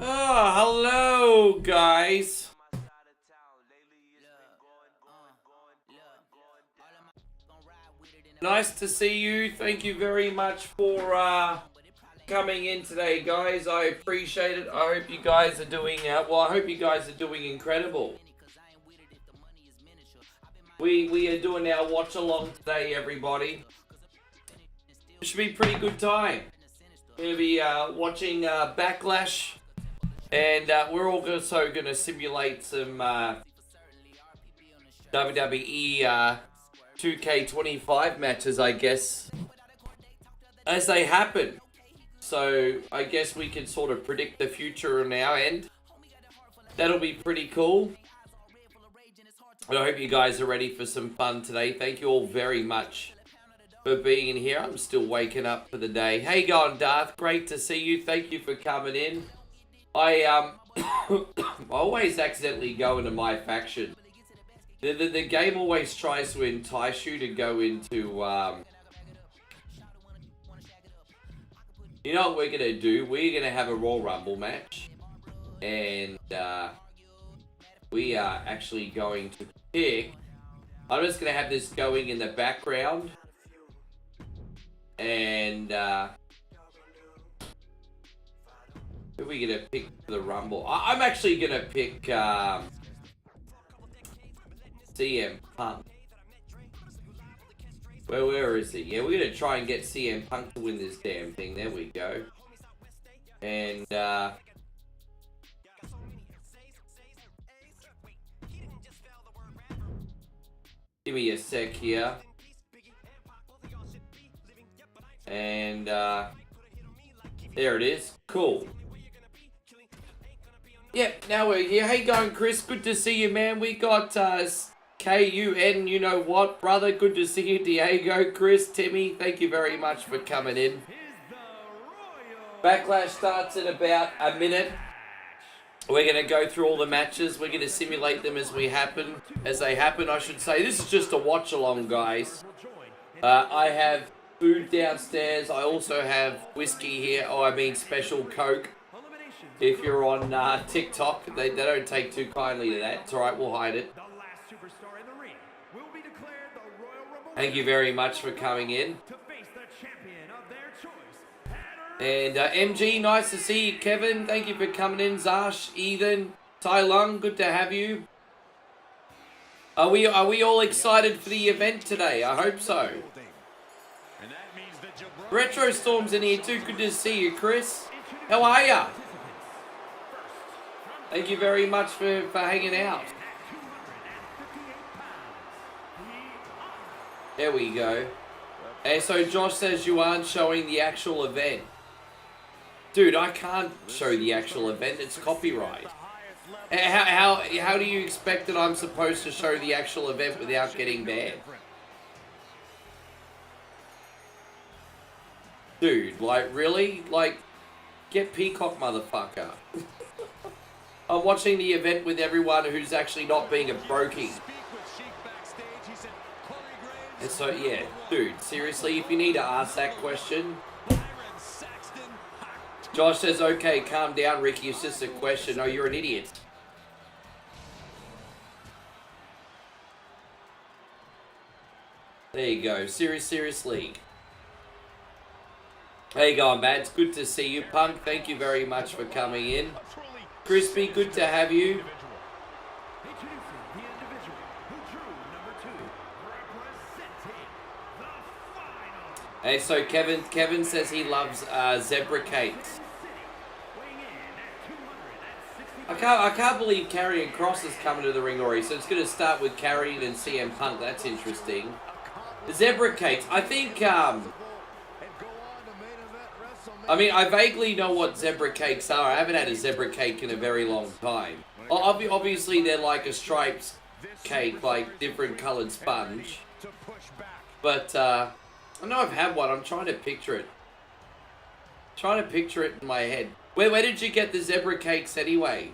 Oh, hello, guys. Nice to see you. Thank you very much for coming in today, guys. I appreciate it. I hope you guys are doing well. I hope you guys are doing incredible. We are doing our watch along today, everybody. It should be a pretty good time. We're gonna be watching Backlash, and we're also gonna simulate some WWE 2K25 matches, I guess, as they happen. So I guess we can sort of predict the future on our end. That'll be pretty cool. And I hope you guys are ready for some fun today. Thank you all very much for being in here. I'm still waking up for the day. Hey, going Darth, great to see you. Thank you for coming in. I always accidentally go into my faction. The game always tries to entice you to go into, you know what we're going to do? We're going to have a Royal Rumble match. And, we are actually going to pick, I'm just going to have this going in the background. And, who are we going to pick for the Rumble? I'm actually going to pick, CM Punk. Where is he? Yeah, we're going to try and get CM Punk to win this damn thing. There we go. And, give me a sec here. And, there it is. Cool. Yep, now we're here. Hey, going, Chris? Good to see you, man. We got, KUN, you know what, brother? Good to see you, Diego, Chris, Timmy. Thank you very much for coming in. Backlash starts in about a minute. We're going to go through all the matches. We're going to simulate them as they happen, I should say. This is just a watch along, guys. I have food downstairs. I also have whiskey here. Oh, I mean special Coke. If you're on TikTok, they don't take too kindly to that. It's alright, we'll hide it. Thank you very much for coming in. And MG, nice to see you. Kevin, thank you for coming in. Zash, Ethan, Tai Lung, good to have you. Are we all excited for the event today? I hope so. Retro Storm's in here too. Good to see you, Chris. How are ya? Thank you very much for hanging out. There we go. And so Josh says you aren't showing the actual event. Dude, I can't show the actual event. It's copyright. How do you expect that I'm supposed to show the actual event without getting banned? Dude, like, really? Like, get Peacock, motherfucker. I'm watching the event with everyone who's actually not being a brokey. And so, yeah, dude, seriously, if you need to ask that question. Josh says, okay, calm down, Ricky, it's just a question. Oh, you're an idiot. There you go, Serious League. How you going, Matt? It's good to see you. Punk, thank you very much for coming in. Crispy, good to have you. Hey, so Kevin says he loves zebra cakes. I can't believe Karrion Kross is coming to the ring already. So it's going to start with Karrion and CM Punk. That's interesting. The zebra cakes. I think. I mean, I vaguely know what zebra cakes are. I haven't had a zebra cake in a very long time. Obviously, they're like a striped cake, like different coloured sponge. But I know I've had one. I'm trying to picture it. In my head. Where did you get the zebra cakes anyway?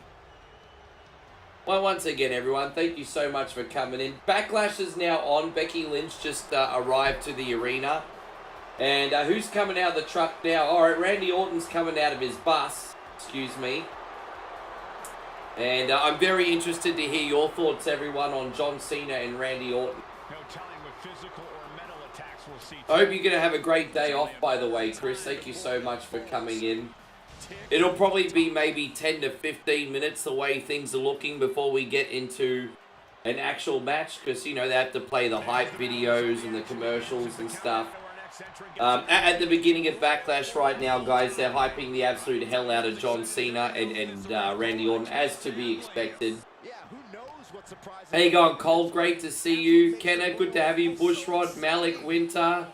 Well, once again, everyone, thank you so much for coming in. Backlash is now on. Becky Lynch just arrived to the arena. And who's coming out of the truck now? All right, Randy Orton's coming out of his bus. Excuse me. And I'm very interested to hear your thoughts, everyone, on John Cena and Randy Orton. I hope you're going to have a great day off, by the way, Chris. Thank you so much for coming in. It'll probably be maybe 10 to 15 minutes the way things are looking before we get into an actual match. Because, you know, they have to play the hype videos and the commercials and stuff. At the beginning of Backlash right now, guys, they're hyping the absolute hell out of John Cena and Randy Orton, as to be expected. How you going, Cole? Great to see you. Kenna, good to have you. Bushrod, Malik, Winter,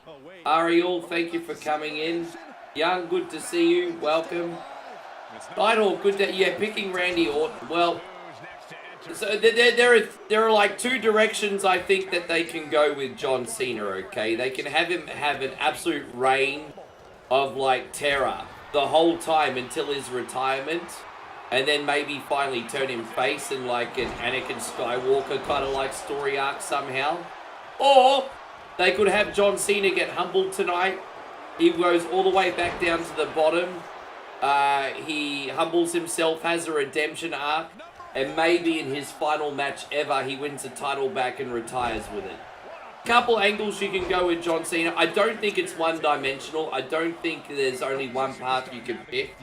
Ariel, thank you for coming in. Young, good to see you. Welcome. Nighthawk, good to... Yeah, picking Randy Orton. Well, so there are like two directions I think that they can go with John Cena, okay? They can have him have an absolute reign of like terror the whole time until his retirement, and then maybe finally turn him face in like an Anakin Skywalker kind of like story arc somehow. Or they could have John Cena get humbled tonight. He goes all the way back down to the bottom. He humbles himself, has a redemption arc, and maybe in his final match ever, he wins the title back and retires with it. Couple angles you can go with John Cena. I don't think it's one-dimensional. I don't think there's only one path you can pick,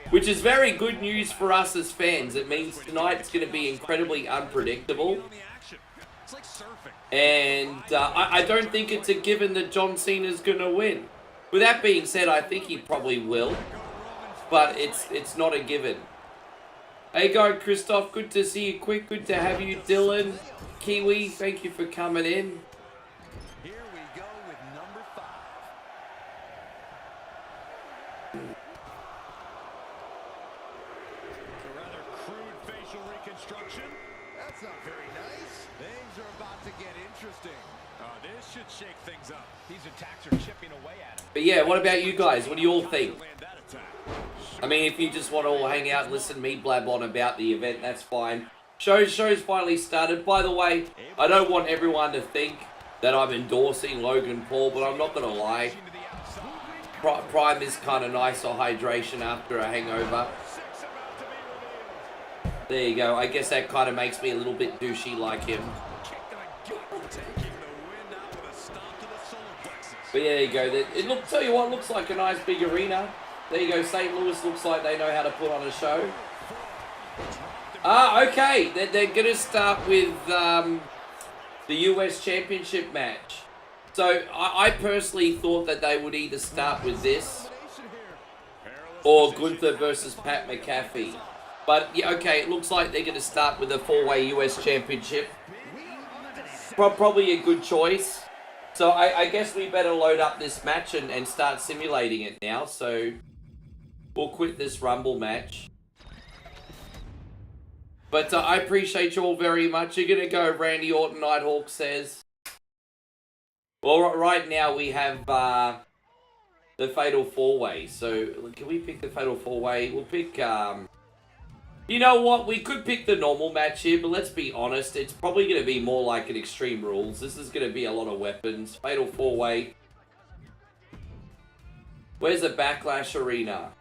which is very good news for us as fans. It means tonight's going to be incredibly unpredictable. And I don't think it's a given that John Cena's going to win. With that being said, I think he probably will, but it's not a given. Hey, go, Christoph. Good to see you. Quick, good to have you. Dylan, Kiwi, thank you for coming in. Here we go with number 5. A rather crude facial reconstruction. That's not very nice. Things are about to get interesting. This should shake things up. These attacks are chipping away at him. But yeah, what about you guys? What do you all think? I mean, if you just want to all hang out and listen to me blab on about the event, that's fine. Show's finally started. By the way, I don't want everyone to think that I'm endorsing Logan Paul, but I'm not going to lie. Prime is kind of nice or hydration after a hangover. There you go. I guess that kind of makes me a little bit douchey like him. But yeah, there you go. Tell you what, looks like a nice big arena. There you go. St. Louis looks like they know how to put on a show. Okay. They're going to start with the US Championship match. So I personally thought that they would either start with this or Gunther versus Pat McAfee. But yeah, okay, it looks like they're going to start with a 4-way US Championship. Probably a good choice. So I guess we better load up this match and start simulating it now. So we'll quit this Rumble match. But I appreciate you all very much. You're going to go Randy Orton, Nighthawk says. Well, right now we have the Fatal 4-Way. So can we pick the Fatal 4-Way? We'll pick... You know what? We could pick the normal match here, but let's be honest. It's probably going to be more like an Extreme Rules. This is going to be a lot of weapons. Fatal 4-Way. Where's the Backlash Arena?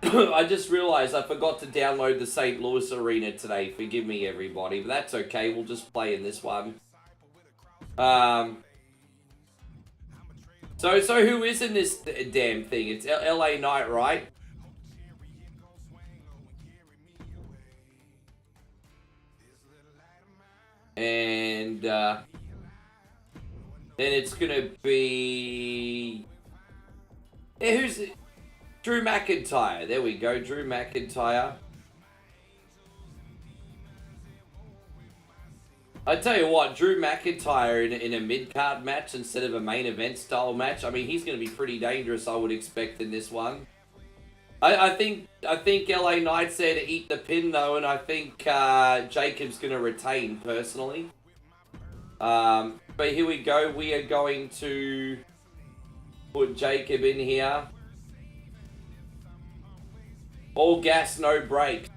I just realized I forgot to download the St. Louis Arena today. Forgive me, everybody. But that's okay. We'll just play in this one. So who is in this damn thing? It's LA Knight, right? And then it's gonna be... Yeah, who's it? Drew McIntyre. There we go, Drew McIntyre. I tell you what, Drew McIntyre in a mid-card match instead of a main event style match. I mean, he's going to be pretty dangerous, I would expect, in this one. I think LA Knight said to eat the pin though, and I think Jacob's going to retain personally. But here we go. We are going to put Jacob in here. All gas, no brakes.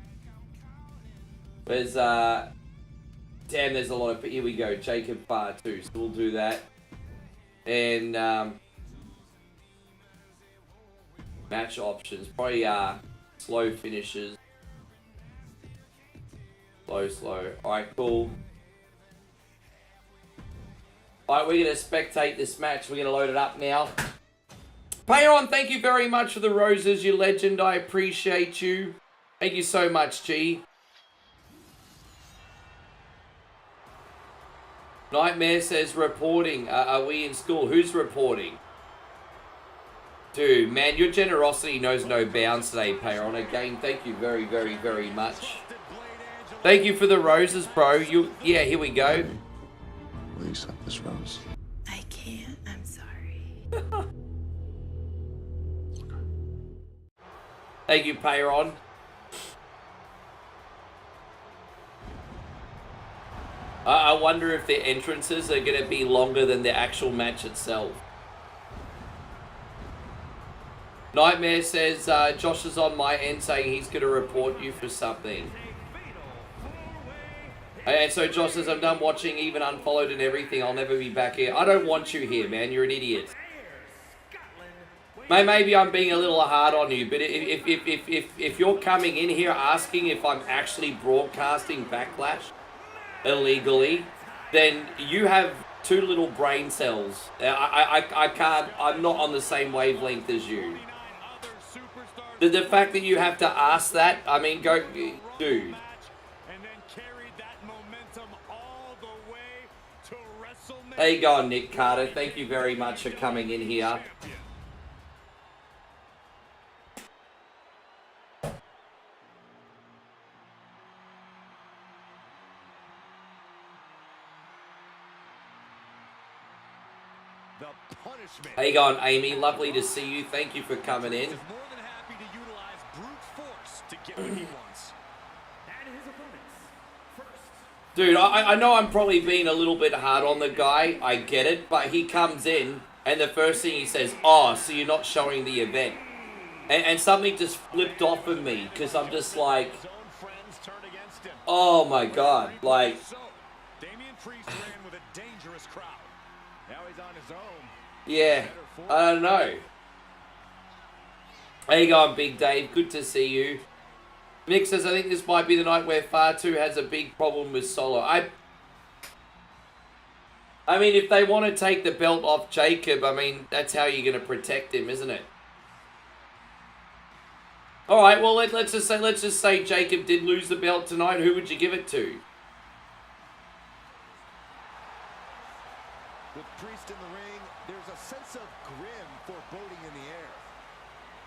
There's damn, there's a lot of... Here we go, Jacob Fatu. So we'll do that. And match options, probably slow finishes. Slow. Alright, cool. Alright, we're going to spectate this match. We're going to load it up now. Payon, thank you very much for the roses, you legend. I appreciate you. Thank you so much, G. Nightmare says reporting. Are we in school? Who's reporting? Dude, man, your generosity knows no bounds today, Payon. Again, thank you very, very, very much. Thank you for the roses, bro. Yeah, here we go. Will you accept this rose? I can't. I'm sorry. Thank you, Payon. I wonder if their entrances are going to be longer than the actual match itself. Nightmare says, Josh is on my end saying he's going to report you for something. And so Josh says, I'm done watching, even unfollowed and everything. I'll never be back here. I don't want you here, man. You're an idiot. Maybe I'm being a little hard on you, but if you're coming in here asking if I'm actually broadcasting Backlash illegally, then you have too little brain cells. I can't, I'm not on the same wavelength as you. The fact that you have to ask that, I mean, go, dude. There you go, Nick Carter. Thank you very much for coming in here. How you going, Amy? Lovely to see you. Thank you for coming in. Dude, I know I'm probably being a little bit hard on the guy. I get it. But he comes in, and the first thing he says, oh, so you're not showing the event. And something just flipped off of me, because I'm just like, oh my God. Like, yeah, I don't know. How you going, Big Dave? Good to see you. Nick says, I think this might be the night where Fatu has a big problem with Solo. I mean, if they want to take the belt off Jacob, I mean, that's how you're going to protect him, isn't it? All right, well, let's just say Jacob did lose the belt tonight. Who would you give it to? With Priest in the ring, there's a sense of grim foreboding in the air.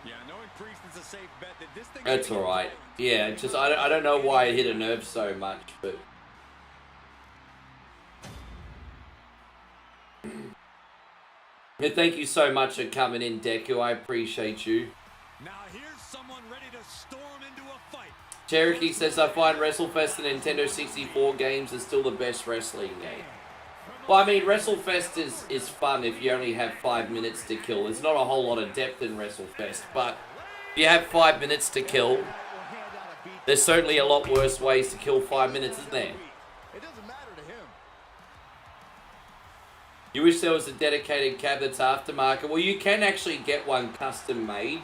Yeah, knowing Priest is a safe bet that this thing. That's all right. Yeah, just I don't know why it hit a nerve so much, but. Yeah, thank you so much for coming in, Deku. I appreciate you. Now here's someone ready to storm into a fight. Cherokee says, I find WrestleFest and Nintendo 64 games are still the best wrestling game. Well, I mean, WrestleFest is fun if you only have 5 minutes to kill. There's not a whole lot of depth in WrestleFest, but if you have 5 minutes to kill, there's certainly a lot worse ways to kill 5 minutes, isn't there? It doesn't matter to him. You wish there was a dedicated cab that's aftermarket. Well, you can actually get one custom made.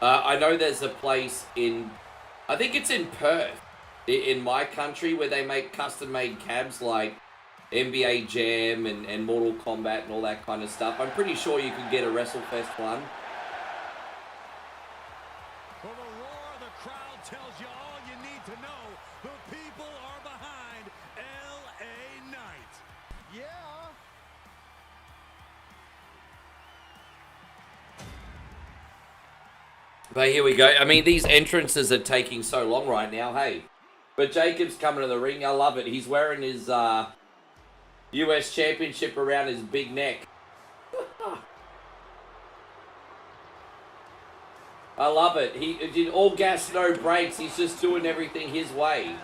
I know there's a place in, I think it's in Perth, in my country, where they make custom made cabs like NBA Jam and Mortal Kombat and all that kind of stuff. I'm pretty sure you could get a WrestleFest one. Well, the roar of the crowd tells you all you need to know. The people are behind L.A. Knight. Yeah. But here we go. I mean, these entrances are taking so long right now, hey. But Jacob's coming to the ring. I love it. He's wearing his US Championship around his big neck. I love it. He did all gas, no brakes. He's just doing everything his way.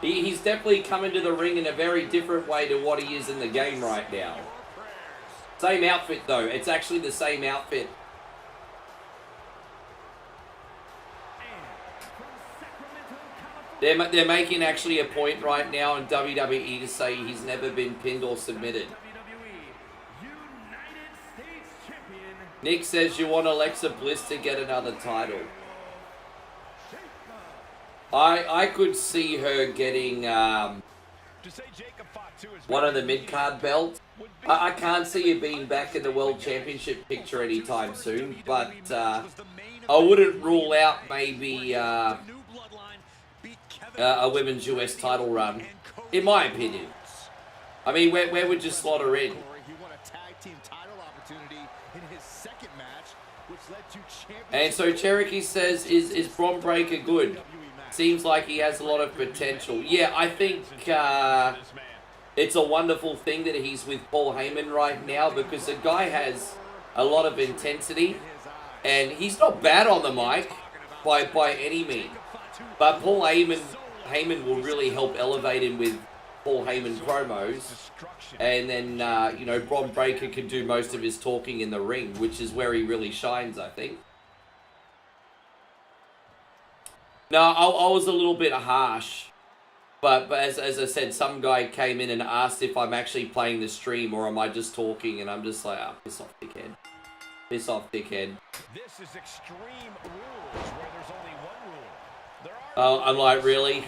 He's definitely coming to the ring in a very different way to what he is in the game right now. Same outfit, though. It's actually the same outfit. They're making actually a point right now in WWE to say he's never been pinned or submitted. Nick says you want Alexa Bliss to get another title. I could see her getting one of the mid-card belts. I can't see her being back in the World Championship picture anytime soon, but I wouldn't rule out maybe a women's US title run, in my opinion. I mean, where would you slot her in? And so Cherokee says, is Bron Breakker good? Seems like he has a lot of potential. Yeah, I think it's a wonderful thing that he's with Paul Heyman right now, because the guy has a lot of intensity, and he's not bad on the mic by any means. But Paul Heyman will really help elevate him with Paul Heyman promos, and then you know, Bron Breakker can do most of his talking in the ring, which is where he really shines, I think. No, I was a little bit harsh, but as I said, some guy came in and asked if I'm actually playing the stream or am I just talking, and I'm just like, oh, piss off, dickhead. Piss off, dickhead. This is extreme rules where there's only one rule. Oh, I'm like, really?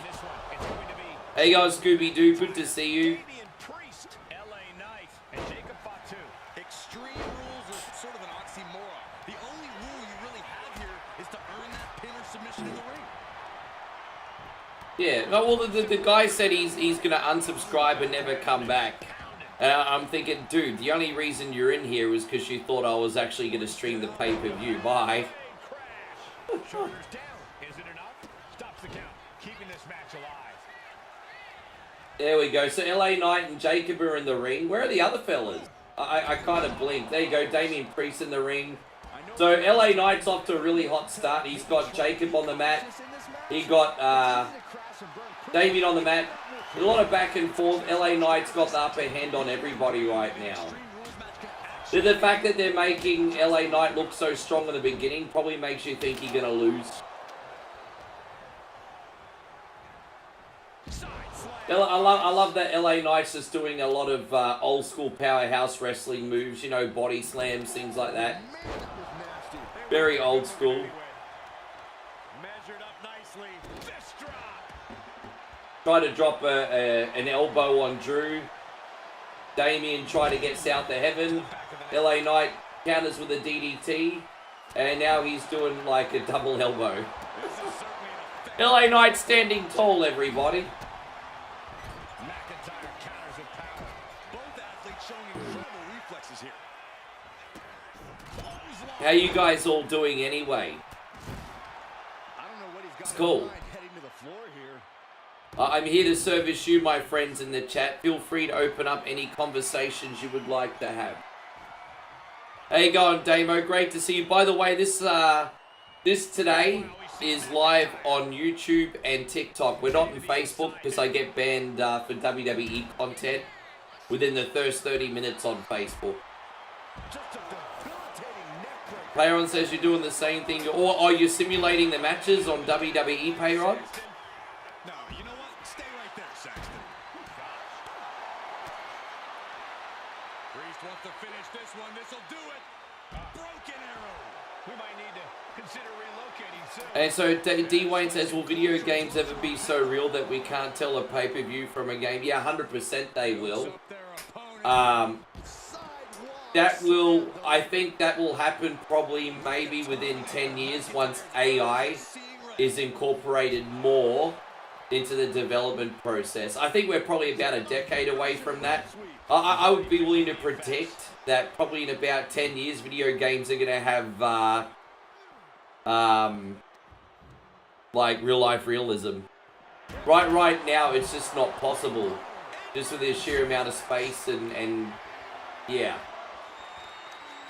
Hey guys, Scooby-Doo, good to see you. Extreme rules are sort of an oxymoron. The only rule you really have here is to earn that pin or submission in the ring. Yeah, well, the guy said he's going to unsubscribe and never come back. And I'm thinking, dude, the only reason you're in here was because you thought I was actually going to stream the pay-per-view. Bye. Shoulders down. Is it enough? Stops the count. Keeping this match alive. There we go. So LA Knight and Jacob are in the ring. Where are the other fellas? I kind of blinked. There you go. Damian Priest in the ring. So LA Knight's off to a really hot start. He's got Jacob on the mat. He got Damien on the mat. A lot of back and forth. LA Knight's got the upper hand on everybody right now. The fact that they're making LA Knight look so strong in the beginning probably makes you think he's going to lose. I love that LA Knight's just doing a lot of old school powerhouse wrestling moves, you know, body slams, things like that. Very old school. Tried to drop an elbow on Drew. Damien tried to get South of Heaven. LA Knight counters with a DDT. And now he's doing like a double elbow. LA Knight standing tall, everybody. How you guys all doing anyway? It's cool. I'm here to service you, my friends in the chat. Feel free to open up any conversations you would like to have. How you going, Damo? Great to see you. By the way, this today is live on YouTube and TikTok. We're not on Facebook because I get banned for WWE content within the first 30 minutes on Facebook. Payron says you're doing the same thing, or are you simulating the matches on WWE, Payron? No, you know what? Stay right there, Saxton. Priest wants to finish this one. This'll do it. Broken arrow. We might need to consider relocating soon. And so D Wayne says, will video games ever be so real that we can't tell a pay-per-view from a game? Yeah, 100% they will. I think that will happen probably maybe within 10 years once AI is incorporated more into the development process. I think we're probably about a decade away from that. I would be willing to predict that probably in about 10 years, video games are going to have, like real-life realism. Right now, it's just not possible. Just with the sheer amount of space and yeah.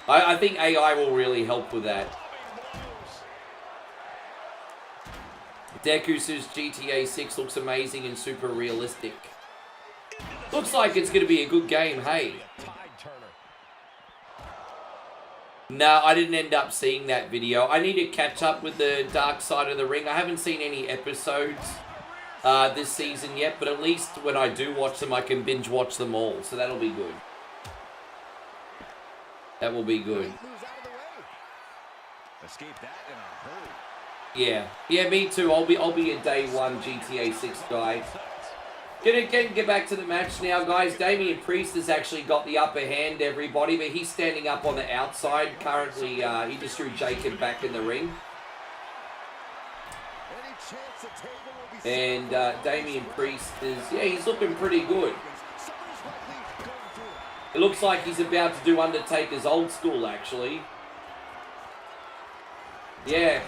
I think AI will really help with that. Deku says GTA 6 looks amazing and super realistic. Looks like it's going to be a good game, hey. No, I didn't end up seeing that video. I need to catch up with the Dark Side of the Ring. I haven't seen any episodes this season yet, but at least when I do watch them, I can binge watch them all. So that'll be good. That will be good. Escape that in a hurry. Yeah, me too. I'll be a day one GTA 6 guy. Gonna get back to the match now, guys. Damian Priest has actually got the upper hand, everybody, but he's standing up on the outside. Currently, he just threw Jacob back in the ring. And Damian Priest he's looking pretty good. It looks like he's about to do Undertaker's old school, actually. Yeah.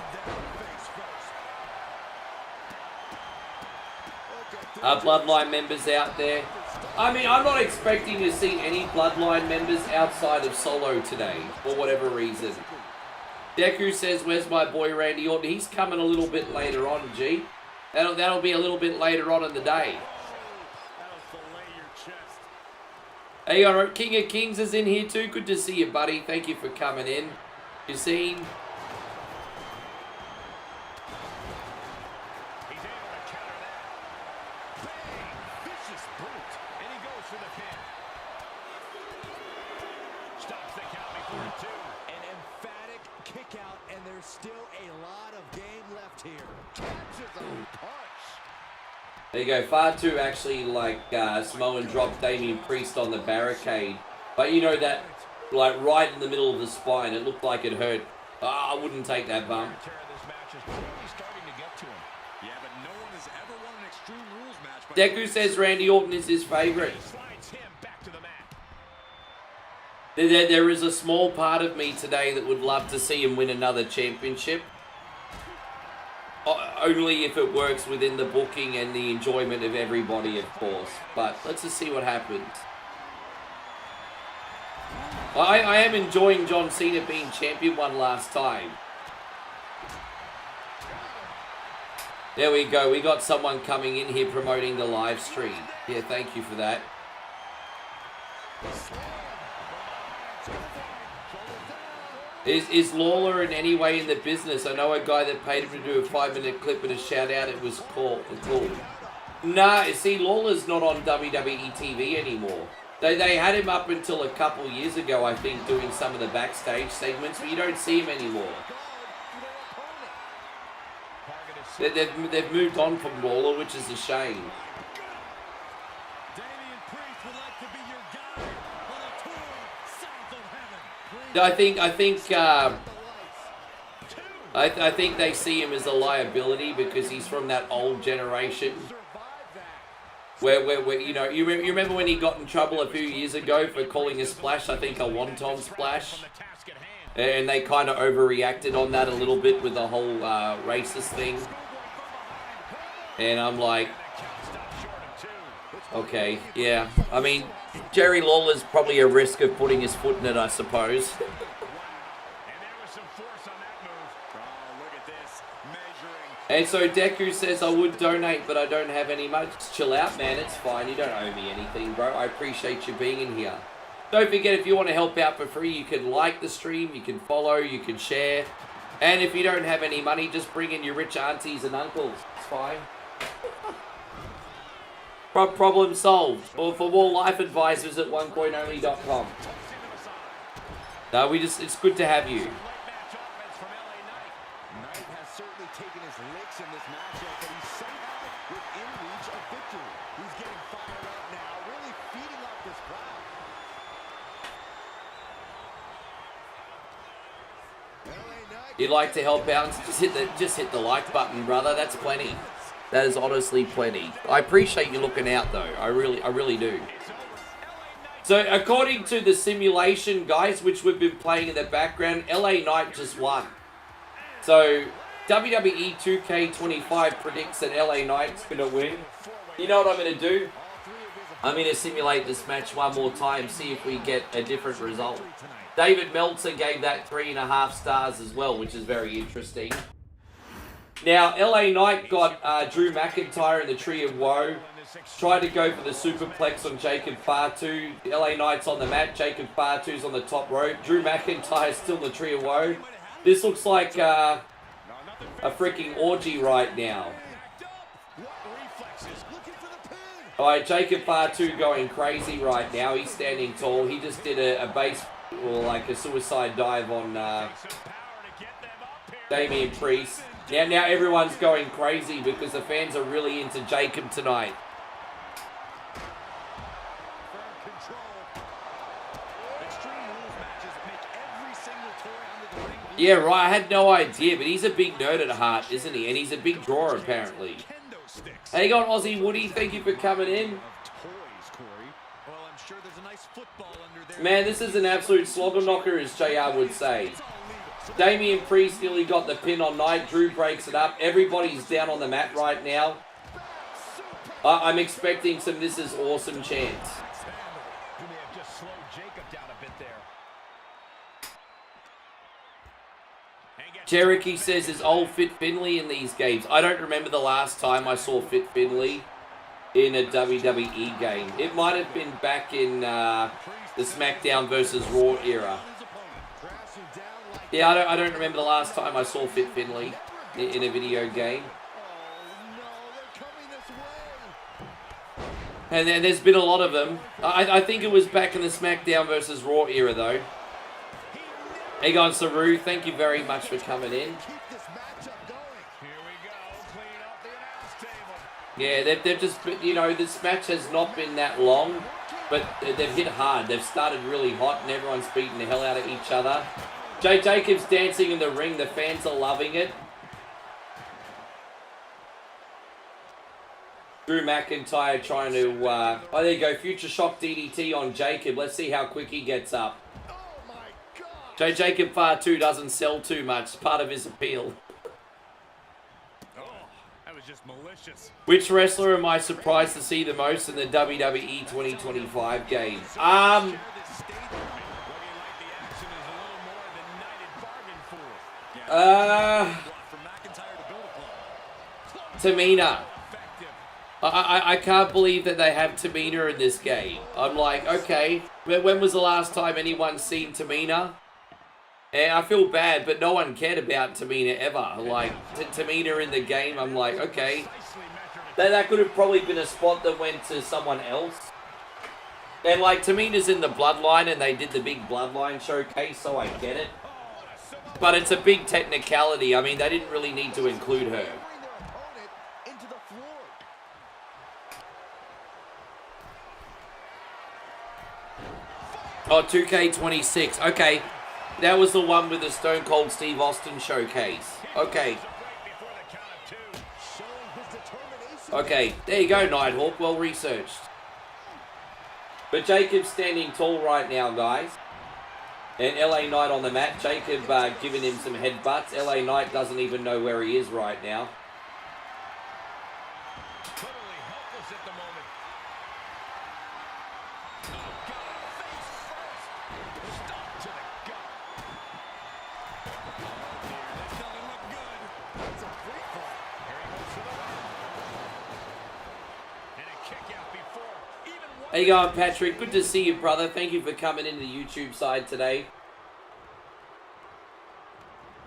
Bloodline members out there. I mean, I'm not expecting to see any Bloodline members outside of Solo today, for whatever reason. Deku says, where's my boy Randy Orton? He's coming a little bit later on, G. That'll be a little bit later on in the day. Hey, alright, King of Kings is in here too. Good to see you, buddy. Thank you for coming in. You seen? There you go. Fatu actually, Samoan dropped Damian Priest on the barricade. But you know that, right in the middle of the spine, it looked like it hurt. I wouldn't take that bump. Deku says Randy Orton is his favorite. There is a small part of me today that would love to see him win another championship. Only if it works within the booking and the enjoyment of everybody, of course. But let's just see what happens. I am enjoying John Cena being champion one last time. There we go. We got someone coming in here promoting the live stream. Yeah, thank you for that. Is Lawler in any way in the business? I know a guy that paid him to do a 5-minute clip and a shout out. It was cool. Nah, see, Lawler's not on WWE TV anymore. They had him up until a couple years ago, I think, doing some of the backstage segments, but you don't see him anymore. They've moved on from Lawler, which is a shame. I think they see him as a liability because he's from that old generation. Where you know, you remember when he got in trouble a few years ago for calling a splash, I think a wonton splash? And they kind of overreacted on that a little bit with the whole racist thing. And I'm like, okay, yeah. I mean, Jerry Lawler's probably a risk of putting his foot in it, I suppose. And so Deku says, I would donate, but I don't have any money. Just chill out, man. It's fine. You don't owe me anything, bro. I appreciate you being in here. Don't forget, if you want to help out for free, you can like the stream, you can follow, you can share. And if you don't have any money, just bring in your rich aunties and uncles. It's fine. Problem solved. Or for more life advice, visit onecoinonly.com. No, it's good to have you. You'd like to help out? Just hit the like button, brother. That's plenty. That is honestly plenty. I appreciate you looking out, though. I really do. So, according to the simulation, guys, which we've been playing in the background, LA Knight just won. So, WWE 2K25 predicts that LA Knight's going to win. You know what I'm going to do? I'm going to simulate this match one more time, see if we get a different result. David Meltzer gave that 3.5 stars as well, which is very interesting. Now, LA Knight got Drew McIntyre in the Tree of Woe. Tried to go for the superplex on Jacob Fatu. LA Knight's on the mat. Jacob Fatu's on the top rope. Drew McIntyre's still in the Tree of Woe. This looks like a freaking orgy right now. Alright, Jacob Fatu going crazy right now. He's standing tall. He just did a base, or like a suicide dive on Damian Priest. Now everyone's going crazy because the fans are really into Jacob tonight. Yeah, right. I had no idea, but he's a big nerd at heart, isn't he? And he's a big drawer, apparently. Hang on, Aussie Woody. Thank you for coming in. Man, this is an absolute slobber knocker, as JR would say. Damian Priest nearly got the pin on Knight. Drew breaks it up. Everybody's down on the mat right now. I'm expecting some "this is awesome" chants. Cherokee says, is old Fit Finlay in these games? I don't remember the last time I saw Fit Finlay in a WWE game. It might have been back in the SmackDown versus Raw era. Yeah, I don't remember the last time I saw Fit Finlay in a video game. And there's been a lot of them. I think it was back in the SmackDown versus Raw era, though. Hey, guys, Saru, thank you very much for coming in. Yeah, they've just, you know, this match has not been that long, but they've hit hard. They've started really hot, and everyone's beating the hell out of each other. Jay Jacobs dancing in the ring. The fans are loving it. Drew McIntyre trying to, oh, there you go. Future Shock DDT on Jacob. Let's see how quick he gets up. Jay Jacob Fatu doesn't sell too much. Part of his appeal. Oh, that was just malicious. Which wrestler am I surprised to see the most in the WWE 2025 game? Tamina. I can't believe that they have Tamina in this game. I'm like, okay, when was the last time anyone's seen Tamina? And I feel bad, but no one cared about Tamina ever. Like, Tamina in the game, I'm like, okay. That could have probably been a spot that went to someone else. And, like, Tamina's in the Bloodline, and they did the big Bloodline showcase, so I get it. But it's a big technicality. I mean, they didn't really need to include her. Oh, 2K26. Okay. That was the one with the Stone Cold Steve Austin showcase. Okay. Okay, there you go, Nighthawk. Well researched. But Jacob's standing tall right now, guys. And LA Knight on the mat. Jacob giving him some headbutts. LA Knight doesn't even know where he is right now. How you going, Patrick? Good to see you, brother. Thank you for coming into the YouTube side today.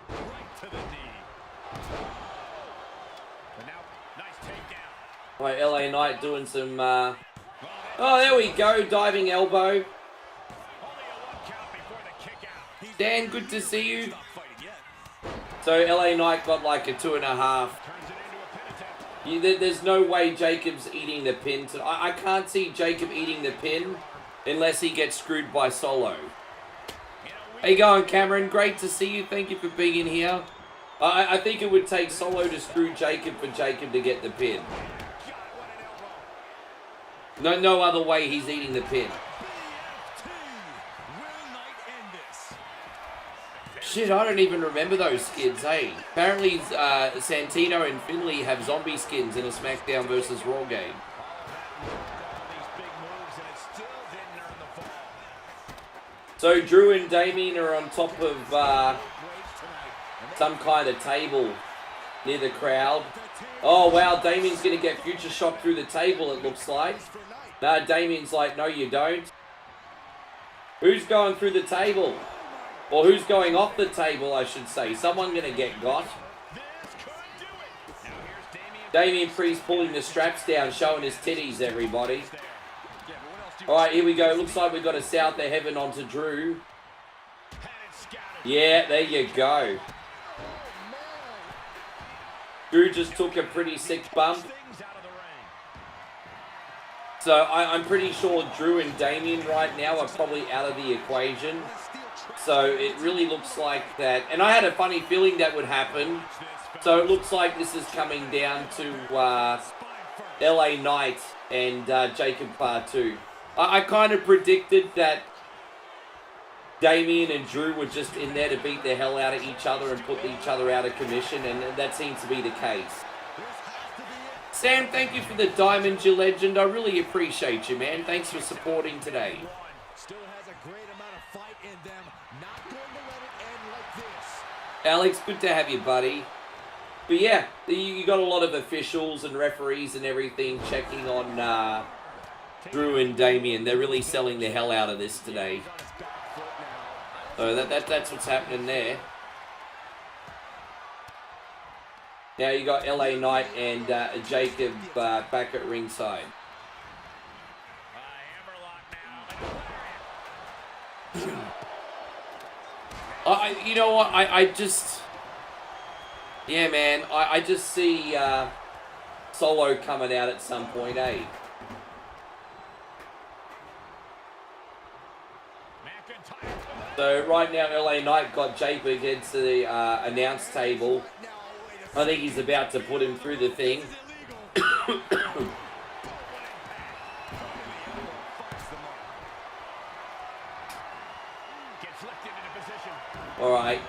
Right to the knee. And now, nice takedown. Right, LA Knight doing some... Oh, there we go. Diving elbow. Only a 1 count before the kick out. Dan, good to see you. So LA Knight got like a 2.5. There's no way Jacob's eating the pin. I can't see Jacob eating the pin unless he gets screwed by Solo. How you going, Cameron? Great to see you. Thank you for being in here. I think it would take Solo to screw Jacob for Jacob to get the pin. No other way he's eating the pin. Shit, I don't even remember those skins, hey. Apparently, Santino and Finlay have zombie skins in a SmackDown vs. Raw game. So, Drew and Damien are on top of some kind of table near the crowd. Oh, wow, Damien's going to get future shot through the table, it looks like. No, Damien's like, no, you don't. Who's going through the table? Or who's going off the table, I should say. Someone going to get got. Damian Priest pulling the straps down, showing his titties, everybody. Alright, here we go. Looks like we've got a South of Heaven onto Drew. Yeah, there you go. Drew just took a pretty sick bump. So I'm pretty sure Drew and Damien right now are probably out of the equation. So it really looks like that. And I had a funny feeling that would happen. So it looks like this is coming down to LA Knight and Jacob Fatu. I kind of predicted that Damien and Drew were just in there to beat the hell out of each other and put each other out of commission, and that seems to be the case. Sam, thank you for the diamond, you legend. I really appreciate you, man. Thanks for supporting today. Still has a great amount of fight in them. Not going to let it end like this. Alex, good to have you, buddy. But yeah, you got a lot of officials and referees and everything checking on Drew and Damien. They're really selling the hell out of this today. So that's what's happening there. Now you got LA Knight and Jacob back at ringside. You know what? I just... Yeah, man. I just see Solo coming out at some point, eh? So right now, LA Knight got Jacob against the announce table. I think he's about to put him through the thing. Alright.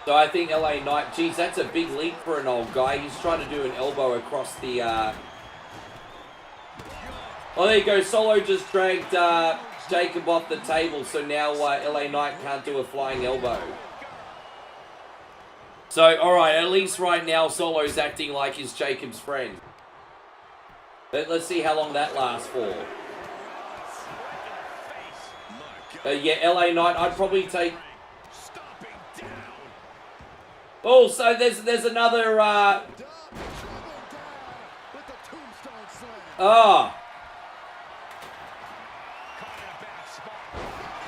So I think LA Knight, geez, that's a big leap for an old guy. He's trying to do an elbow across the... Oh, there you go. Solo just dragged Jacob off the table, so now LA Knight can't do a flying elbow. So, alright, at least right now Solo's acting like he's Jacob's friend. Let's see how long that lasts for. Yeah, LA Knight, I'd probably take... Oh, so there's another...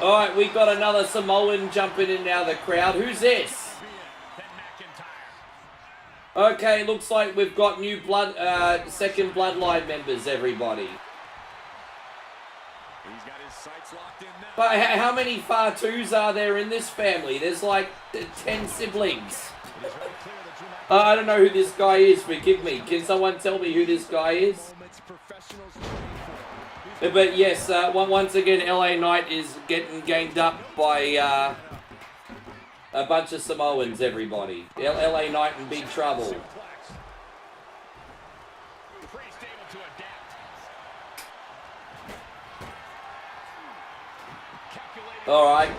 Alright, we got another Samoan jumping in now the crowd. Who's this? Okay, looks like we've got new second bloodline members, everybody. But how many Fatus are there in this family? There's like 10 siblings. I don't know who this guy is, forgive me. Can someone tell me who this guy is? But yes, once again, LA Knight is getting ganged up by a bunch of Samoans, everybody. LA Knight in big trouble. Alright.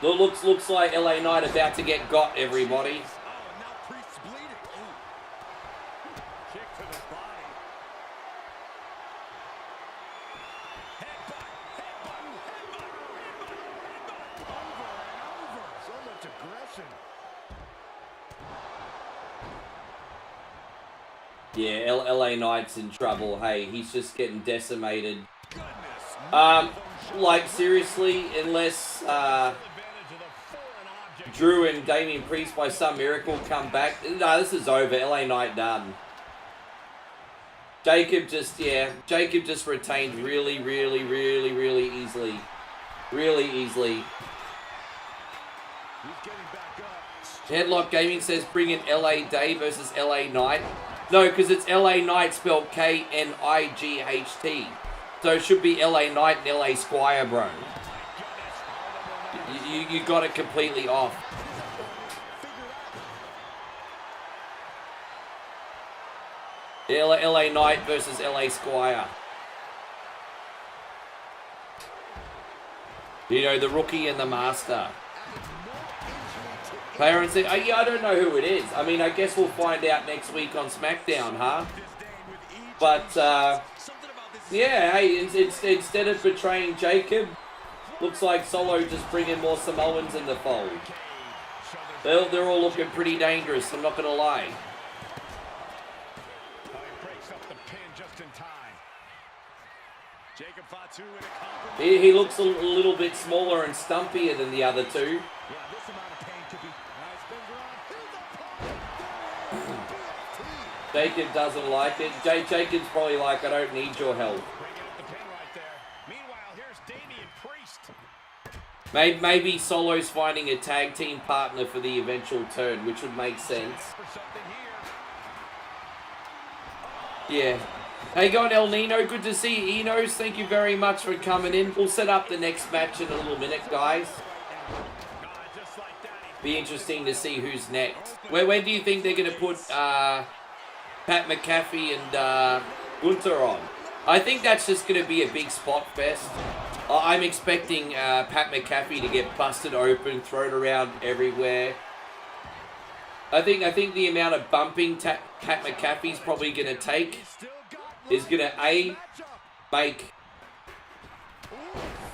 Looks like LA Knight about to get got, everybody. Yeah, LA Knight's in trouble. Hey, he's just getting decimated. Like, seriously, unless Drew and Damian Priest by some miracle come back. No, this is over. LA Knight done. Jacob just retained really easily. Really easily. Headlock Gaming says bring in LA Day versus LA Knight. No, because it's LA Knight spelled K-N-I-G-H-T. So it should be LA Knight and LA Squire, bro. You got it completely off. LA Knight versus LA Squire. You know, the rookie and the master. Clarence said, yeah, I don't know who it is. I mean, I guess we'll find out next week on SmackDown, huh? But, yeah, hey, instead of betraying Jacob, looks like Solo just bringing more Samoans in the fold. They're all looking pretty dangerous, I'm not going to lie. He looks a little bit smaller and stumpier than the other two. Jacob doesn't like it. Jacob's probably like, I don't need your help. Maybe Solo's finding a tag team partner for the eventual turn, which would make sense. Yeah. Hey, go on, El Nino. Good to see you, Enos. Thank you very much for coming in. We'll set up the next match in a little minute, guys. Be interesting to see who's next. When do you think they're going to put Pat McAfee and Gunther on? I think that's just going to be a big spot fest. I'm expecting Pat McAfee to get busted open, thrown around everywhere. I think the amount of bumping Pat McAfee's probably going to take is going to A, make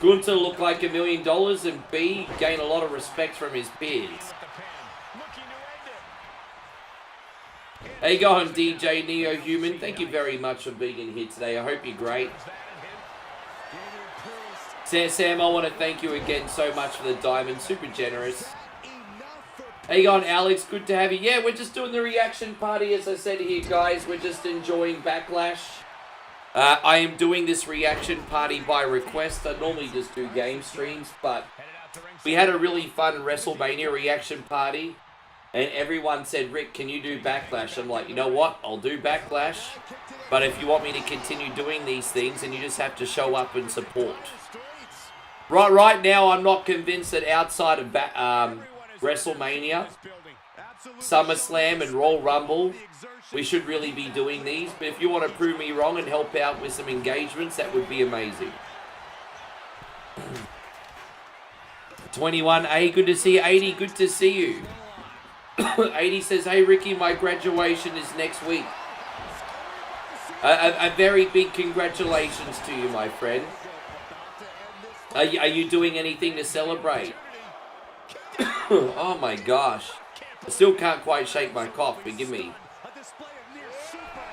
Gunther look like $1 million, and B, gain a lot of respect from his peers. Hey, go on, DJ Neo Human. Thank you very much for being in here today. I hope you're great. Sam, I want to thank you again so much for the diamond. Super generous. Hey, go on, Alex. Good to have you. Yeah, we're just doing the reaction party, as I said here, guys. We're just enjoying Backlash. I am doing this reaction party by request. I normally just do game streams, but we had a really fun WrestleMania reaction party, and everyone said, Rick, can you do Backlash? I'm like, you know what? I'll do Backlash, but if you want me to continue doing these things, then you just have to show up and support. Right now, I'm not convinced that outside of WrestleMania, SummerSlam, and Royal Rumble, we should really be doing these. But if you want to prove me wrong and help out with some engagements, that would be amazing. 21A, good to see you. 80, good to see you. 80 says, hey, Ricky, my graduation is next week. A very big congratulations to you, my friend. Are you doing anything to celebrate? Oh my gosh. I still can't quite shake my cough, forgive me.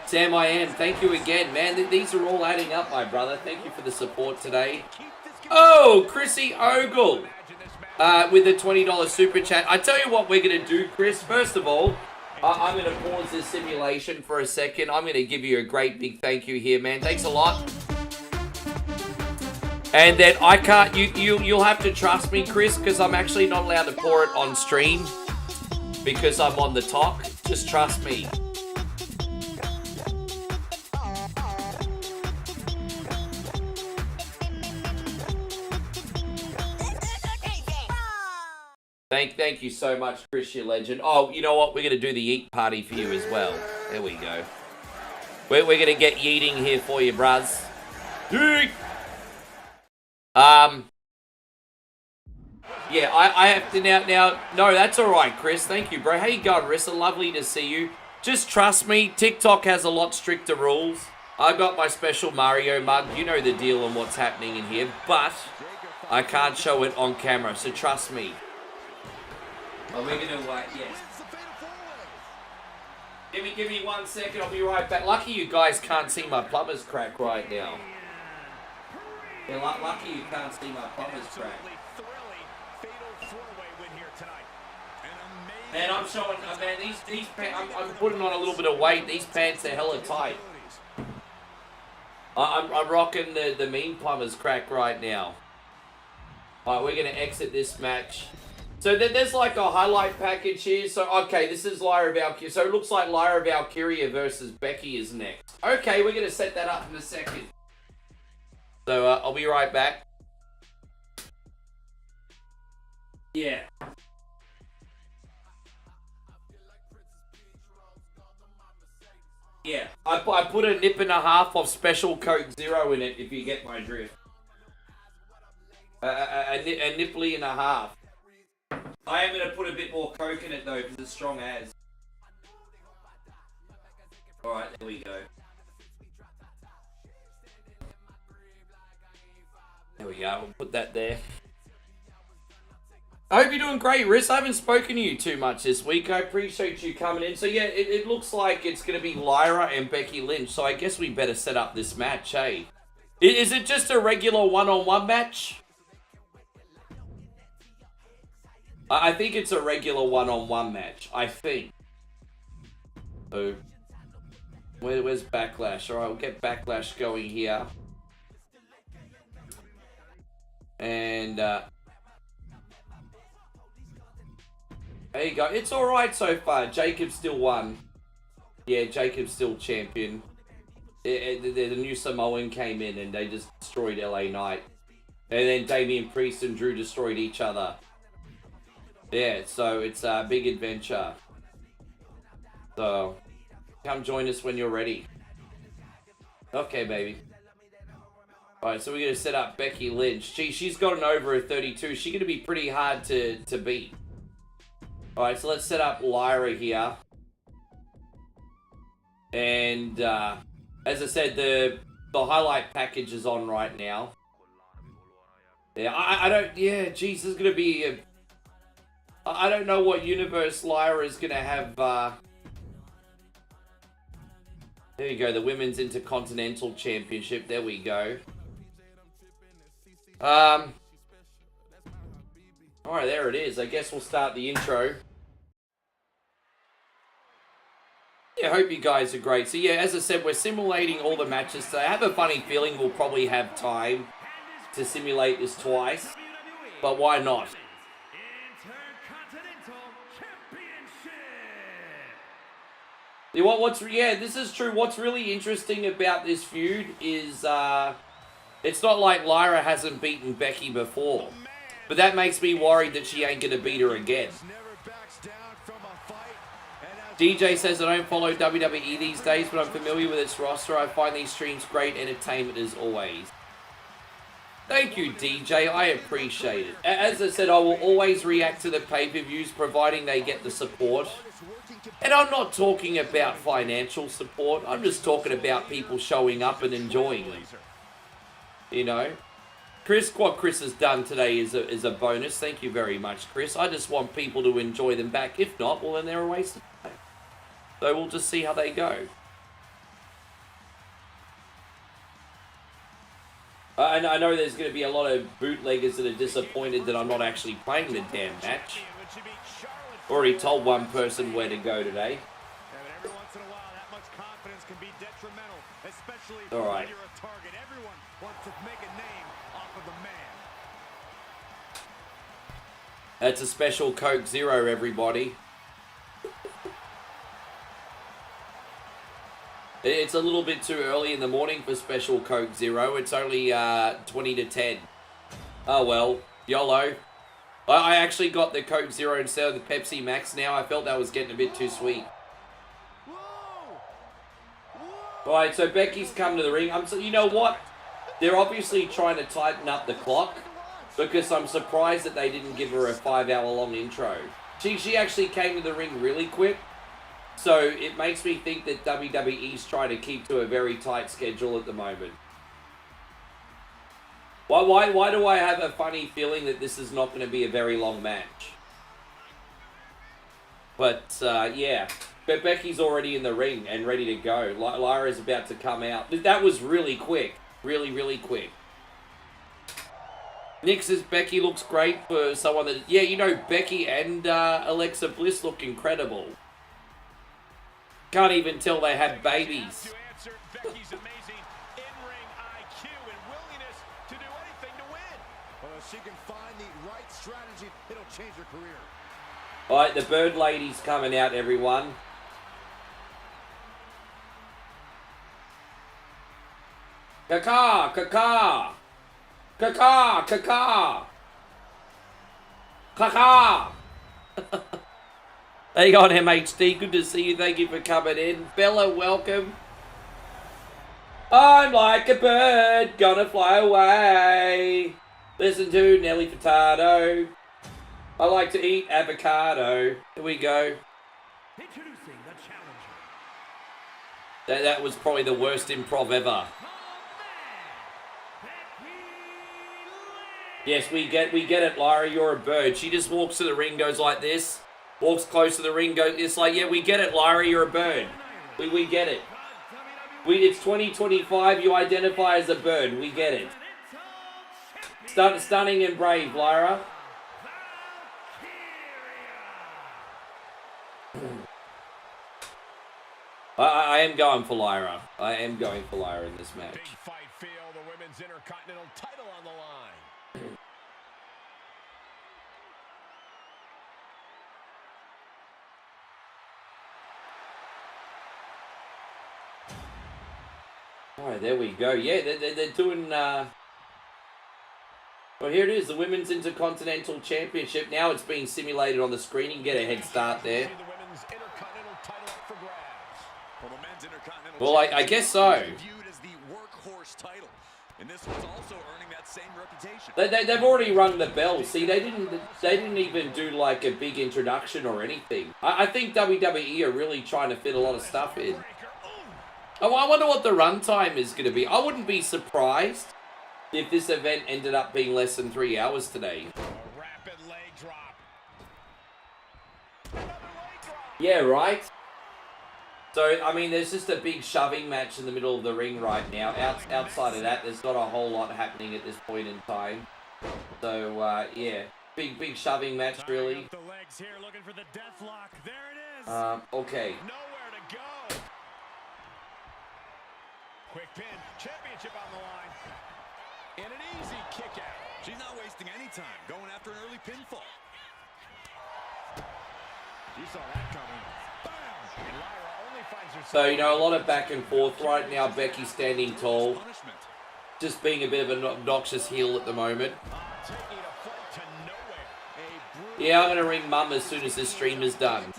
Sam, I am. Thank you again, man. These are all adding up, my brother. Thank you for the support today. Oh, Chrissy Ogle with the $20 super chat. I tell you what we're going to do, Chris. First of all, I'm going to pause this simulation for a second. I'm going to give you a great big thank you here, man. Thanks a lot. And then I can't, you'll have to trust me, Chris, because I'm actually not allowed to pour it on stream because I'm on the talk. Just trust me. Thank you so much, Chris, you legend. Oh, you know what? We're going to do the eat party for you as well. There we go. We're going to get yeeting here for you, bruz. Yeet! Yeah, I have to now, no, that's alright, Chris. Thank you, bro. How you going, Rissa? Lovely to see you. Just trust me, TikTok has a lot stricter rules. I got my special Mario mug. You know the deal on what's happening in here, but I can't show it on camera, so trust me. Oh, we're gonna wait, yes. Give me 1 second, I'll be right back. Lucky you guys can't see my plumber's crack right now. Yeah, lucky you can't see my plumber's crack. Man, I'm showing, man, these pants, I'm putting on a little bit of weight. These pants are hella tight. I'm rocking the mean plumber's crack right now. Alright, we're gonna exit this match. So there's like a highlight package here. So, okay, this is Lyra Valkyria. So it looks like Lyra Valkyria versus Becky is next. Okay, we're gonna set that up in a second. So, I'll be right back. Yeah. Yeah, I put a nip and a half of Special Coke Zero in it, if you get my drift. A nipply and a half. I am going to put a bit more Coke in it, though, because it's strong as. Alright, there we go. There we go, we'll put that there. I hope you're doing great, Riz. I haven't spoken to you too much this week. I appreciate you coming in. So, yeah, it looks like it's going to be Lyra and Becky Lynch. So, I guess we better set up this match, eh? Is it just a regular one-on-one match? I think it's a regular one-on-one match. I think. So, where's Backlash? Alright, we'll get Backlash going here. And, there you go. It's alright so far. Jacob still won. Yeah, Jacob's still champion. The new Samoan came in and they just destroyed LA Knight. And then Damian Priest and Drew destroyed each other. Yeah, so it's a big adventure. So, come join us when you're ready. Okay, baby. Alright, so we're going to set up Becky Lynch. She's gotten over a 32. She's going to be pretty hard to beat. Alright, so let's set up Lyra here. And, as I said, the highlight package is on right now. Yeah, I don't... Yeah, geez, this is going to be a... I don't know what universe Lyra is going to have... There you go, the Women's Intercontinental Championship. There we go. Alright, there it is. I guess we'll start the intro. Yeah, I hope you guys are great. So yeah, as I said, we're simulating all the matches today. I have a funny feeling we'll probably have time to simulate this twice. But why not? Yeah, this is true. What's really interesting about this feud is it's not like Lyra hasn't beaten Becky before. But that makes me worried that she ain't going to beat her again. DJ says, I don't follow WWE these days, but I'm familiar with its roster. I find these streams great entertainment as always. Thank you, DJ. I appreciate it. As I said, I will always react to the pay-per-views, providing they get the support. And I'm not talking about financial support. I'm just talking about people showing up and enjoying them. You know? What Chris has done today is a bonus. Thank you very much, Chris. I just want people to enjoy them back. If not, well, then they're a waste of time. So we'll just see how they go. And I know there's going to be a lot of bootleggers that are disappointed that I'm not actually playing the damn match. Already told one person where to go today. Alright. That's a special Coke Zero, everybody. It's a little bit too early in the morning for special Coke Zero. It's only 20 to 10. Oh well, YOLO. I actually got the Coke Zero instead of the Pepsi Max now. I felt that was getting a bit too sweet. Alright, so Becky's come to the ring. You know what? They're obviously trying to tighten up the clock, because I'm surprised that they didn't give her a 5-hour-long intro. She actually came to the ring really quick. So it makes me think that WWE's trying to keep to a very tight schedule at the moment. Why do I have a funny feeling that this is not going to be a very long match? But, yeah. But Becky's already in the ring and ready to go. Lyra's about to come out. That was really quick. Really, really quick. Nick says Becky looks great for someone that... Yeah, you know, Becky and Alexa Bliss look incredible. Can't even tell they had babies. Alright, the Bird Lady's coming out, everyone. Kaka! Kaka! Kaka! Kaka! Kaka! Hang on, MHD. Good to see you. Thank you for coming in. Bella, welcome. I'm like a bird, gonna fly away. Listen to Nelly Furtado. I like to eat avocado. Here we go. Introducing the challenger. That was probably the worst improv ever. Yes, we get it, Lyra. You're a bird. She just walks to the ring, goes like this. Walks close to the ring, goes. It's like, yeah, we get it, Lyra. You're a bird. We get it. It's 2025. You identify as a bird. We get it. Stunning and brave, Lyra. I am going for Lyra. I am going for Lyra in this match. Big fight feel, the women's Intercontinental title on the line. Alright, there we go. Yeah, they're doing... Well, here it is, the Women's Intercontinental Championship. Now it's being simulated on the screen. You can get a head start there. Well, I guess so. They've already rung the bell. See, they didn't even do like a big introduction or anything. I think WWE are really trying to fit a lot of stuff in. Oh, I wonder what the runtime is going to be. I wouldn't be surprised if this event ended up being less than 3 hours today. Rapid leg drop. Yeah, right? So, I mean, there's just a big shoving match in the middle of the ring right now. Outside of that, there's not a whole lot happening at this point in time. So, yeah. Big shoving match, really. The legs here, looking for the death lock. There it is. Okay. Nowhere to go. Quick pin. Championship on the line. And an easy kick out. She's not wasting any time going after an early pinfall. You saw that coming. Bam! And Lyra only finds herself... So, you know, a lot of back and forth right now. Becky standing tall. Just being a bit of an obnoxious heel at the moment. Taking a flight to nowhere. Yeah, I'm going to ring Mum as soon as this stream is done.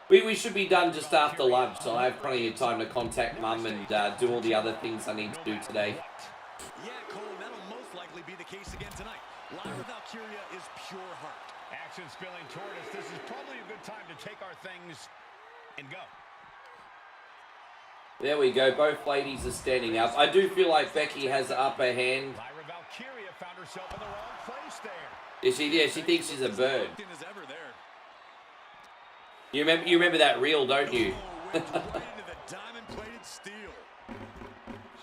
We should be done just after lunch, so I have plenty of time to contact Mum and do all the other things I need to do today. Yeah, Cole, that'll most likely be the case again tonight. Lyra Valkyria is pure heart. Action spilling toward us. This is probably a good time to take our things and go. There we go. Both ladies are standing up. I do feel like Becky has the upper hand. Lyra Valkyria found herself in the wrong place there. Yeah, she thinks she's a bird. You remember that reel, don't you? She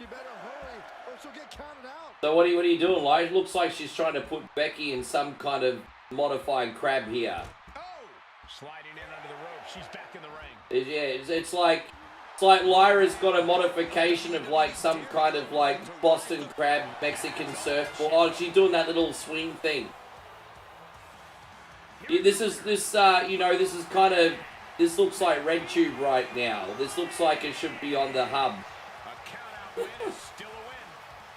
better hurry or she'll get counted out. So what are you doing, Lyra? It looks like she's trying to put Becky in some kind of modifying crab here. Oh! Sliding in under the rope. She's back in the ring. It's like Lyra's got a modification of like some kind of like Boston crab Mexican surfboard. Oh, she's doing that little swing thing. Yeah, this looks like Red Tube right now. This looks like it should be on the hub. A count-out win is still a win.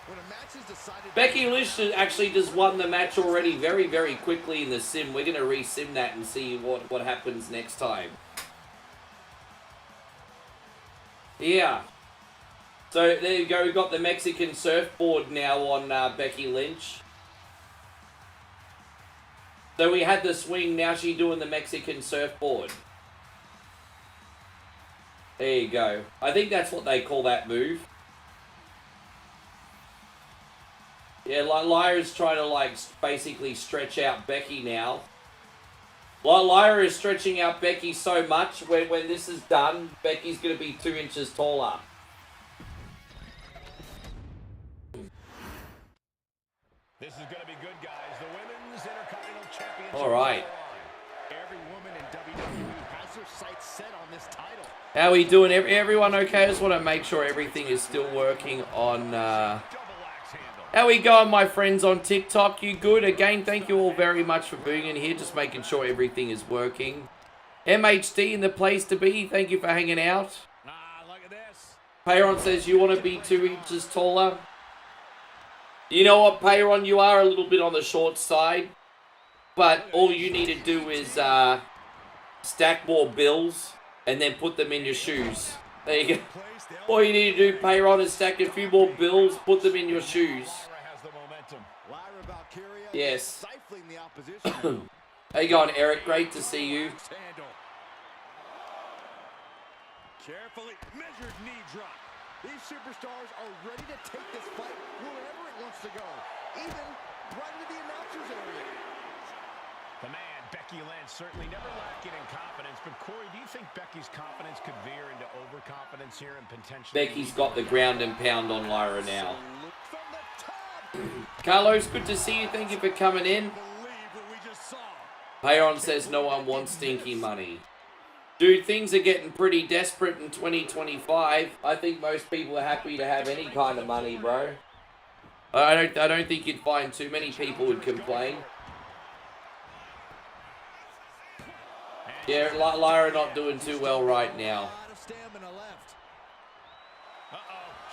When a match is decided, Becky Lynch actually just won the match already very, very quickly in the sim. We're going to re-sim that and see what happens next time. Yeah. So there you go. We've got the Mexican surfboard now on Becky Lynch. So we had the swing, now she's doing the Mexican surfboard. There you go. I think that's what they call that move. Yeah, Lyra's trying to like basically stretch out Becky now. Well, Lyra is stretching out Becky so much, when this is done, Becky's going to be 2 inches taller. This is going to be good, guys. The Women's Intercontinental Championship. All right. Every woman in WWE has her sights set on this title. How are we doing? Everyone okay? I just want to make sure everything is still working on... Double axe handle. How we going, my friends on TikTok? You good? Again, thank you all very much for being in here. Just making sure everything is working. MHD in the place to be. Thank you for hanging out. Look at this. Payron says you want to be 2 inches taller. You know what, Payron? You are a little bit on the short side. But all you need to do is stack more bills and then put them in your shoes. There you go. All you need to do, Payron, is stack a few more bills, put them in your shoes. Yes. How you going, Eric? Great to see you. carefully measured knee drop. These superstars are ready to take this fight wherever it wants to go, even right into the announcer's area. The man, Becky Lynch, certainly never lacking in confidence. But, Corey, do you think Becky's confidence could veer into overconfidence here and potentially... Becky's got the ground and pound on Lyra now. Carlos, good to see you. Thank you for coming in. Payon says no one wants stinky money. Dude, things are getting pretty desperate in 2025. I think most people are happy to have any kind of money, bro. I don't think you'd find too many people would complain. Yeah, Lyra not doing too well right now. She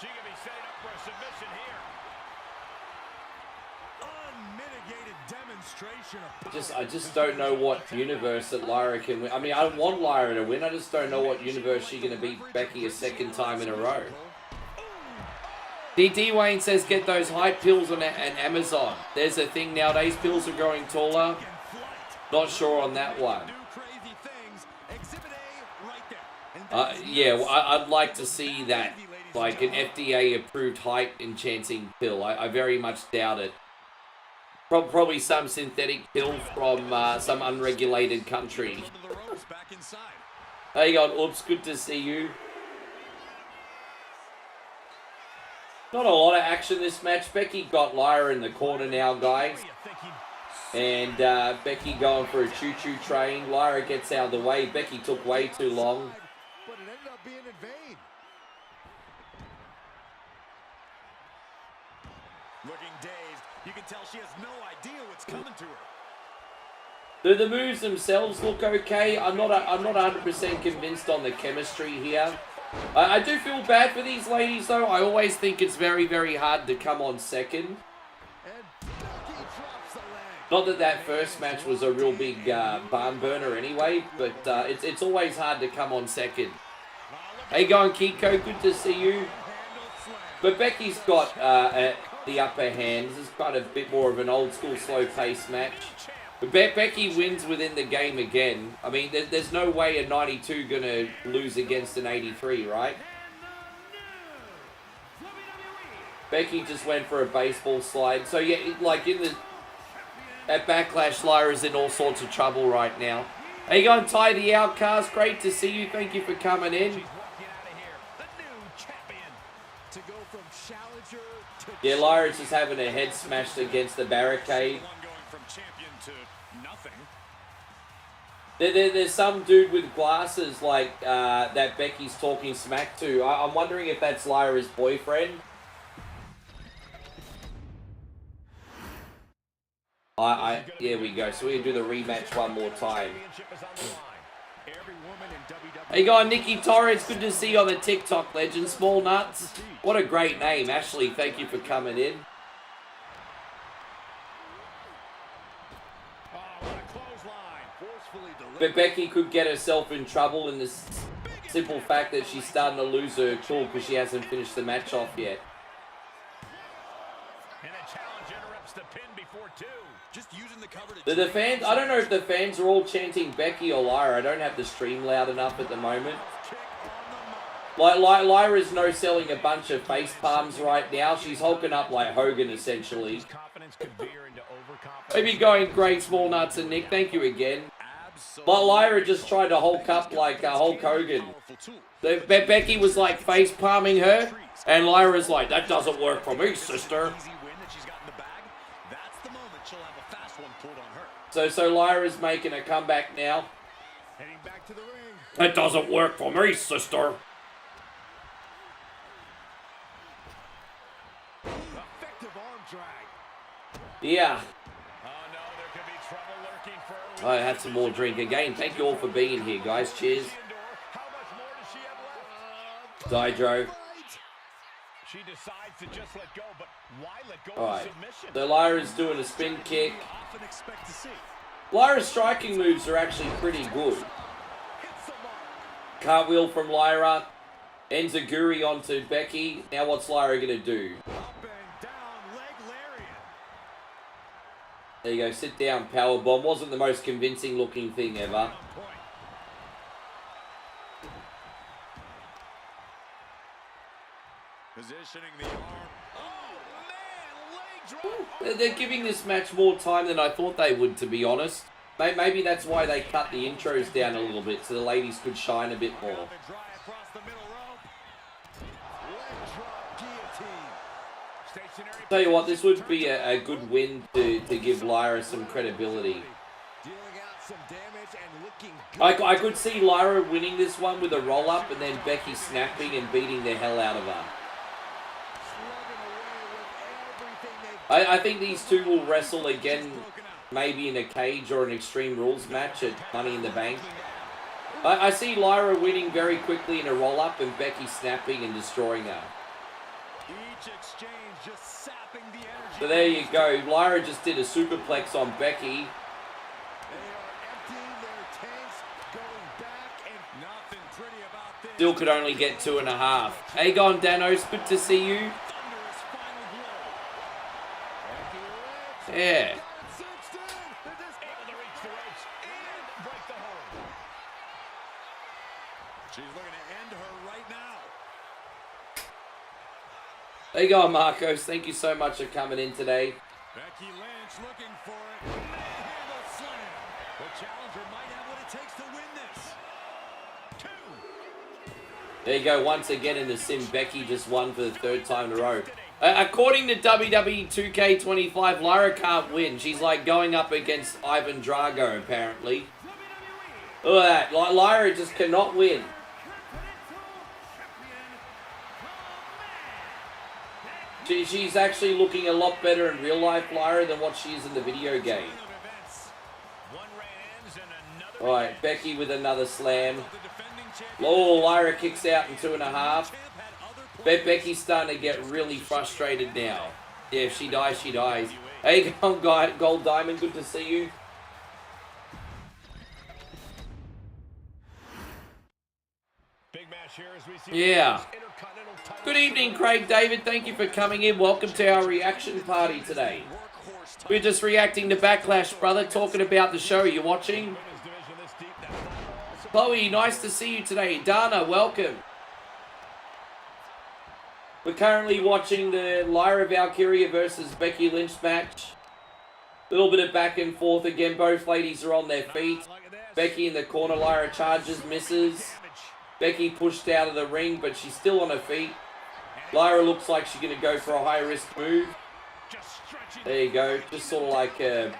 could be setting up for a submission here. Unmitigated demonstration of I just don't know what universe that Lyra can win. I mean, I don't want Lyra to win. I just don't know what universe she's going to beat Becky a second time in a row. D. Wayne says get those hype pills on Amazon. There's a thing nowadays. Pills are growing taller. Not sure on that one. Yeah, well, I'd like to see that. Like an FDA-approved height enhancing pill. I very much doubt it. Probably some synthetic pill from some unregulated country. Hey, on, oops, good to see you. Not a lot of action this match. Becky got Lyra in the corner now, guys. And Becky going for a choo-choo train. Lyra gets out of the way. Becky took way too long. But it ended up being in vain. Looking dazed, you can tell she has no idea what's coming to her. The moves themselves look okay. I'm not 100% convinced on the chemistry here. I do feel bad for these ladies, though. I always think it's very, very hard to come on second. Not that that first match was a real big barn burner anyway, but it's always hard to come on second. Hey, going Kiko, good to see you. But Becky's got the upper hand. This is kind of a bit more of an old school slow pace match. But Becky wins within the game again. I mean, there's no way a 92 gonna lose against an 83, right? Becky just went for a baseball slide. So yeah, like at Backlash, Lyra's in all sorts of trouble right now. How you going, Ty the Outcast? Great to see you. Thank you for coming in. Yeah, Lyra's just having her head smashed against the barricade. There's some dude with glasses like that Becky's talking smack to. I'm wondering if that's Lyra's boyfriend. Here we go. So we can do the rematch one more time. Hey guys, Nikki Torres, good to see you on the TikTok legend. Small Nuts. What a great name. Ashley, thank you for coming in. But Becky could get herself in trouble in this simple fact that she's starting to lose her cool because she hasn't finished the match off yet. The fans, I don't know if the fans are all chanting Becky or Lyra. I don't have the stream loud enough at the moment. Lyra's no-selling a bunch of face palms right now. She's hulking up like Hogan, essentially. Maybe going great, Small Nuts and Nick. Thank you again. But Lyra just tried to hulk up like Hulk Hogan. Becky was like face palming her, and Lyra's like, that doesn't work for me, sister. So Lyra's making a comeback now. That doesn't work for me, sister. Yeah. I had some more drink again. Thank you all for being here, guys. Cheers. Dydro. Alright. So Lyra's doing a spin kick. Lyra's striking moves are actually pretty good. Cartwheel from Lyra. Enziguri onto Becky. Now what's Lyra going to do? There you go, sit down, powerbomb. Wasn't the most convincing looking thing ever. Positioning the arm. Oh, man, leg drop. They're giving this match more time than I thought they would, to be honest. Maybe that's why they cut the intros down a little bit, so the ladies could shine a bit more. Tell you what, this would be a good win to give Lyra some credibility. looking good. I could see Lyra winning this one with a roll-up and then Becky snapping and beating the hell out of her. I think these two will wrestle again, maybe in a cage or an Extreme Rules match at Money in the Bank. I see Lyra winning very quickly in a roll-up and Becky snapping and destroying her. Each exchange just sapping the energy. So there you go. Lyra just did a superplex on Becky. They are emptying their tanks, going back, and Nothing pretty about this. Still could only get 2.5. Aegon Danos, good to see you. Thunderous final blow. Yeah. Able to reach the ropes and break the hold. She's looking to end her right now. There you go, Marcos. Thank you so much for coming in today. Becky Lynch looking for it. Manhandle slam. The challenger might have what it takes to win this. 2. There you go, once again in the sim, Becky just won for the 3rd time in a row. According to WWE 2K25, Lyra can't win. She's like going up against Ivan Drago, apparently. Look at that. Lyra just cannot win. She's actually looking a lot better in real life, Lyra, than what she is in the video game. Alright, Becky with another slam. Oh, Lyra kicks out in 2.5. Becky's starting to get really frustrated now. Yeah, if she dies, she dies. Hey, Gold Diamond, good to see you. Big match here as we see Yeah. Intercontinental title. Good evening, Craig David. Thank you for coming in. Welcome to our reaction party today. We're just reacting to Backlash, brother, talking about the show. You watching? Women's division this deep, that's not all. Chloe, nice to see you today. Dana, welcome. We're currently watching the Lyra Valkyria versus Becky Lynch match. A little bit of back and forth again. Both ladies are on their feet. Look at this. Becky in the corner. Lyra charges, misses. Becky pushed out of the ring, but she's still on her feet. Lyra looks like she's going to go for a high-risk move. Just stretching. There you go. Just sort of like a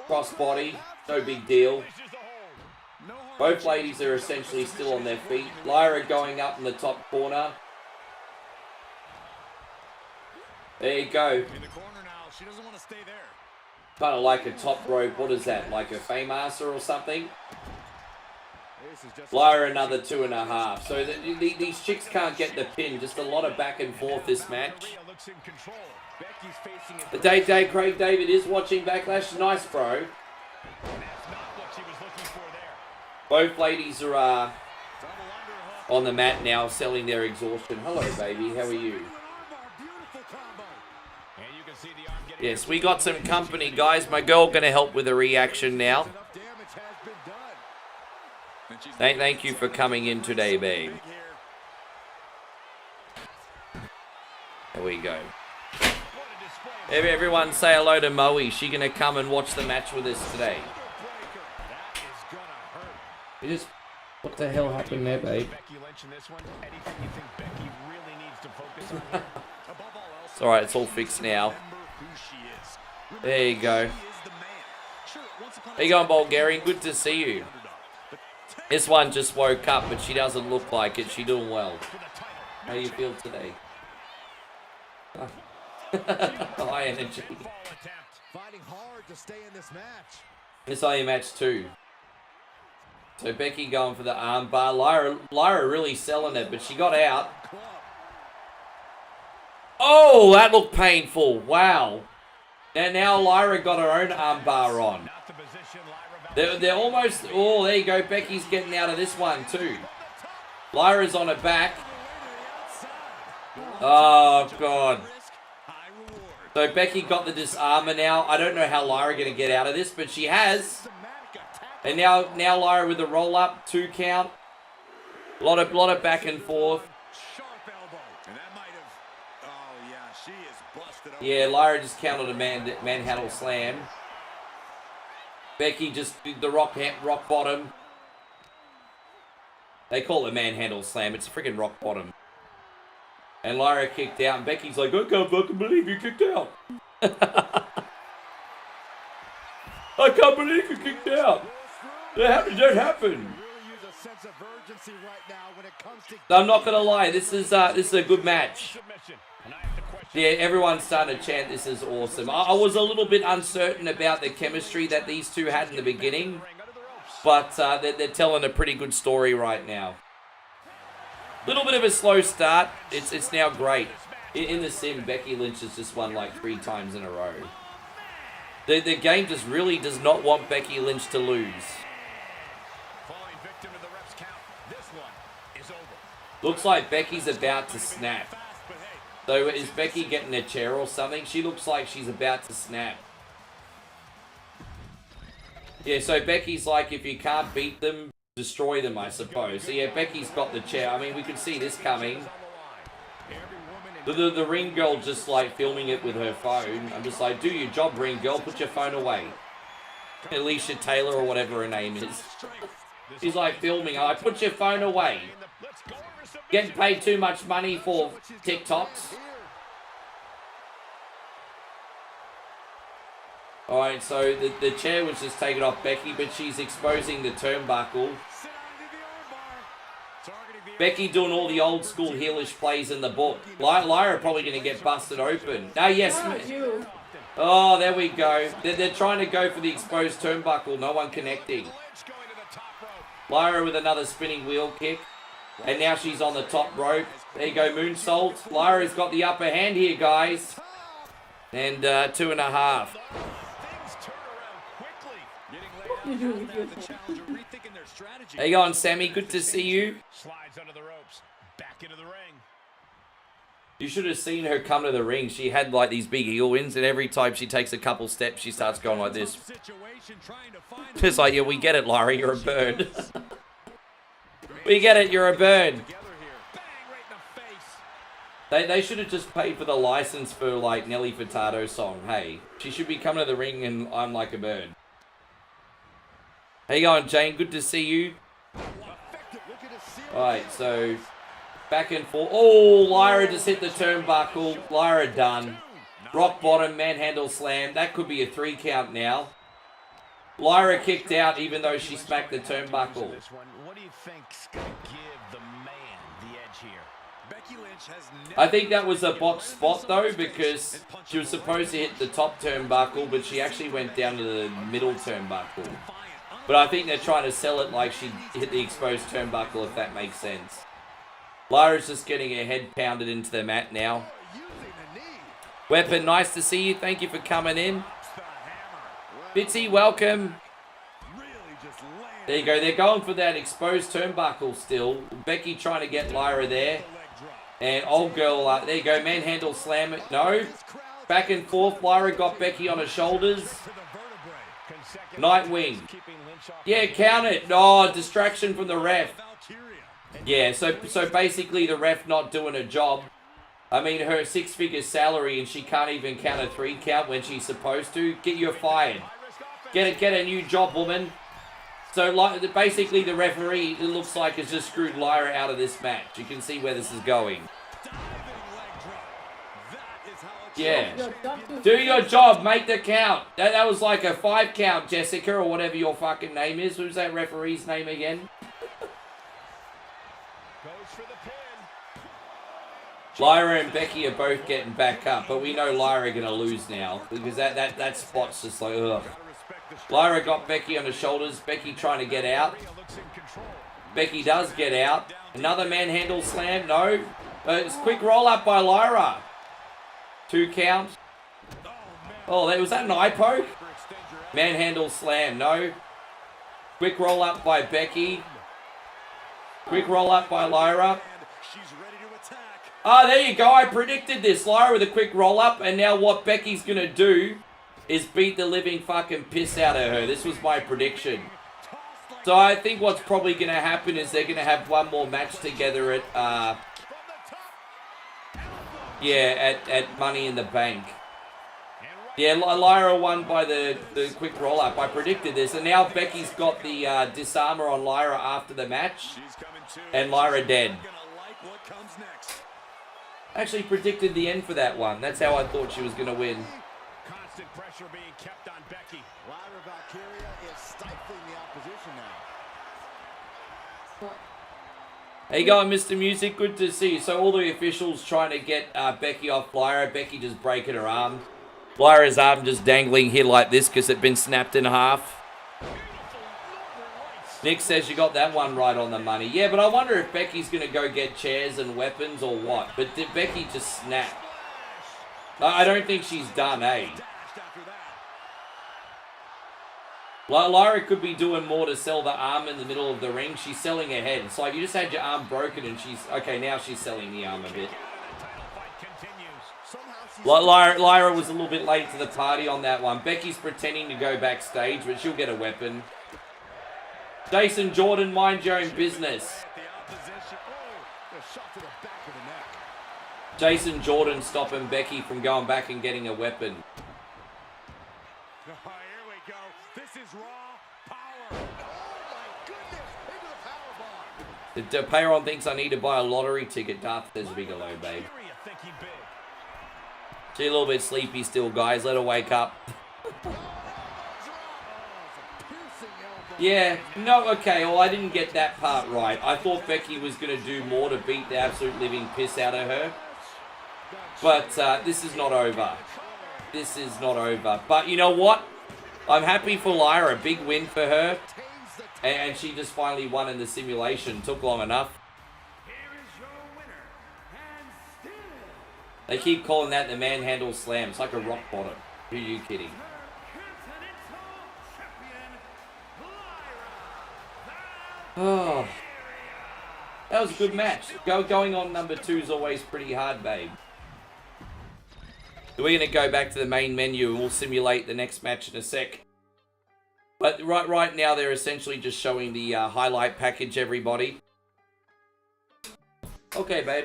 crossbody. No big deal. Places the hold. No harm. Both ladies are essentially still on their feet. Lyra going up in the top corner. There you go. In the corner now. She doesn't want to stay there. Kind of like a top rope. What is that? Like a Fame-Master or something? this is just Lyra another 2.5. So these chicks can't get the pin. Just a lot of back and forth this match. Rhea looks in control. Becky's facing it. The day Craig David is watching Backlash. Nice, bro. And that's not what she was looking for there. Both ladies are Double underhook. on the mat now, selling their exhaustion. Hello, baby. How are you? Beautiful combo. And you can see the arm getting Yes, we got some company, guys. My girl gonna help with the reaction now. Enough damage has been done. and she's Thank you for coming in today, babe. big here. There we go. What a display of Everyone say hello to Moe. She gonna come and watch the match with us today. breaker. That is gonna hurt. You just, what the hell happened there, babe? Becky Lynch in this one. Anything you think Becky really needs to focus on here? Above all else, It's alright, it's all fixed now. remember who she is. There you go. She is the man. Sure, once upon a How you going, time, Bulgarian? Good to see you. underdog, but This one just woke up, but she doesn't look like it. She doing well. for the title. How you feel today? High energy. Fall attempt. Fighting hard to stay in this match. It's only match 2. So Becky going for the arm bar. Lyra really selling it, but she got out. Club. Oh, that looked painful. Wow. Now Lyra got her own arm bar on. Not the position Lyra They're almost... Oh, there you go. Becky's getting out of this one too. Lyra's on her back. Oh, God. risk, high reward. So Becky got the disarmer now. I don't know how Lyra going to get out of this, but she has. Systematic attack. And now Lyra with the roll-up, 2 count. A lot of back and forth. Sharp elbow. And that might have... Oh, yeah, she is busted up. Yeah, Lyra just counted a manhandle slam. Becky just did the rock bottom. They call it manhandle slam. It's a freaking rock bottom. And Lyra kicked out, and Becky's like, I can't fucking believe you kicked out. I can't believe you kicked out. How did that happen? I'm not gonna lie, this is a good match. Yeah, everyone's starting to chant this is awesome. I was a little bit uncertain about the chemistry that these two had in the beginning, but they're telling a pretty good story right now. Little bit of a slow start. It's now great. In the sim, Becky Lynch has just won like 3 times in a row. The game just really does not want Becky Lynch to lose. Looks like Becky's about to snap. So is Becky getting a chair or something? She looks like she's about to snap. Yeah, so Becky's like, if you can't beat them, destroy them, I suppose. So yeah, Becky's got the chair. I mean, we could see this coming. The ring girl just like filming it with her phone. I'm just like, do your job, ring girl. Put your phone away. Alicia Taylor or whatever her name is. She's like filming. I put your phone away. Getting paid too much money for TikToks. Alright, so the chair was just taken off Becky, but she's exposing the turnbuckle. Becky doing all the old school heelish plays in the book. Lyra probably going to get busted open. No, yes. Oh, there we go. They're trying to go for the exposed turnbuckle. No one connecting. Lyra with another spinning wheel kick. And now she's on the top rope. There you go, moonsault. Lyra's got the upper hand here, guys. And 2.5. How you going, Sammy? Good to see you. Slides under the ropes. Back into the ring. You should have seen her come to the ring. She had like these big heel wins, and every time she takes a couple steps, she starts going like this. It's like, yeah, we get it, Lyra. You're a bird. We get it. You're a bird. They should have just paid for the license for like Nelly Furtado's song. Hey, she should be coming to the ring, and I'm like a bird. How you going, Jane? Good to see you. Alright, so back and forth. Oh, Lyra just hit the turnbuckle. Lyra done. Rock bottom, manhandle slam. That could be a 3 count now. Lyra kicked out even though she smacked the turnbuckle. What do you think's going to give the man the edge here? Becky Lynch has I think that was a botched spot though, because she was supposed to hit the top turnbuckle, but she actually went down to the middle turnbuckle. But I think they're trying to sell it like she hit the exposed turnbuckle, if that makes sense. Lyra's just getting her head pounded into the mat now. Weapon, nice to see you. Thank you for coming in. Bitsy, welcome. There you go. They're going for that exposed turnbuckle still. Becky trying to get Lyra there. And old girl, there you go. Manhandle slam it. No. Back and forth. Lyra got Becky on her shoulders. Nightwing. Yeah, count it. Oh, distraction from the ref. Yeah, so basically the ref not doing her job. I mean, her 6-figure salary and she can't even count a 3 count when she's supposed to. Get you fired. Get a new job, woman. So like, basically the referee, it looks like, has just screwed Lyra out of this match. You can see where this is going. Yeah. Do your job. Make the count. That was like a 5 count, Jessica, or whatever your fucking name is. Who's that referee's name again? Lyra and Becky are both getting back up, but we know Lyra are going to lose now, because that spot's just like, ugh. Lyra got Becky on the shoulders. Becky trying to get out. Becky does get out. Another manhandle slam. No. It's quick roll up by Lyra. 2 count. Oh, was that an eye poke? Manhandle slam. No. Quick roll up by Becky. Quick roll up by Lyra. Ah, there you go. I predicted this. Lyra with a quick roll up. And now what Becky's going to do is beat the living fucking piss out of her. This was my prediction. So I think what's probably going to happen is they're going to have one more match together at, at Money in the Bank. Yeah, Lyra won by the quick roll-up. I predicted this. And now Becky's got the disarmer on Lyra after the match. And Lyra dead. I actually predicted the end for that one. That's how I thought she was going to win. Constant pressure being kept on Becky. Lyra Valkyria is stifling the opposition now. Hey, you going, Mr. Music? Good to see you. So all the officials trying to get Becky off Lyra. Becky just breaking her arm. Lyra's arm just dangling here like this because it'd been snapped in half. Nick says you got that one right on the money. Yeah, but I wonder if Becky's going to go get chairs and weapons or what. But did Becky just snap? I don't think she's done, eh? Lyra could be doing more to sell the arm in the middle of the ring. She's selling her head. It's like you just had your arm broken and she's... Okay, now she's selling the arm a bit. Lyra was a little bit late to the party on that one. Becky's pretending to go backstage, but she'll get a weapon. Jason Jordan, mind your own business. Jason Jordan stopping Becky from going back and getting a weapon. Here we go. This is raw power. Oh my goodness. Into the power bomb. The Payron thinks I need to buy a lottery ticket. Darth says Bigelow, babe. She's a little bit sleepy still, guys. Let her wake up. Yeah, no, okay, well, I didn't get that part right. I thought Becky was going to do more to beat the absolute living piss out of her. But this is not over. This is not over. But you know what? I'm happy for Lyra. Big win for her. And she just finally won in the simulation. Took long enough. They keep calling that the manhandle slam. It's like a rock bottom. Who are you kidding? Oh, that was a good match. Going on number 2 is always pretty hard, babe. So we're going to go back to the main menu and we'll simulate the next match in a sec. But right now they're essentially just showing the highlight package, everybody. Okay, babe.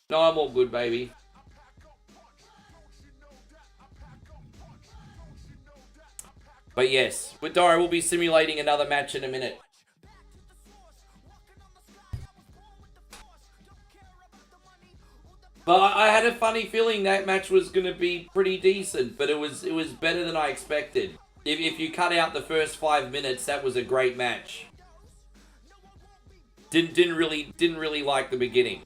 No, I'm all good, baby. But yes, with Dora, we'll be simulating another match in a minute. But I had a funny feeling that match was going to be pretty decent, but it was better than I expected. If you cut out the first 5 minutes, that was a great match. Didn't really like the beginning.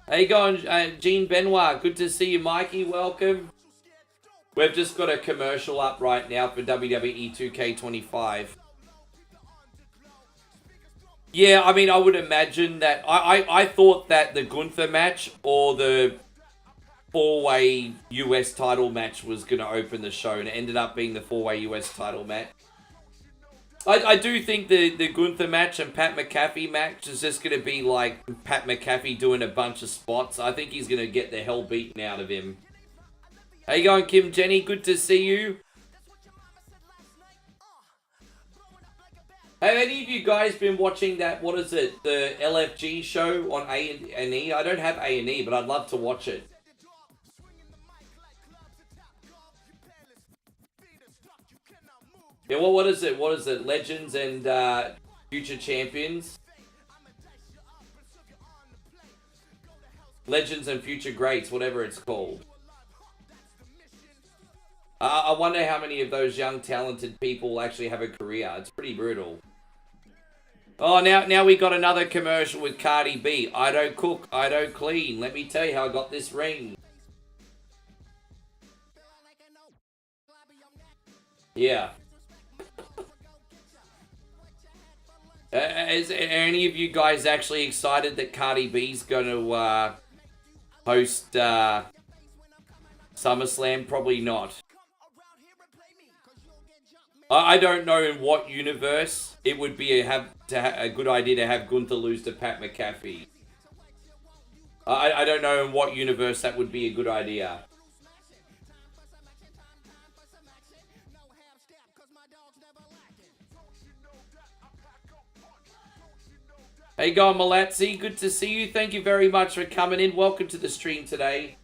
How you going, Gene Benoit? Good to see you, Mikey. Welcome. We've just got a commercial up right now for WWE 2K25. Yeah, I mean, I would imagine that... I thought that the Gunther match or the 4-way US title match was going to open the show, and it ended up being the 4-way US title match. I do think the Gunther match and Pat McAfee match is just going to be like Pat McAfee doing a bunch of spots. I think he's going to get the hell beaten out of him. How you going, Kim Jenny? Good to see you. Have any of you guys been watching that, what is it, the LFG show on A&E? I don't have A&E, but I'd love to watch it. Yeah, well, what is it? What is it? Legends and Future Champions? Legends and Future Greats, whatever it's called. I wonder how many of those young, talented people actually have a career. It's pretty brutal. Oh, now we got another commercial with Cardi B. I don't cook, I don't clean. Let me tell you how I got this ring. Yeah. Is any of you guys actually excited that Cardi B's going to host SummerSlam? Probably not. I don't know in what universe it would be a good idea to have Gunther lose to Pat McAfee. I don't know in what universe that would be a good idea. Hey, going, Malatzi. Good to see you. Thank you very much for coming in. Welcome to the stream today.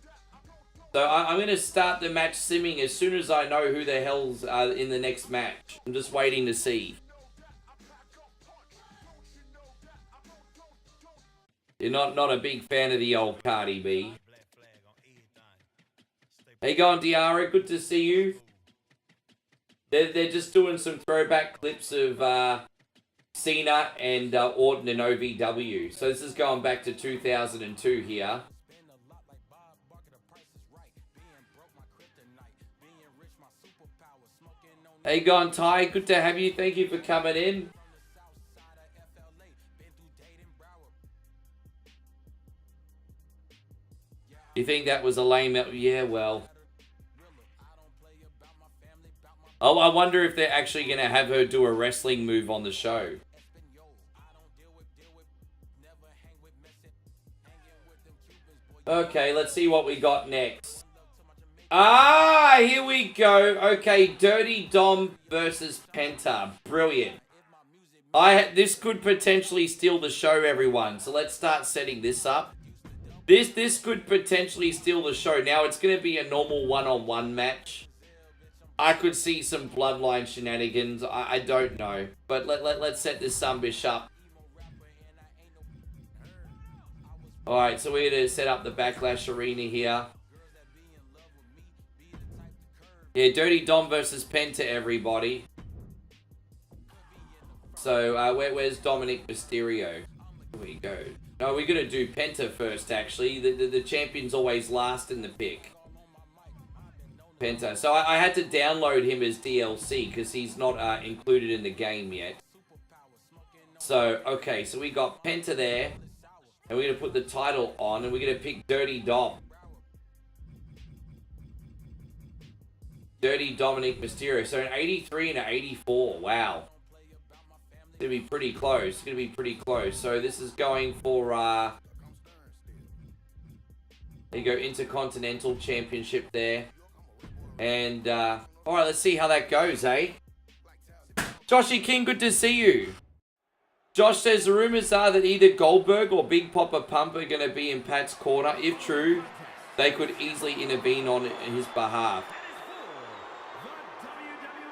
So I'm going to start the match simming as soon as I know who the hell's in the next match. I'm just waiting to see. You're not a big fan of the old Cardi B. Hey, going Diara, good to see you. They're just doing some throwback clips of Cena and Orton and OVW. So this is going back to 2002 here. Hey, gone Ty, good to have you. Thank you for coming in. You think that was a lame... Yeah, well. Oh, I wonder if they're actually going to have her do a wrestling move on the show. Okay, let's see what we got next. Ah, here we go. Okay, Dirty Dom versus Penta. Brilliant. This could potentially steal the show, everyone. So let's start setting this up. This could potentially steal the show. Now, it's going to be a normal one-on-one match. I could see some bloodline shenanigans. I don't know. But let's set this sunbish up. Alright, so we're going to set up the Backlash arena here. Yeah, Dirty Dom versus Penta, everybody. So, where's Dominic Mysterio? Here we go. No, we're going to do Penta first, actually. The champion's always last in the pick. Penta. So, I had to download him as DLC, because he's not included in the game yet. So, okay, so we got Penta there. And we're going to put the title on, and we're going to pick Dirty Dom. Dirty Dominic Mysterio. So an 83 and an 84. Wow. It's going to be pretty close. It's going to be pretty close. So this is going for, there you go, Intercontinental Championship there. And, alright, let's see how that goes, eh? Joshy King, good to see you. Josh says the rumors are that either Goldberg or Big Papa Pump are going to be in Pat's corner. If true, they could easily intervene on his behalf.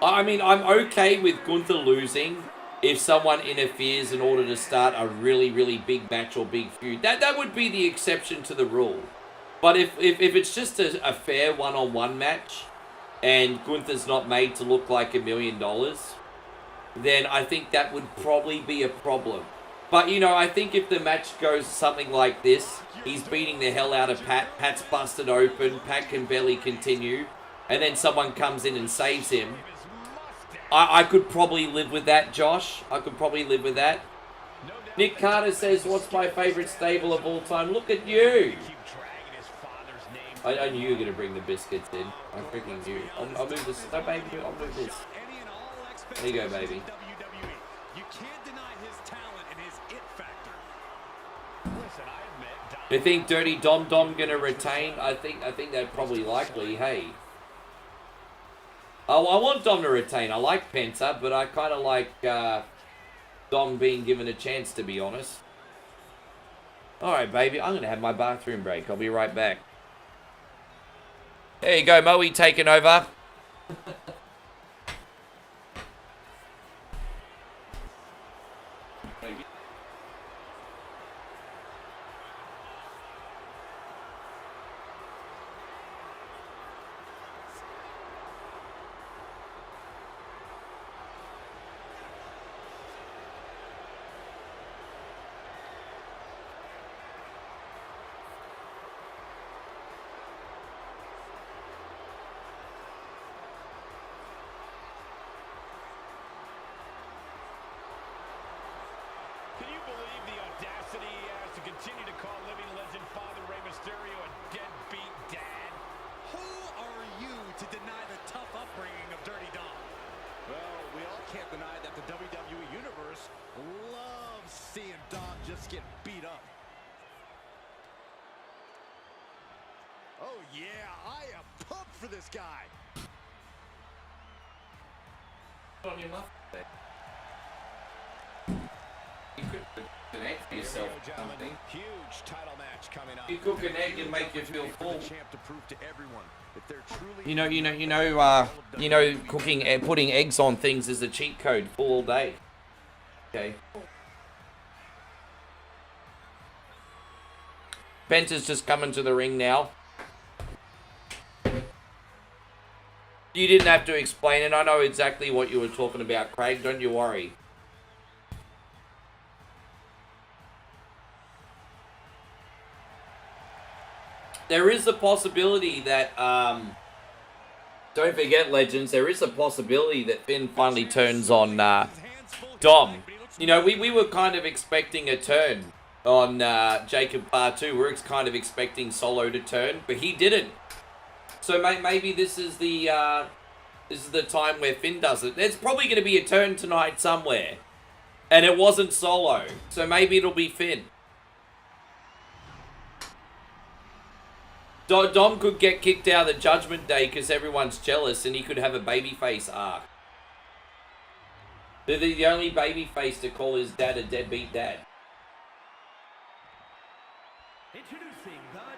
I mean, I'm okay with Gunther losing if someone interferes in order to start a really, really big match or big feud. That would be the exception to the rule. But if it's just a fair one-on-one match and Gunther's not made to look like $1 million, then I think that would probably be a problem. But, you know, I think if the match goes something like this, he's beating the hell out of Pat, Pat's busted open, Pat can barely continue, and then someone comes in and saves him, I could probably live with that, Josh. I could probably live with that. Nick Carter says, what's my favorite stable of all time? Look at you. I knew you were going to bring the biscuits in. I freaking knew. I'll move this. No, baby, I'll move this. There you go, baby. You can't deny his talent and his it factor. Listen, I admit, You think Dirty Dom gonna retain? I think that's probably likely. Hey. Oh, I want Dom to retain. I like Penta, but I kind of like Dom being given a chance, to be honest. Alright, baby. I'm going to have my bathroom break. I'll be right back. There you go, Moe taking over. continue to call living legend Father Rey Mysterio a deadbeat dad? Who are you to deny the tough upbringing of Dirty Dom? Well, we all can't deny that the WWE Universe loves seeing Dom just get beat up. Oh, yeah, I am pumped for this guy. On your muff. You could connect for yourself something. Huge title match coming up. You cook an egg and make you feel full. Champ to prove to everyone that they're truly You know, cooking and putting eggs on things is a cheat code for all day. Okay. Penta's just coming to the ring now. You didn't have to explain it. I know exactly what you were talking about, Craig. Don't you worry. There is a possibility that, don't forget, Legends, there is a possibility that Finn finally turns on Dom. You know, we were kind of expecting a turn on Jacob Fatu. We're kind of expecting Solo to turn, but he didn't. So maybe this is the time where Finn does it. There's probably going to be a turn tonight somewhere, and it wasn't Solo. So maybe it'll be Finn. Dom could get kicked out of the Judgment Day because everyone's jealous, and he could have a babyface arc. The only babyface to call his dad a deadbeat dad.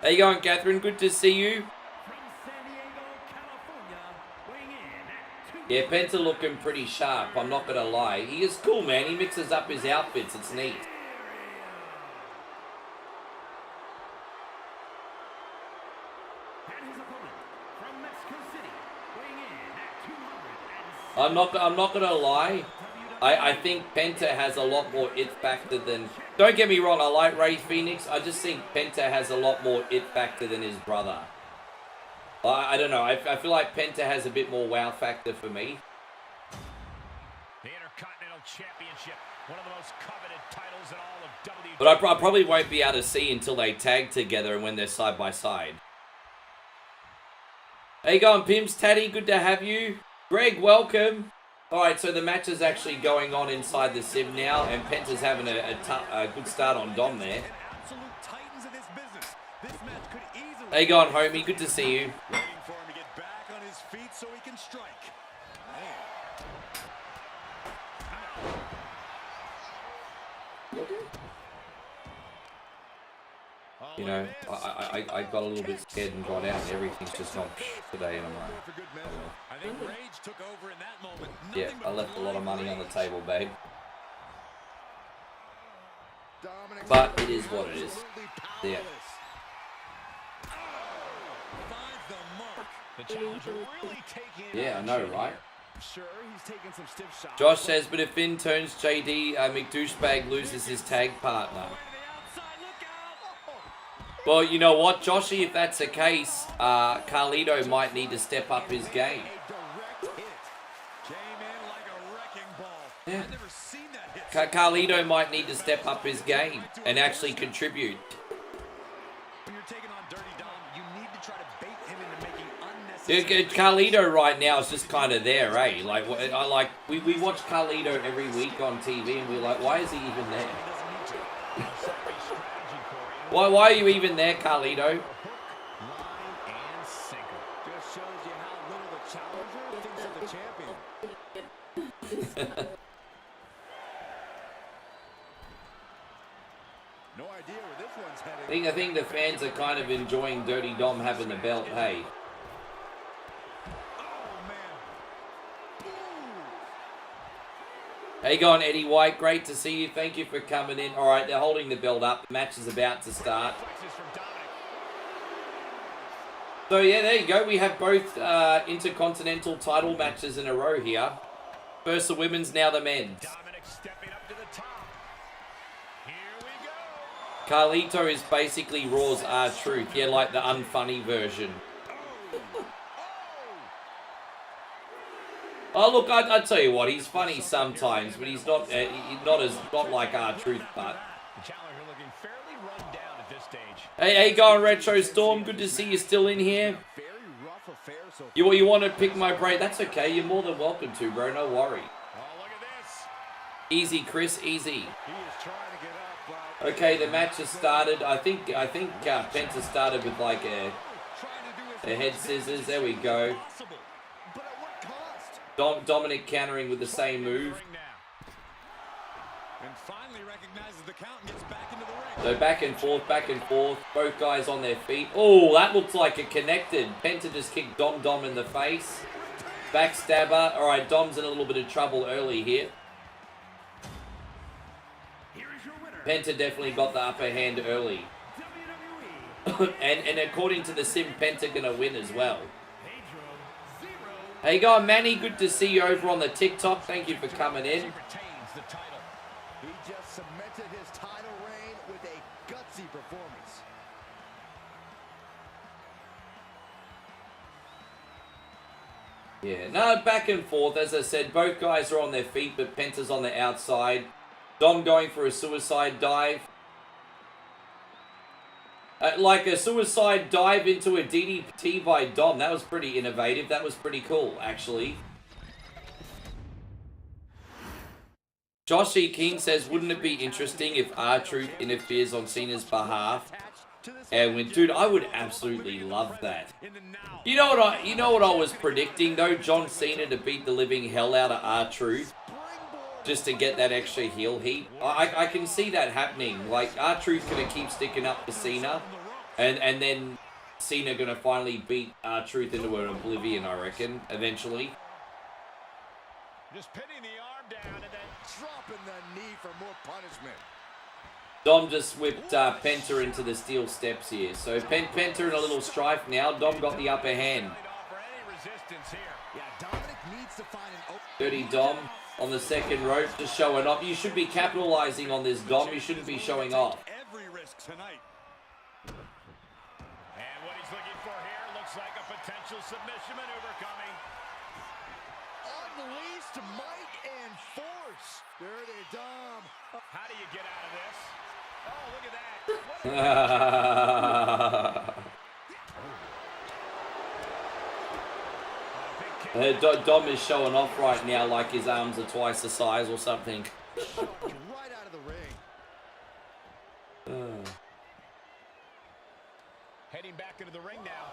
How you going, Catherine? Good to see you. Yeah, Penta looking pretty sharp, I'm not going to lie. He is cool, man. He mixes up his outfits. It's neat. I'm not going to lie. I think Penta has a lot more it factor than... Don't get me wrong, I like Rey Fenix. I just think Penta has a lot more it factor than his brother. I don't know. I feel like Penta has a bit more wow factor for me. The Intercontinental Championship, one of the most coveted titles in all of WWE. But I probably won't be able to see until they tag together and when they're side by side. How you going, Pimps? Taddy, good to have you. Greg, welcome. Alright, so the match is actually going on inside the Civ now, and Penta's having a good start on Dom there. How you going, homie? Good to see you. Waiting for him to get back on his feet so he can strike. You know, I got a little bit scared and got out, and everything's just gone today, and I'm like, I think rage took over in that moment. yeah, I left a lot of money on the table, babe. But it is what it is. Yeah. Yeah, I know, right? Sure, he's taking some stiff shots. Josh says, but if Finn turns JD, McDouchebag loses his tag partner. Well, you know what, Joshy, if that's the case, Carlito might need to step up his game. Yeah. Carlito might need to step up his game and actually contribute. When you're taking on Dirty Dom, you need to try to bait him into making unnecessary... Carlito right now is just kind of there, eh? Like, we watch Carlito every week on TV and we're like, why is he even there? Why are you even there, Carlito? Line and sinker. Just shows you how little the challenger thinks of the champion. No idea where this one's heading. I think the fans are kind of enjoying Dirty Dom having the belt, hey? How you going, Eddie White? Great to see you. Thank you for coming in. All right, they're holding the belt up. The match is about to start. So, yeah, there you go. We have both Intercontinental title matches in a row here. First the women's, now the men's. Carlito is basically Raw's R-Truth. Yeah, like the unfunny version. Oh, look, I tell you what, he's funny sometimes, but he's not not like R-Truth, but... Hey, how you going, Retro Storm? Good to see you still in here. You want to pick my brain? That's okay, you're more than welcome to, bro, no worry. Easy, Chris, easy. Okay, the match has started. I think Penta started with like a head scissors. There we go. Dominic countering with the same move. So back and forth. Both guys on their feet. Oh, that looks like it connected. Penta just kicked Dom in the face. Backstabber. All right, Dom's in a little bit of trouble early here. Penta definitely got the upper hand early. and according to the sim, Penta gonna win as well. Hey, guy, Manny, good to see you over on the TikTok. Thank you for coming in. He just cemented his title reign with a gutsy performance. Yeah, no, back and forth. As I said, both guys are on their feet, but Penta's on the outside. Dom going for a suicide dive. Like a suicide dive into a DDT by Dom. That was pretty innovative. That was pretty cool, actually. Josh E. King says, wouldn't it be interesting if R-Truth interferes on Cena's behalf? And when, dude, I would absolutely love that. You know what I was predicting though? John Cena to beat the living hell out of R-Truth. Just to get that extra heel heat. I can see that happening. Like, R-Truth gonna keep sticking up for Cena. And then Cena gonna finally beat R-Truth into an oblivion, I reckon, eventually. Just pinning the arm down and then Dropping the knee for more punishment. Dom just whipped Penta into the steel steps here. So Penta in a little strife now. Dom got the upper hand. Dirty Dom on the second rope, just showing off. You should be capitalizing on this, Dom. You shouldn't be showing off. every risk tonight. And what he's looking for here looks like a potential submission maneuver coming. Unleashed might and force. Dirty Dom. How do you get out of this? Oh, look at that. Dom is showing off right now like his arms are twice the size or something. Right out of the ring. Heading back into the ring now.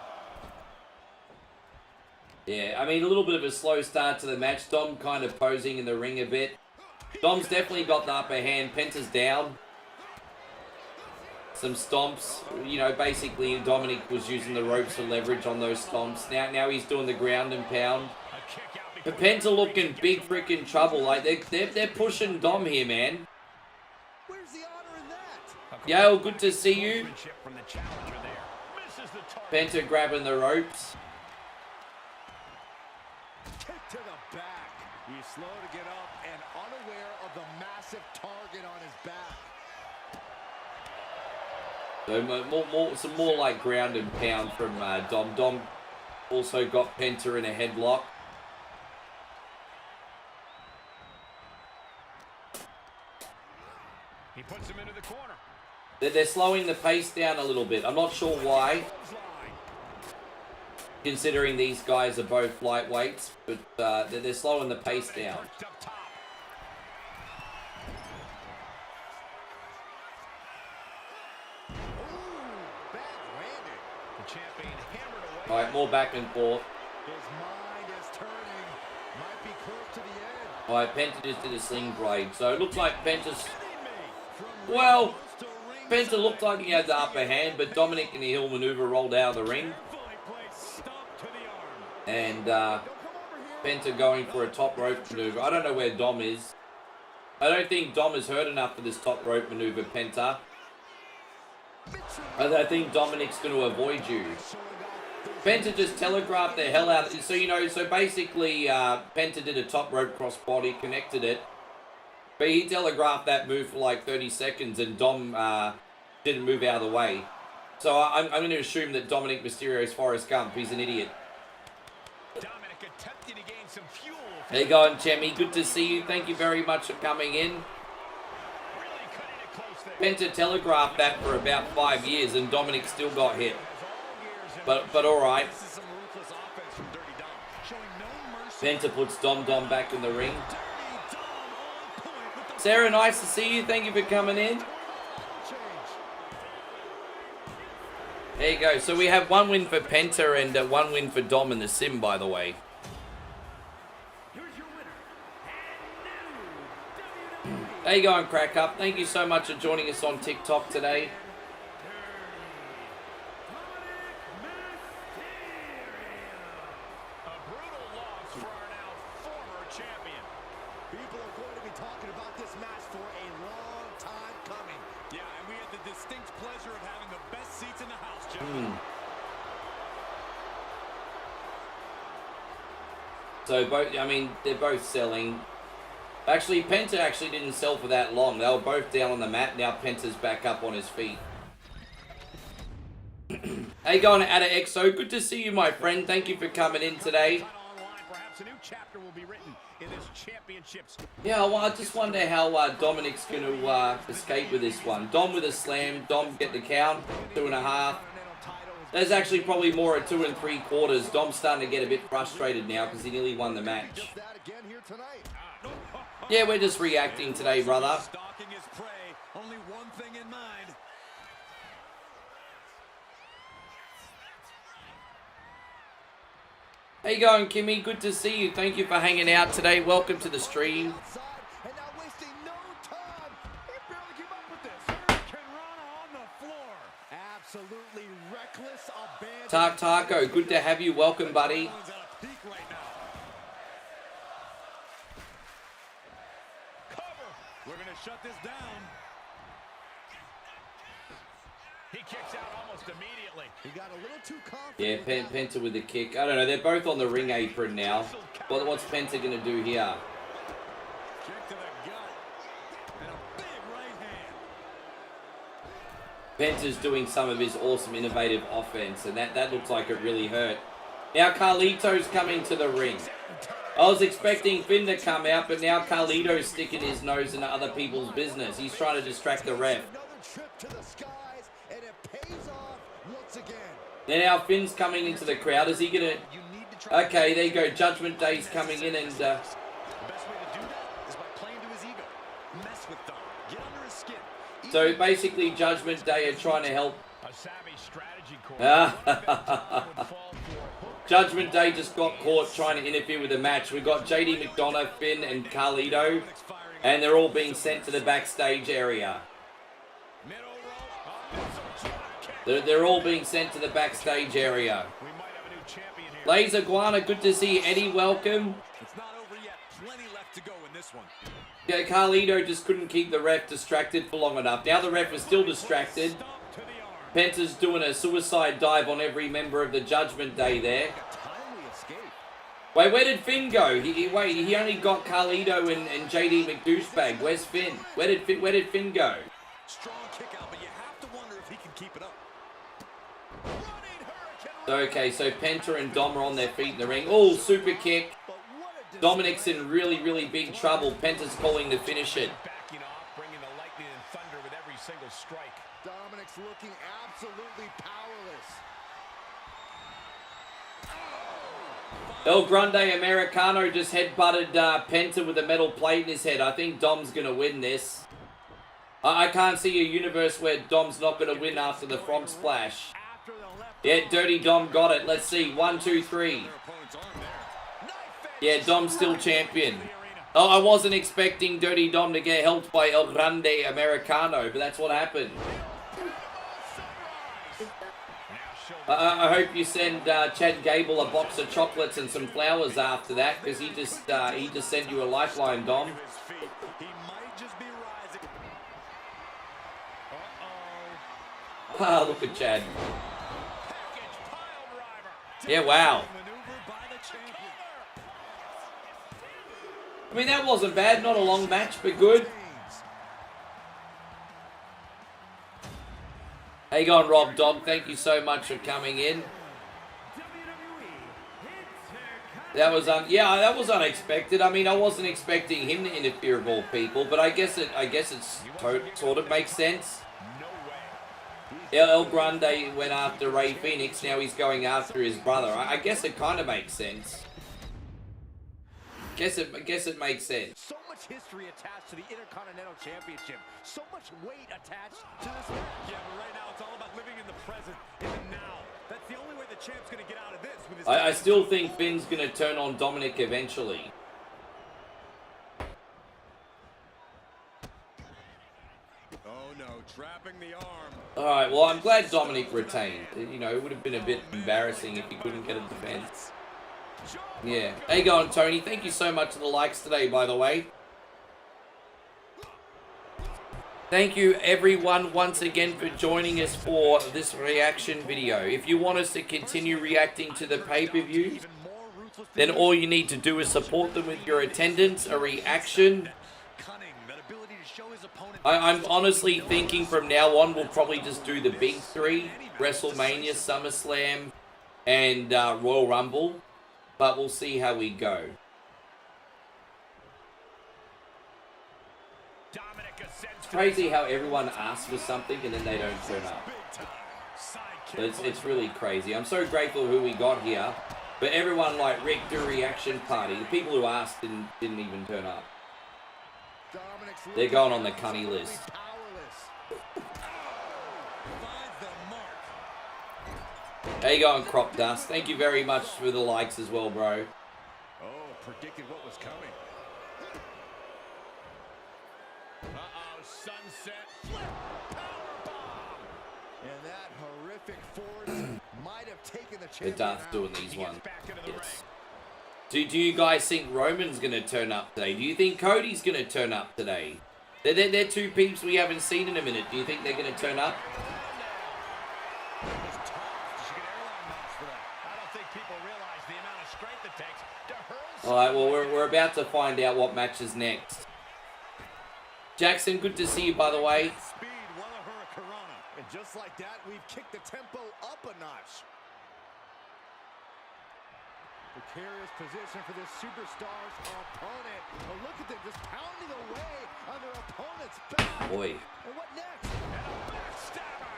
Yeah, I mean, a little bit of a slow start to the match. Dom kind of posing in the ring a bit. Dom's definitely got the upper hand. Penta's down. Some stomps. You know, basically Dominic was using the ropes for leverage on those stomps. Now he's doing the ground and pound. But Penta looking big freaking trouble. Like, they're pushing Dom here, man. Where's the honor in that? Yo, good to see you. From the challenger there. Misses the target. Penta grabbing the ropes. Kick to the back. He's slow to get up and unaware of the massive target on his back. So some more like ground and pound from Dom. Dom also got Penta in a headlock. He puts him into the corner. They're slowing the pace down a little bit. I'm not sure why, considering these guys are both lightweights, but they're slowing the pace down. All right, more back and forth. His mind is turning. Might be close to the end. All right, Penta just did a sling blade. So it looks like Penta's... Well, Penta looked like he had the upper hand, but Dominic in the heel maneuver rolled out of the ring. And Penta going for a top rope maneuver. I don't know where Dom is. I don't think Dom is hurt enough for this top rope maneuver, Penta. I think Dominic's going to avoid you. Penta just telegraphed the hell out. So, you know, so basically Penta did a top rope crossbody, connected it. But he telegraphed that move for like 30 seconds and Dom didn't move out of the way. So I'm going to assume that Dominic Mysterio's Forrest Gump. He's an idiot. Dominic attempting to gain some fuel. There you go, Chemi. Good to see you. Thank you very much for coming in. Really cutting it close there. Penta telegraphed that for about 5 years and Dominic still got hit. But all right. Penta puts Dom back in the ring. Sarah, nice to see you. Thank you for coming in. There you go. So we have one win for Penta and one win for Dom in the sim, by the way. There you go, and Crack Up. Thank you so much for joining us on TikTok today. Yeah, and we had the distinct pleasure of having the best seats in the house, gentlemen. So both, I mean, they're both selling. Actually, Penta actually didn't sell for that long. They were both down on the mat. Now Penta's back up on his feet. Hey, going Ada XO. Good to see you, my friend. Thank you for coming in today. Yeah, well, I just wonder how Dominic's going to escape with this one. Dom with a slam. Dom get the count. 2.5. There's actually probably more at 2 3/4. Dom's starting to get a bit frustrated now because he nearly won the match. Yeah, we're just reacting today, brother. Stalking his prey. Only one thing in mind. How you going, Kimmy? Good to see you. Thank you for hanging out today. Welcome to the stream. Absolutely reckless abandon. Taco, good to have you. Welcome, buddy. We're gonna shut this down. He kicks out almost immediately. He got a little too Yeah, confident. Penta with the kick. I don't know. They're both on the ring apron now. What's Penta going to do here? Kick to the gut. And a big right hand. Penta's doing some of his awesome, innovative offense, and that looks like it really hurt. Now Carlito's coming to the ring. I was expecting Finn to come out, but now Carlito's sticking his nose into other people's business. He's trying to distract the ref. Another trip to the skies, and it pays off once again. Now Finn's coming into the crowd. Is he gonna? Okay, there you go. Judgment Day's coming in, and The best way to do that is by playing to his ego. Mess with them. Get under his skin. so basically Judgment Day are trying to help. A savvy strategy core. Ah. Judgment Day just got caught trying to interfere with the match. We've got JD McDonough, Finn, and Carlito, and they're all being sent to the backstage area. They're all being sent to the backstage area. We might have a new champion here. Laser Guana, good to see you. Eddie, welcome. It's not over yet. Plenty left to go in this one. Yeah, Carlito just couldn't keep the ref distracted for long enough. Now the ref is still distracted. Stomp to the arm. Penta's doing a suicide dive on every member of the Judgment Day there. Timely escape. Wait, where did Finn go? He only got Carlito and JD McDouchebag. Where's Finn? Where did Finn go? Strong kick out, but you have to wonder if he can keep it up. Okay, so Penta and Dom are on their feet in the ring. Oh, super kick. Dominic's in really big trouble. Penta's calling to finish it. Backing off, bringing the lightning and thunder with every single strike. Dominic's looking absolutely powerless. El Grande Americano just headbutted Penta with a metal plate in his head. I think Dom's going to win this. I can't see a universe where Dom's not going to win after the frog splash. Yeah, Dirty Dom got it. Let's see. 1, 2, 3. Yeah, Dom's still champion. Oh, I wasn't expecting Dirty Dom to get helped by El Grande Americano, but that's what happened. I hope you send Chad Gable a box of chocolates and some flowers after that, because he just sent you a lifeline, Dom. He might just be rising. Ah, look at Chad. Package pile driver. Yeah, wow. Maneuver by the champion. I mean, that wasn't bad. Not a long match, but good. How you going, Rob Dog? Thank you so much for coming in. That was that was unexpected. I mean, I wasn't expecting him to interfere with all people, but I guess it's sort of makes sense. El Grande went after Ray Phoenix. Now he's going after his brother. I guess it kind of makes sense. Guess it makes sense. So much history attached to the Intercontinental Championship. So much weight attached to this match. Yeah, but right now it's all about living in the present, in the now. That's the only way the champ's going to get out of this. With his I still think Finn's going to turn on Dominic eventually. Oh no, trapping the arm. Alright, well, I'm glad Dominic retained. You know, it would have been a bit embarrassing if he couldn't get a defense. Yeah. How you going, Tony? Thank you so much for the likes today, by the way. Thank you everyone once again for joining us for this reaction video. If you want us to continue reacting to the pay-per-view, then all you need to do is support them with your attendance, a reaction. I'm honestly thinking from now on we'll probably just do the big three: WrestleMania, SummerSlam, and Royal Rumble. But we'll see how we go. It's crazy how everyone asks for something and then they don't turn up. It's really crazy. I'm so grateful who we got here. But everyone like Rick, do reaction party. The people who asked didn't even turn up. They're going on the cunny list. How you going, Crop Dust? Thank you very much for the likes as well, bro. Oh, predicted what was coming. Uh-oh, sunset flip, powerbomb. And that horrific force might have taken the The champion Darth out. doing these ones. Yes. Do you guys think Roman's going to turn up today? Do you think Cody's going to turn up today? They're two peeps we haven't seen in a minute. Do you think they're going to turn up? Alright, well, we're about to find out what match is next. Jackson, good to see you, by the way. Speed, Wella Corona. And just like that, we've kicked the tempo up a notch. Precarious position for this superstar's opponent. Oh, look at them just pounding away on their opponent's back. Boy. And what next? And a backstabber.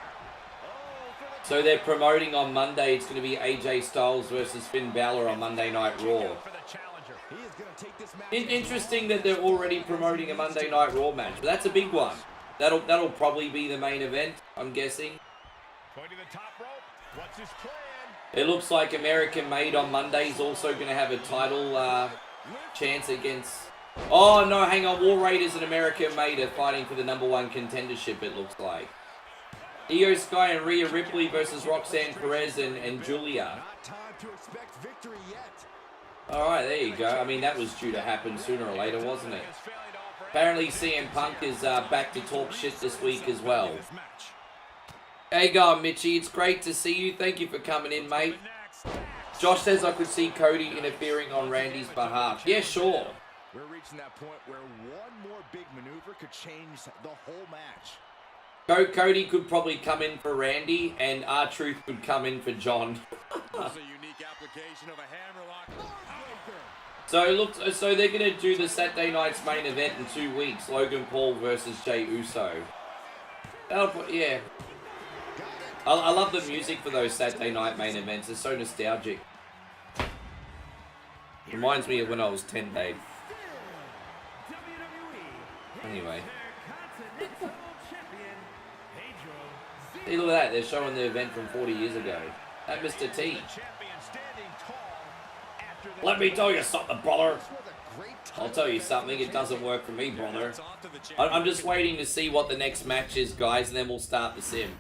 Oh, for the So they're promoting on Monday. It's going to be AJ Styles versus Finn Balor on Monday Night Raw. for the challenger. He is going to take this match. Interesting that they're already promoting a Monday Night Raw match, but that's a big one. That'll probably be the main event, I'm guessing. Going to the top rope. What's his plan? It looks like American Made on Monday is also going to have a title chance against... Oh, no, hang on. War Raiders and American Made are fighting for the #1 contendership, it looks like. Io Sky and Rhea Ripley versus Roxanne Perez and Julia. Not time to expect victory yet. Alright, there you go. I mean, that was due to happen sooner or later, wasn't it? Apparently CM Punk is back to talk shit this week as well. Hey, go, Mitchie. It's great to see you. Thank you for coming in, mate. Josh says I could see Cody interfering on Randy's behalf. Yeah, sure. We're reaching that point where one more big maneuver could change the whole match. Cody could probably come in for Randy, and R-Truth could come in for John. That's a unique application of a hammerlock. So they're gonna do the Saturday night's main event in 2 weeks. Logan Paul versus Jey Uso. Yeah. I love the music for those Saturday night main events. It's so nostalgic. Reminds me of when I was 10, Dave. Anyway. See, look at that. They're showing the event from 40 years ago. That Mr. T. Let me tell you something, brother. I'll tell you something. It doesn't work for me, brother. I'm just waiting to see what the next match is, guys, and then we'll start the sim.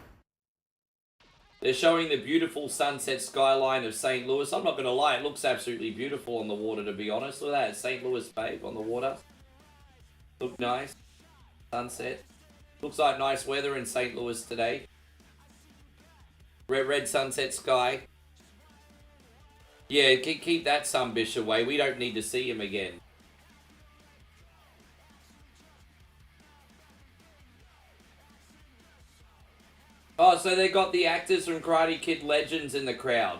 They're showing the beautiful sunset skyline of St. Louis. I'm not going to lie, it looks absolutely beautiful on the water, to be honest. Look at that, St. Louis, babe, on the water. Look nice. Sunset. Looks like nice weather in St. Louis today. Red sunset sky. Yeah, keep that sunbish away. We don't need to see him again. Oh, so they got the actors from Karate Kid Legends in the crowd.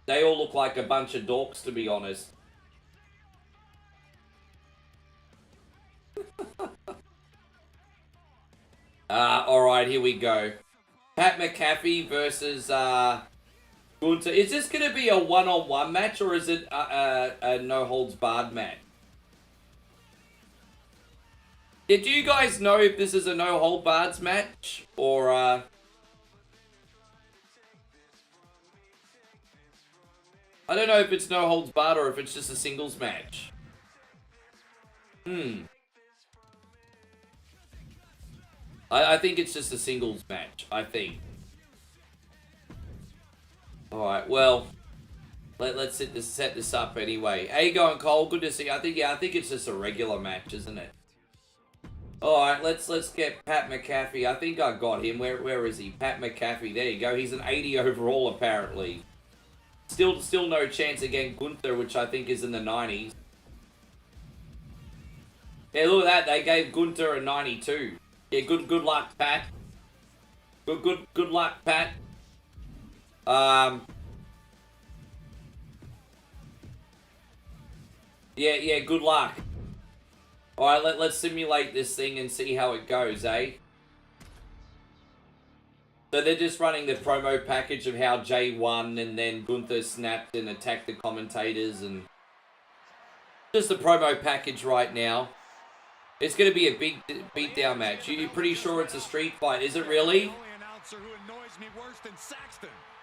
They all look like a bunch of dorks, to be honest. Alright, here we go. Pat McAfee versus Gunther. Is this going to be a one-on-one match, or is it a no-holds-barred match? Yeah, do you guys know if this is a no-hold-barred match, or I don't know if it's no-holds-barred or if it's just a singles match. I think it's just a singles match, I think. Alright, well, let's set this up anyway. How you going, Cole? Good to see you. I think it's just a regular match, isn't it? Alright, let's get Pat McAfee. I think I got him. Where is he? Pat McAfee. There you go. He's an 80 overall, apparently. Still no chance against Gunther, which I think is in the 90s. Yeah, look at that. They gave Gunther a 92. Yeah, good luck, Pat. Good luck, Pat. Yeah, good luck. Alright, let's simulate this thing and see how it goes, eh? So they're just running the promo package of how Jay won and then Gunther snapped and attacked the commentators and... Just the promo package right now. It's going to be a big beatdown match. You're pretty sure it's a street fight, is it really?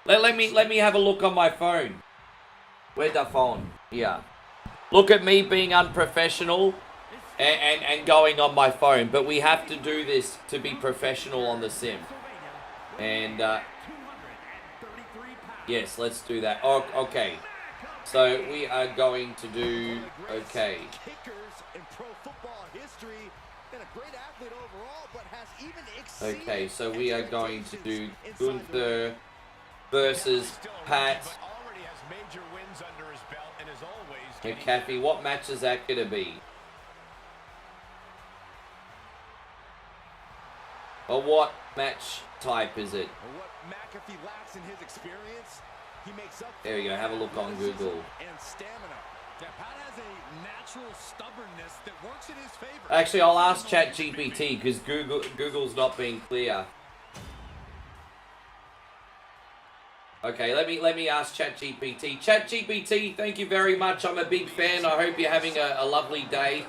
Let me have a look on my phone. Where's the phone? Yeah. Look at me being unprofessional and going on my phone. But we have to do this to be professional on the sim. And, yes, let's do that. Oh, okay. So, we are going to do... Okay. Okay, so we are going to do Gunther versus Pat McAfee. What match is that going to be? Or what match type is it? There you go, have a look on Google. Actually, I'll ask ChatGPT because Google's not being clear. Okay, let me ask ChatGPT. ChatGPT, thank you very much. I'm a big fan. I hope you're having a lovely day.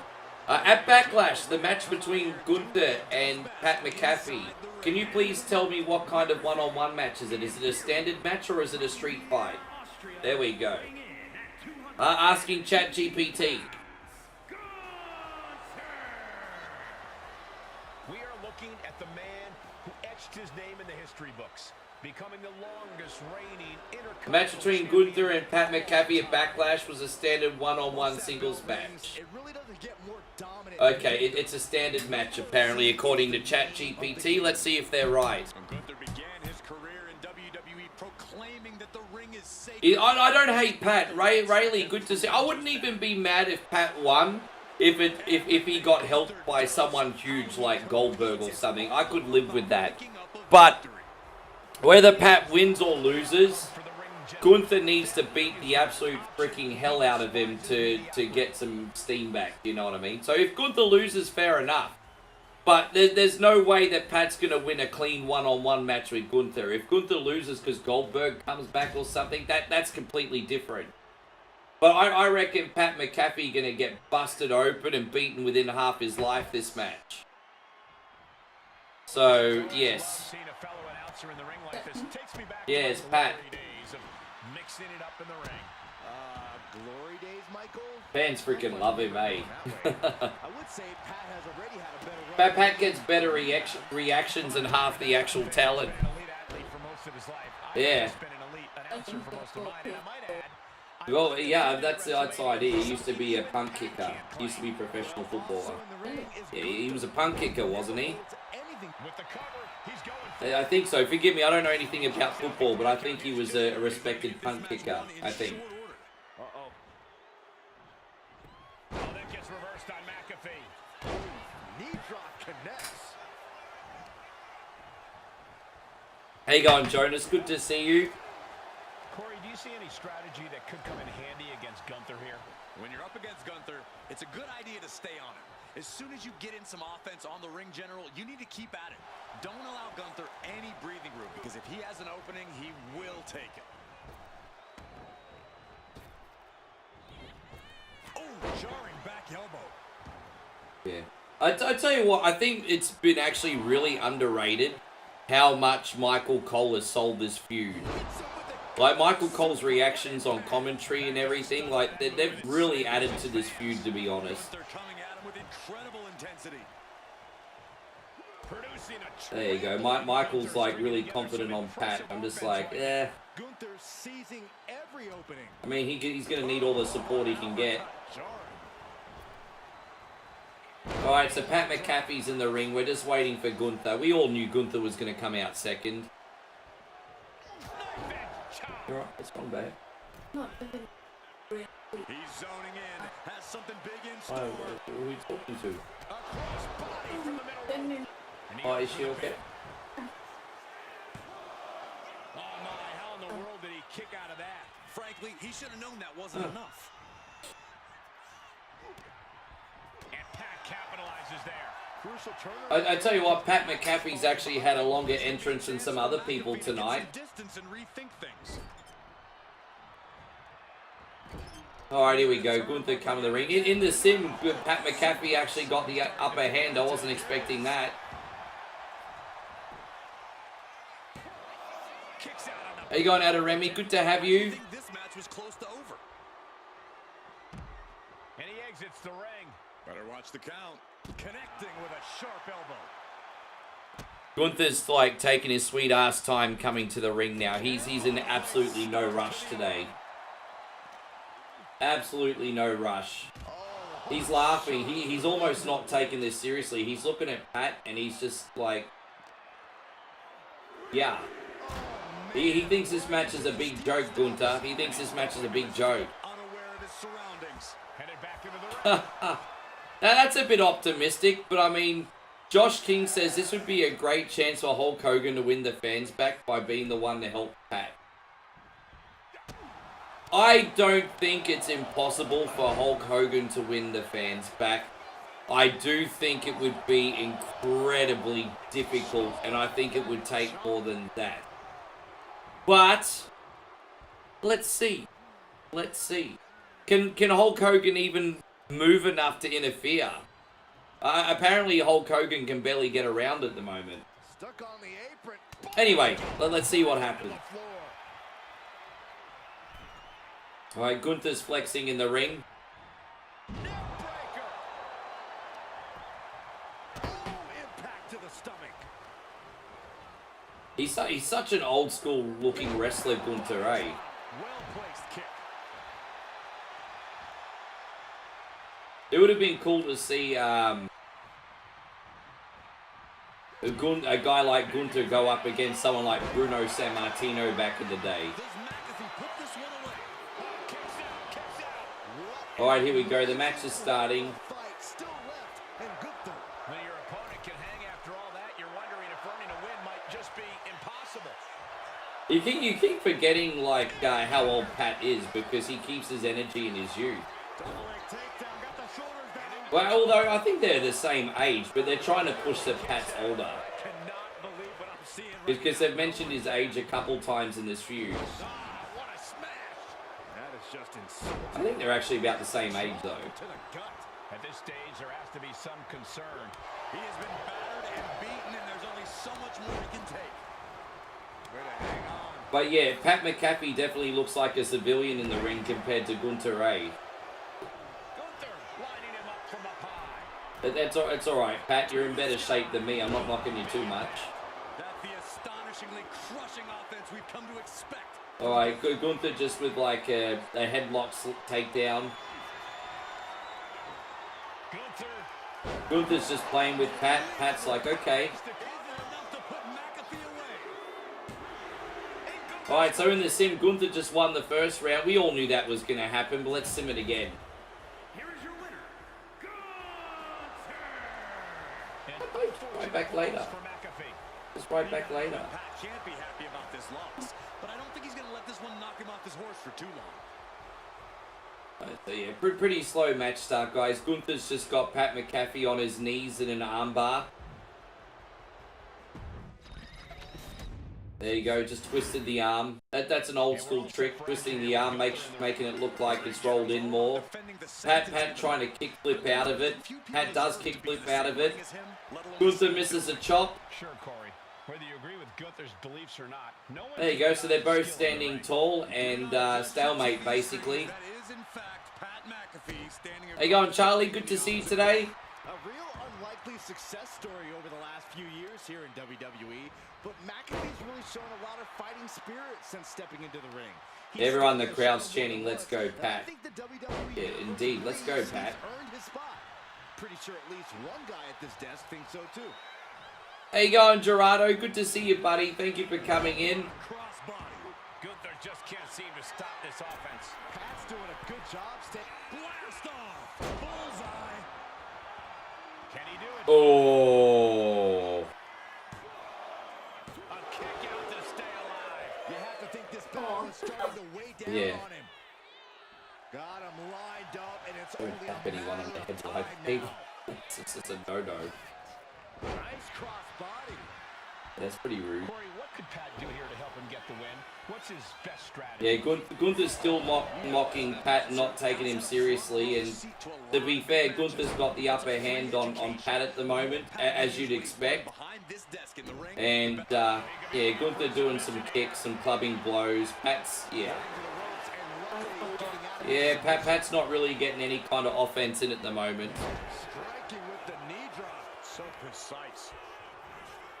At Backlash, the match between Gunther and Pat McAfee, can you please tell me what kind of one-on-one match is it? Is it a standard match or is it a street fight? There we go. Asking ChatGPT. We are looking at the man who etched his name in the history books, becoming the longest reigning Intercontinental. The match between Gunther and Pat McAfee at Backlash was a standard one-on-one singles match. Okay, it's a standard match apparently, according to ChatGPT. Let's see if they're right. Gunther began his career in WWE proclaiming that the ring is safe. I don't hate Pat. Rayleigh, good to see. I wouldn't even be mad if Pat won. If he got helped by someone huge like Goldberg or something. I could live with that. But whether Pat wins or loses, Gunther needs to beat the absolute freaking hell out of him to get some steam back, you know what I mean? So if Gunther loses, fair enough. But there's no way that Pat's going to win a clean one-on-one match with Gunther. If Gunther loses because Goldberg comes back or something, that's completely different. But I reckon Pat McAfee going to get busted open and beaten within half his life this match. So, yes. Yes, Pat. Fans freaking love him, eh? Pat gets better reactions than half the actual talent. Yeah. Well, yeah, that's the idea. He used to be a punt kicker. He used to be a professional footballer. Yeah, he was a punt kicker, wasn't he? I think so. Forgive me, I don't know anything about football, but I think he was a respected punt kicker, I think. Oh, that gets reversed on McAfee. Knee drop connects. How you going, Jonas? Good to see you. Corey, do you see any strategy that could come in handy against Gunther here? When you're up against Gunther, it's a good idea to stay on him. As soon as you get in some offense on the ring general, you need to keep at it. Don't allow Gunther any breathing room, because if he has an opening, he will take it. Oh, jarring back elbow. Yeah. I tell you what, I think it's been actually really underrated how much Michael Cole has sold this feud. Like, Michael Cole's reactions on commentary and everything, like, they've really added to this feud, to be honest. They're coming at him with incredible intensity. There you go. Michael's, like, really confident on Pat. I'm just like, eh. Gunther seizing every opening. I mean, he's going to need all the support he can get. Alright, so Pat McAfee's in the ring. We're just waiting for Gunther. We all knew Gunther was going to come out second. Alright, it's gone back. He's zoning in. Has something big in store. Who are we talking to? A crossbody from the middle. Oh, is she okay? Oh my, how in the world did he kick out of that? Frankly, he should have known that wasn't enough. And Pat capitalizes there. Crucial turn. I tell you what, Pat McAfee's actually had a longer entrance than some other people tonight. Distance and rethink things. Alright, here we go. Gunther coming to the ring. In the sim, Pat McAfee actually got the upper hand. I wasn't expecting that. How you going, out of Remy? Good to have you. I think this match was close to over. And he exits the ring. Better watch the count. Connecting with a sharp elbow. Gunther's like taking his sweet ass time coming to the ring now. He's in absolutely no rush today. Absolutely no rush. He's laughing. He's almost not taking this seriously. He's looking at Pat and he's just like, yeah. He thinks this match is a big joke, Gunther. He thinks this match is a big joke. Unaware of his surroundings. Headed back into the ring. Now that's a bit optimistic, but I mean, Josh King says this would be a great chance for Hulk Hogan to win the fans back by being the one to help Pat. I don't think it's impossible for Hulk Hogan to win the fans back. I do think it would be incredibly difficult, and I think it would take more than that. But let's see. Let's see. Can Hulk Hogan even move enough to interfere? Apparently Hulk Hogan can barely get around at the moment. Stuck on the apron. Anyway, let's see what happens. Alright, Gunther's flexing in the ring. Impact to the stomach. He's such an old school looking wrestler, Gunther, eh? Well-placed kick. It would have been cool to see a guy like Gunther go up against someone like Bruno Sammartino back in the day. Does McAfee put this one away? Kicks out, kicks out. Alright, here we go. The match is starting. Fight still left, and Gunther. When your opponent can hang after all that, you're wondering if earning a win might just be impossible. You keep forgetting like how old Pat is because he keeps his energy in his youth. Double leg takedown, got the shoulders down. Well, although I think they're the same age, but they're trying to push that Pat's older. Cannot believe what I'm seeing right Because they've mentioned his age a couple times in this feud. now. What a smash. That is just insulting. I think they're actually about the same age though. To the gut. At this stage, there has to be some concern. He has been battered and beaten, and there's only so much more he can take. Way to hang on. But yeah, Pat McAfee definitely looks like a civilian in the ring compared to Gunther, eh? Gunther lining him up from up high. It's alright, Pat, you're in better shape than me. I'm not knocking you too much. That's the astonishingly crushing offense we've come to expect. Alright, Gunther just with like a headlock takedown. Gunther. Gunther's just playing with Pat. Pat's like, okay. Is there enough to put McAfee away? Alright, so in the sim, Gunther just won the first round. We all knew that was going to happen, but let's sim it again. Here is your winner, Gunther. Right back later. For McAfee. Just right back later. Pat can't be happy about this loss, but I don't think he's going to let this one knock him off his horse for too long. So yeah, pretty slow match start, guys. Gunther's just got Pat McAfee on his knees in an armbar. There you go, just twisted the arm. That's an old school trick, twisting the arm, making it look like it's rolled in more. Pat trying to kick flip out of it. Pat does kick flip out of it. Gunther misses a chop. Sure, Corey. Whether you agree with Gunther's beliefs or not, no one. There you go, so they're both standing tall and stalemate basically. That is, in fact, Pat McAfee standing. How you going, Charlie? Good to see you today. A real unlikely success story over the last few years here in WWE, but McAfee's really shown a lot of fighting spirit since stepping into the ring. Everyone in the crowd's chanting, "Let's go, I Pat." think the WWE Yeah, indeed. Let's go, Pat. earned his spot. pretty sure at least one guy at this desk thinks so too. How you going, Gerardo? Good to see you, buddy. Thank you for coming in. Crossbody. Gunther just can't seem to stop this offense. Pat's doing a good job staying. Blast off. Bullseye. Can he do it? Oh. A kick out to stay alive. You have to think this battle is starting to weigh down Yeah. on him. Got him lined up, and it's Don't only tap a anyone on the matter head of like time big. now. It's a no-no. Nice cross body. That's pretty rude. Corey, what could Pat do here to help him get the win? What's his best strategy? Yeah, Gunther's still mocking Pat, not taking him seriously, and to be fair, Gunther's got the upper hand on Pat at the moment, as you'd expect. And, yeah, Gunther doing some kicks, some clubbing blows. Pat's, yeah. Yeah, Pat's not really getting any kind of offense in at the moment. Striking with the knee drop. So precise.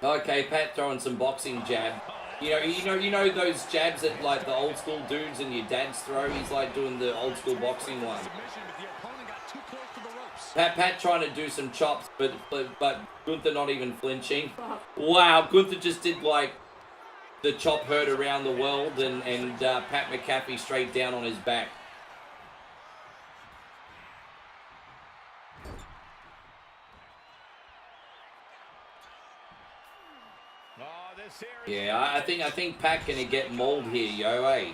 Okay, Pat throwing some boxing jab. You know those jabs that like the old school dudes and your dads throw. He's like doing the old school boxing one. Submission, but the opponent got too close to the ropes. Pat trying to do some chops, but Gunther not even flinching. Wow, Gunther just did like the chop heard around the world, and Pat McAfee straight down on his back. Yeah, I think Pat gonna get mauled here, yo, eh?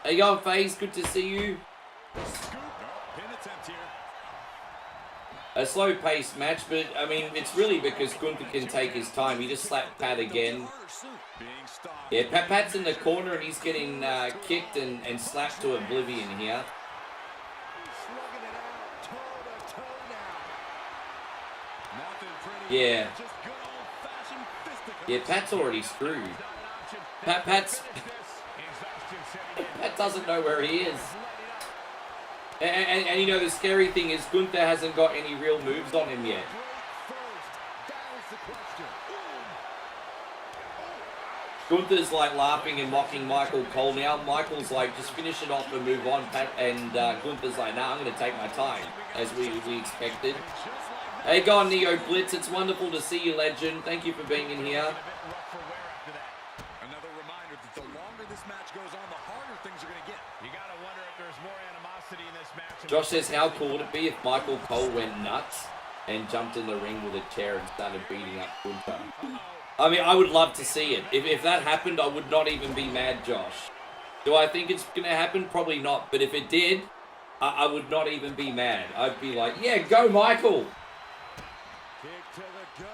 How you going, FaZe? Good to see you. Pin attempt here. A slow-paced match, but, I mean, it's really because Gunther can take his time. He just slapped Pat again. Yeah, Pat's in the corner, and he's getting kicked and slapped to oblivion here. Slugging it out, toe to toe now. Nothing pretty. Yeah. Just good old-fashioned fisticuffs. Yeah, Pat's already screwed. Pat doesn't know where he is. And you know, the scary thing is Gunther hasn't got any real moves on him yet. Gunther's like laughing and mocking Michael Cole now. Michael's like, just finish it off and move on. And Gunther's like, nah, I'm going to take my time, as we expected. Hey, go on, Neo Blitz. It's wonderful to see you, legend. Thank you for being in here. Another reminder that the longer this match goes on, the harder things are going to get. You gotta wonder if there's more animosity in this match. Josh says, how cool would it be if Michael Cole went nuts and jumped in the ring with a chair and started beating up Gunther? I mean, I would love to see it. If that happened, I would not even be mad, Josh. Do I think it's going to happen? Probably not. But if it did, I would not even be mad. I'd be like, yeah, go Michael. Kick to the gut.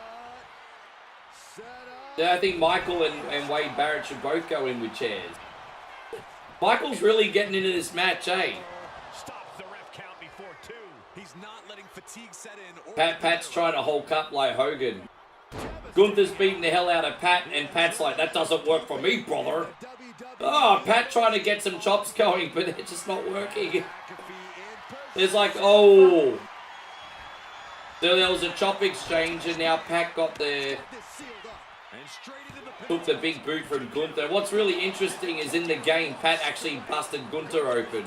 Set up. Yeah, I think Michael and Wade Barrett should both go in with chairs. Michael's really getting into this match, eh? Stops the ref count before 2. He's not letting fatigue set in. Pat's trying to hulk up like Hogan. Gunther's beating the hell out of Pat, and Pat's like, that doesn't work for me, brother. Oh, Pat trying to get some chops going, but it's just not working. There's like, oh. There was a chop exchange, and now Pat got the... took the big boot from Gunther. What's really interesting is in the game, Pat actually busted Gunther open.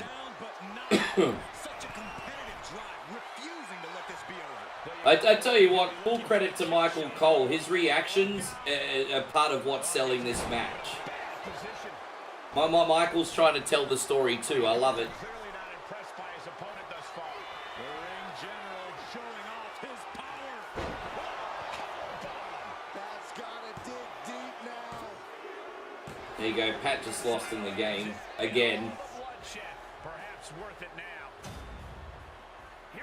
I tell you what, full credit to Michael Cole. His reactions are part of what's selling this match. Michael's trying to tell the story too. I love it. Clearly not impressed by his opponent thus far. The ring general showing off his power. Pat's gotta dig deep now. There you go. Pat just lost in the game again. Bloodshed. Perhaps worth it now.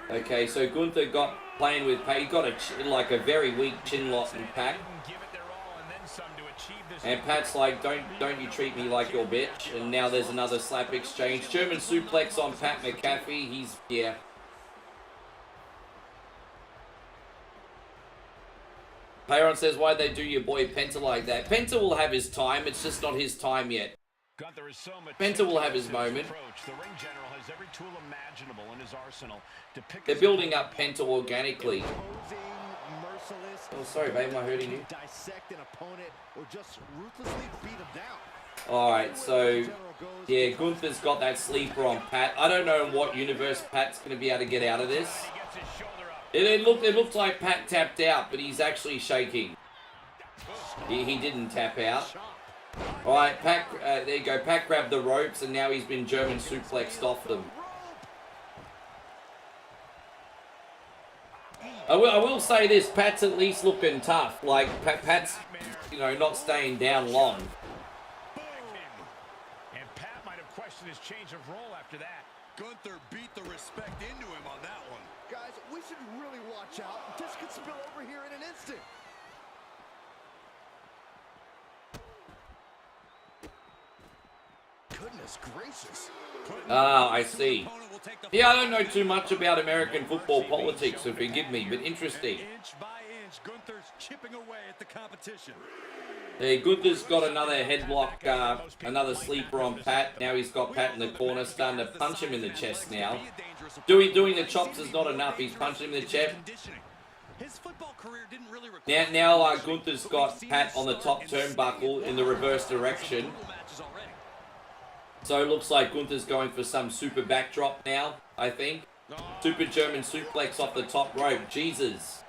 Okay, so Gunther got playing with Pat. He got like a very weak chin lock in Pat. Give it their all and then some to achieve this. And Pat's like, don't you treat me like your bitch. And now there's another slap exchange. German suplex on Pat McAfee. He's, yeah. Payron says, why'd they do your boy Penta like that? Penta will have his time. It's just not his time yet. Gunther is so Penta will have his moment. The ring general has every tool imaginable in his arsenal to pick. They're building up Penta organically. Imposing, merciless. Oh, sorry, babe. Am I hurting you? Dissect an opponent or just ruthlessly beat him down. Alright, so, yeah, Gunther's got that sleeper on Pat. I don't know in what universe Pat's going to be able to get out of this. He gets his shoulder up. It looked like Pat tapped out, but he's actually shaking. He didn't tap out. All right, Pat. There you go. Pat grabbed the ropes, and now he's been German suplexed off them. I will say this: Pat's at least looking tough. Like Pat's, you know, not staying down long. And Pat might have questioned his change of role after that. Gunther beat the respect into him on that one. Guys, we should really watch out. This could spill over here in an instant. Goodness gracious. Ah, I see. Yeah, I don't know too much about American football politics, so forgive me, but interesting. Inch by inch, Gunther's chipping away at the competition. Yeah, Gunther's got another headlock, another sleeper on Pat. Now he's got Pat in the corner, starting to punch him in the chest now. Doing the chops is not enough. He's punching him in the chest. His football career didn't really require Now Gunther's got Pat on the top turnbuckle in the reverse direction. So it looks like Gunther's going for some super backdrop now, I think. Super German suplex off the top rope. Jesus.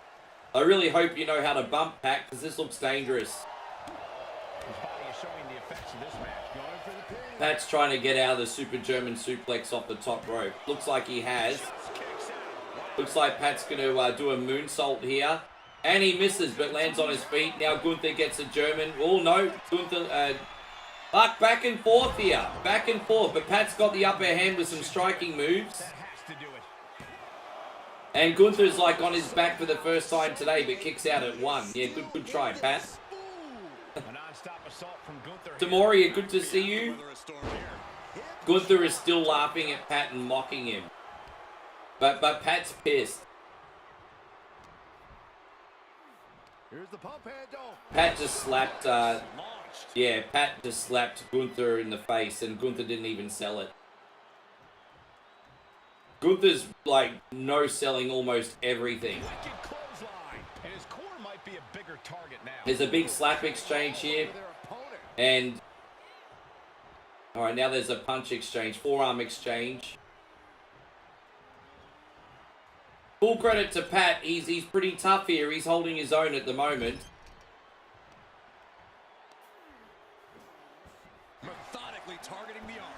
I really hope you know how to bump, Pat, because this looks dangerous. Pat's trying to get out of the Super German suplex off the top rope. Looks like he has. Looks like Pat's going to do a moonsault here. And he misses, but lands on his feet. Now Gunther gets a German. Oh, no. Gunther... back and forth here. Back and forth. But Pat's got the upper hand with some striking moves. And Gunther's like on his back for the first time today, but kicks out at one. Yeah, good try, Pat. Tamoria, good to see you. Gunther is still laughing at Pat and mocking him. But Pat's pissed. Pat just slapped, yeah, Pat just slapped Gunther in the face, and Gunther didn't even sell it. Gunther's, like, no-selling almost everything. There's a big slap exchange here. And... alright, now there's a punch exchange. Forearm exchange. Full credit to Pat. He's pretty tough here. He's holding his own at the moment. Methodically targeting the arm.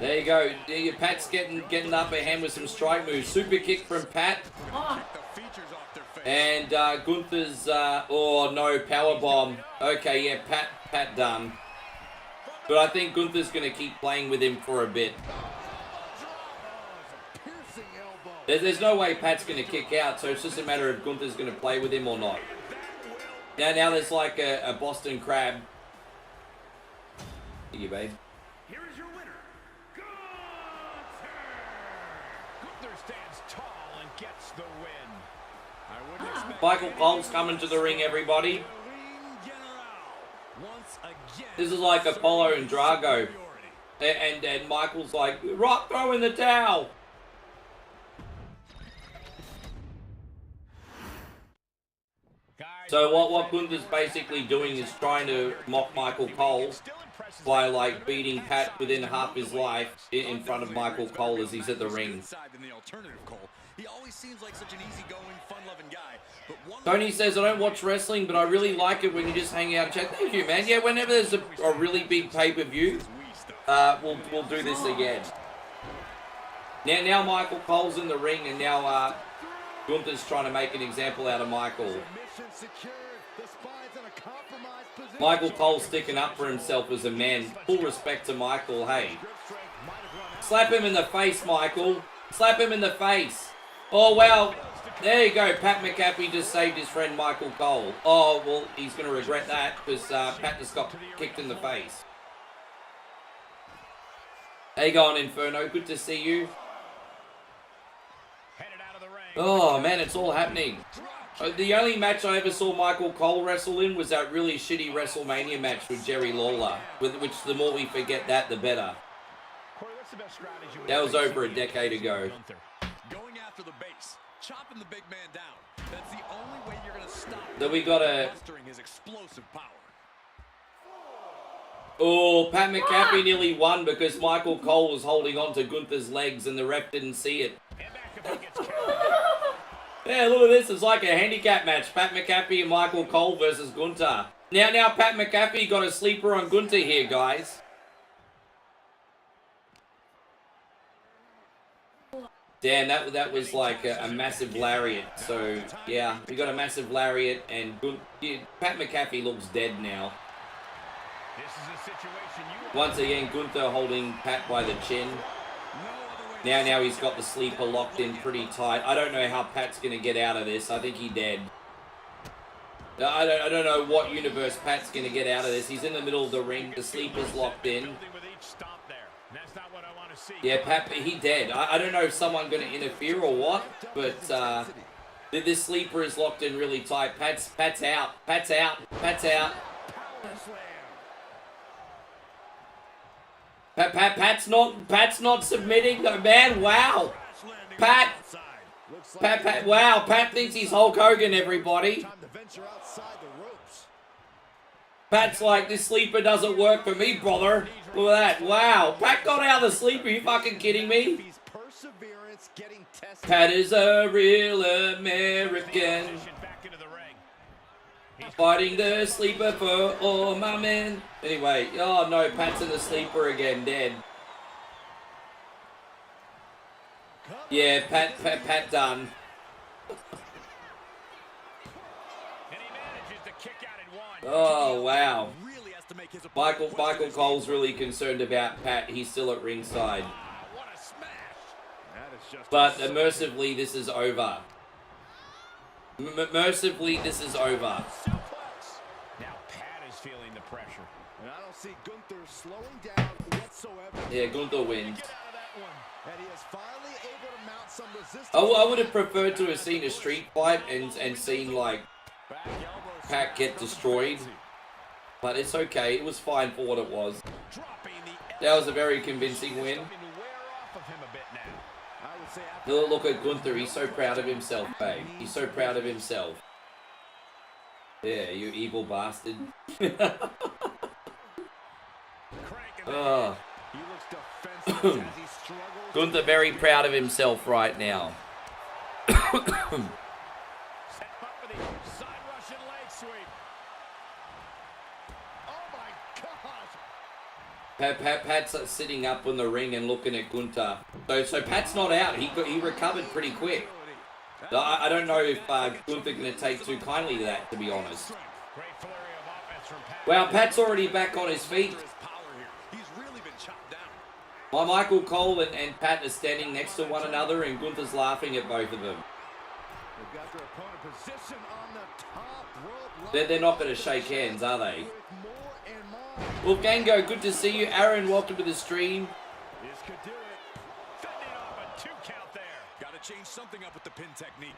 There you go. Pat's getting the upper hand with some strike moves. Super kick from Pat. And Gunther's, oh no, powerbomb. Okay, yeah, Pat done. But I think Gunther's going to keep playing with him for a bit. There's no way Pat's going to kick out, so it's just a matter of Gunther's going to play with him or not. Now there's like a Boston Crab. Here you, babe. Here is your winner, Gunther. Gunther stands tall and gets the win. I wouldn't expect Michael Cole's coming to the ring, everybody. This is like Apollo and Drago. And Michael's like, right, throw in the towel. So what Gunther's basically doing is trying to mock Michael Cole by like beating Pat within half his life in front of Michael Cole as he's at the ring. Tony says, I don't watch wrestling, but I really like it when you just hang out and chat. Thank you, man. Yeah, whenever there's a really big pay-per-view, we'll do this again. Now Michael Cole's in the ring, and now Gunther's trying to make an example out of Michael. Michael Cole's sticking up for himself as a man. Full respect to Michael, hey. Slap him in the face, Michael. Slap him in the face. Oh, well, there you go. Pat McAfee just saved his friend Michael Cole. Oh, well, he's going to regret that because Pat just got kicked in the face. How you going, Inferno? Good to see you. Oh, man, it's all happening. The only match I ever saw Michael Cole wrestle in was that really shitty WrestleMania match with Jerry Lawler, which the more we forget that, the better. That was over a decade ago. Going after the base, chopping the big man down. That's the only way you're going to stop him. Then we got a... mastering his explosive power. Oh, Pat McAfee nearly won because Michael Cole was holding on to Gunther's legs and the ref didn't see it. Yeah, look at this. It's like a handicap match. Pat McAfee and Michael Cole versus Gunther. Now, Pat McAfee got a sleeper on Gunther here, guys. Damn, that was like a massive lariat. So, yeah, we got a massive lariat, and Pat McAfee looks dead now. Once again, Gunther holding Pat by the chin. Now he's got the sleeper locked in pretty tight. I don't know how Pat's going to get out of this. I think he's dead. I don't know what universe Pat's going to get out of this. He's in the middle of the ring. The sleeper's locked in. Yeah, Pat, he dead. I don't know if someone's going to interfere or what, but this sleeper is locked in really tight. Pat's out. Pat's out. Pat's out. Pat's not submitting. No, man, wow. Pat, wow. Pat thinks he's Hulk Hogan, everybody. Pat's like, this sleeper doesn't work for me, brother. Look at that. Wow. Pat got out of the sleeper. Are you fucking kidding me? Pat is a real American. Fighting the sleeper for all my men. Anyway, oh no, Pat's in the sleeper again, dead. Yeah, Pat done. Oh wow. Michael Cole's really concerned about Pat. He's still at ringside. But mercifully, this is over. Mercifully, this is over. Now Pat is feeling the pressure. And I don't see Gunther slowing down whatsoever. Yeah, Gunther wins. And he is finally able to mount some resistance. I would have preferred to have seen a street fight and seen like Pat get destroyed. But it's okay. It was fine for what it was. That was a very convincing win. Look at Gunther. He's so proud of himself, babe. He's so proud of himself. Yeah, you evil bastard. Oh. Gunther very proud of himself right now. Pat's sitting up in the ring and looking at Gunther. So Pat's not out. He recovered pretty quick. I don't know if Gunther's going to take too kindly to that, to be honest. Wow, Pat's already back on his feet. While Michael Cole and Pat are standing next to one another, and Gunther's laughing at both of them. They're not going to shake hands, are they? Wolfgango, good to see you. Aaron, welcome to the stream. This could do it. Fending off a 2 count there. Got to change something up with the pin technique.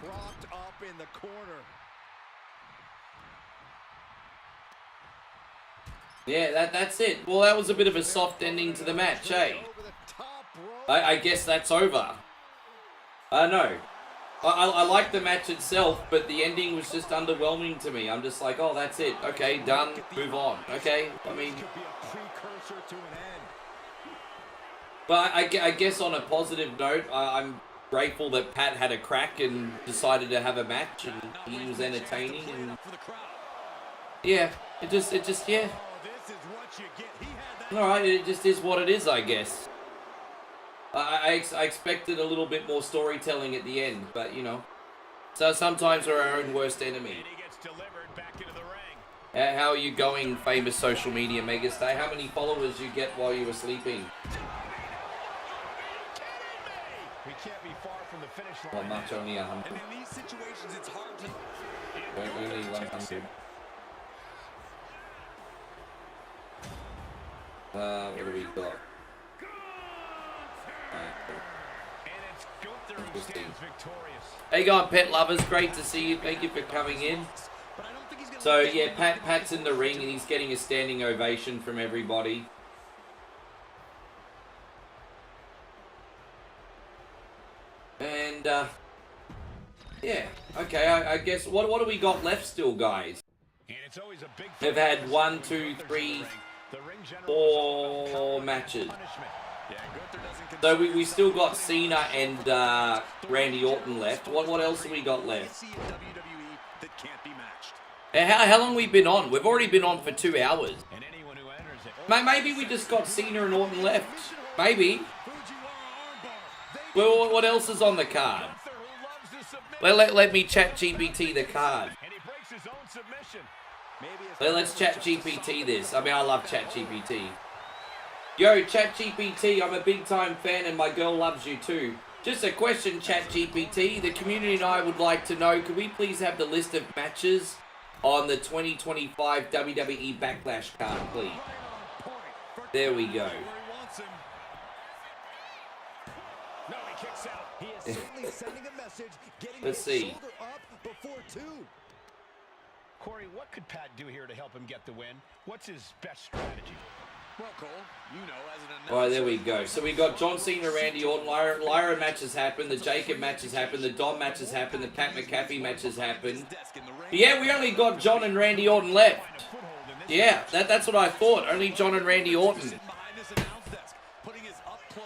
Propped up in the corner. Yeah, that's it. Well, that was a bit of a soft ending to the match, eh? I guess that's over. I know. I like the match itself, but the ending was just underwhelming to me. I'm just like, oh, that's it. Okay, done. Move on. Okay? I mean... But I guess on a positive note, I'm grateful that Pat had a crack and decided to have a match, and he was entertaining. And yeah, it just, yeah. Alright, it just is what it is, I guess. I expected a little bit more storytelling at the end, but you know. So sometimes we're our own worst enemy. How are you going, famous social media megastar? How many followers you get while you were sleeping? We can't be far from the finish line. Well, much only 100. And in these situations, it's hard to... Only 100. What do we got? Hey guys, pet lovers, great to see you. Thank you for coming in. So yeah, Pat's in the ring and he's getting a standing ovation from everybody. And yeah, okay. I guess what do we got left still, guys? They've had 1, 2, 3, The ring general 4 matches. punishment. Yeah, Gunther doesn't So we still got Cena and Randy Orton left. What else have we got left? see in WWE that can't be matched. How long we been on? We've already been on for 2 hours. And anyone who enters it. Maybe we just got Cena and Orton left. Maybe. Well, what else is on the card? Let me chat GPT the card. And he breaks his own submission. Let's chat GPT this. I mean, I love chat GPT. Yo, chat GPT, I'm a big time fan and my girl loves you too. Just a question, chat GPT. The community and I would like to know, could we please have the list of matches on the 2025 WWE Backlash card, please? There we go. No, he kicks out. He is certainly sending a message, getting Let's his see. shoulder up before 2. Corey, what could Pat do here to help him get the win? What's his best strategy? Well, Cole, you know, as an announcer. Alright, there we go. So we got John Cena, Randy Orton, Lyra matches happened, the Jacob matches happened, the Dom matches happened, the Pat McAfee matches happened. Yeah, we only got John and Randy Orton left. Yeah, that's what I thought. Only John and Randy Orton.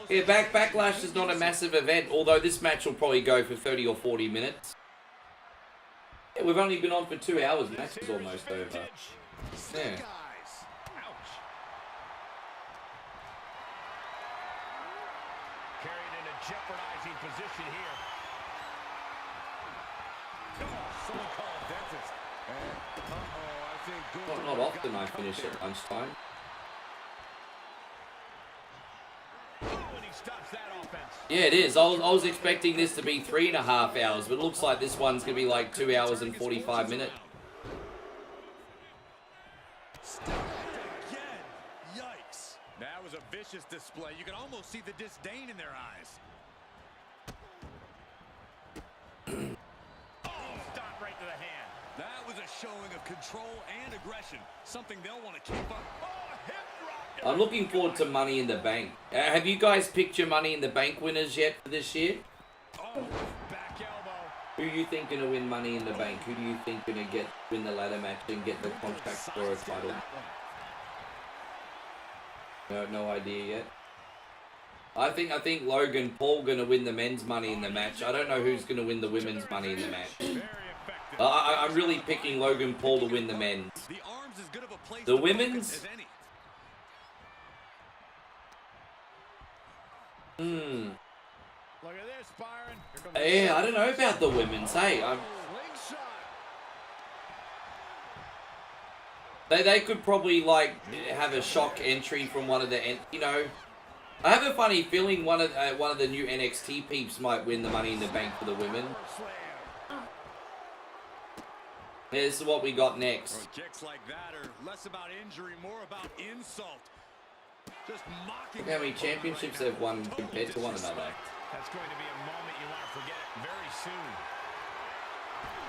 Yeah, Backlash is not a massive event, although this match will probably go for 30 or 40 minutes. Yeah, we've only been on for 2 hours, and match is almost over. Yeah. Carried in a jeopardizing position here. Someone call a dentist. I think Not often I finish at lunchtime. And he stops that offense. Yeah, it is. I was expecting this to be 3.5 hours, but it looks like this one's going to be like 2 hours and 45 minutes. Again. Yikes. That was a vicious display. You can almost see the disdain in their eyes. Stop right to the hand. That was a showing of control and aggression. Something they'll want to keep up. Hip rock. I'm looking forward to Money in the Bank. Have you guys picked your Money in the Bank winners yet for this year? Back elbow. Who do you think going to win Money in the Bank? Who do you think going to win the ladder match and get the contract for a title? No idea yet. I think Logan Paul going to win the men's Money in the match. I don't know who's going to win the women's Money in the match. Very effective. I'm really picking Logan Paul to win the men's. The arm's as good of a place The to women's? focus as any. Look at this, Byron. Here comes Yeah, I don't know about the women's. Hey, they could probably like have a shock entry from one of the I have a funny feeling one of the new NXT peeps might win the Money in the Bank for the women. Yeah, this is what we got next. Well, kicks like that are less about injury, more about insult. Just mocking. Look how many championships they've won compared to one another. That's going to be a moment you want to forget very soon.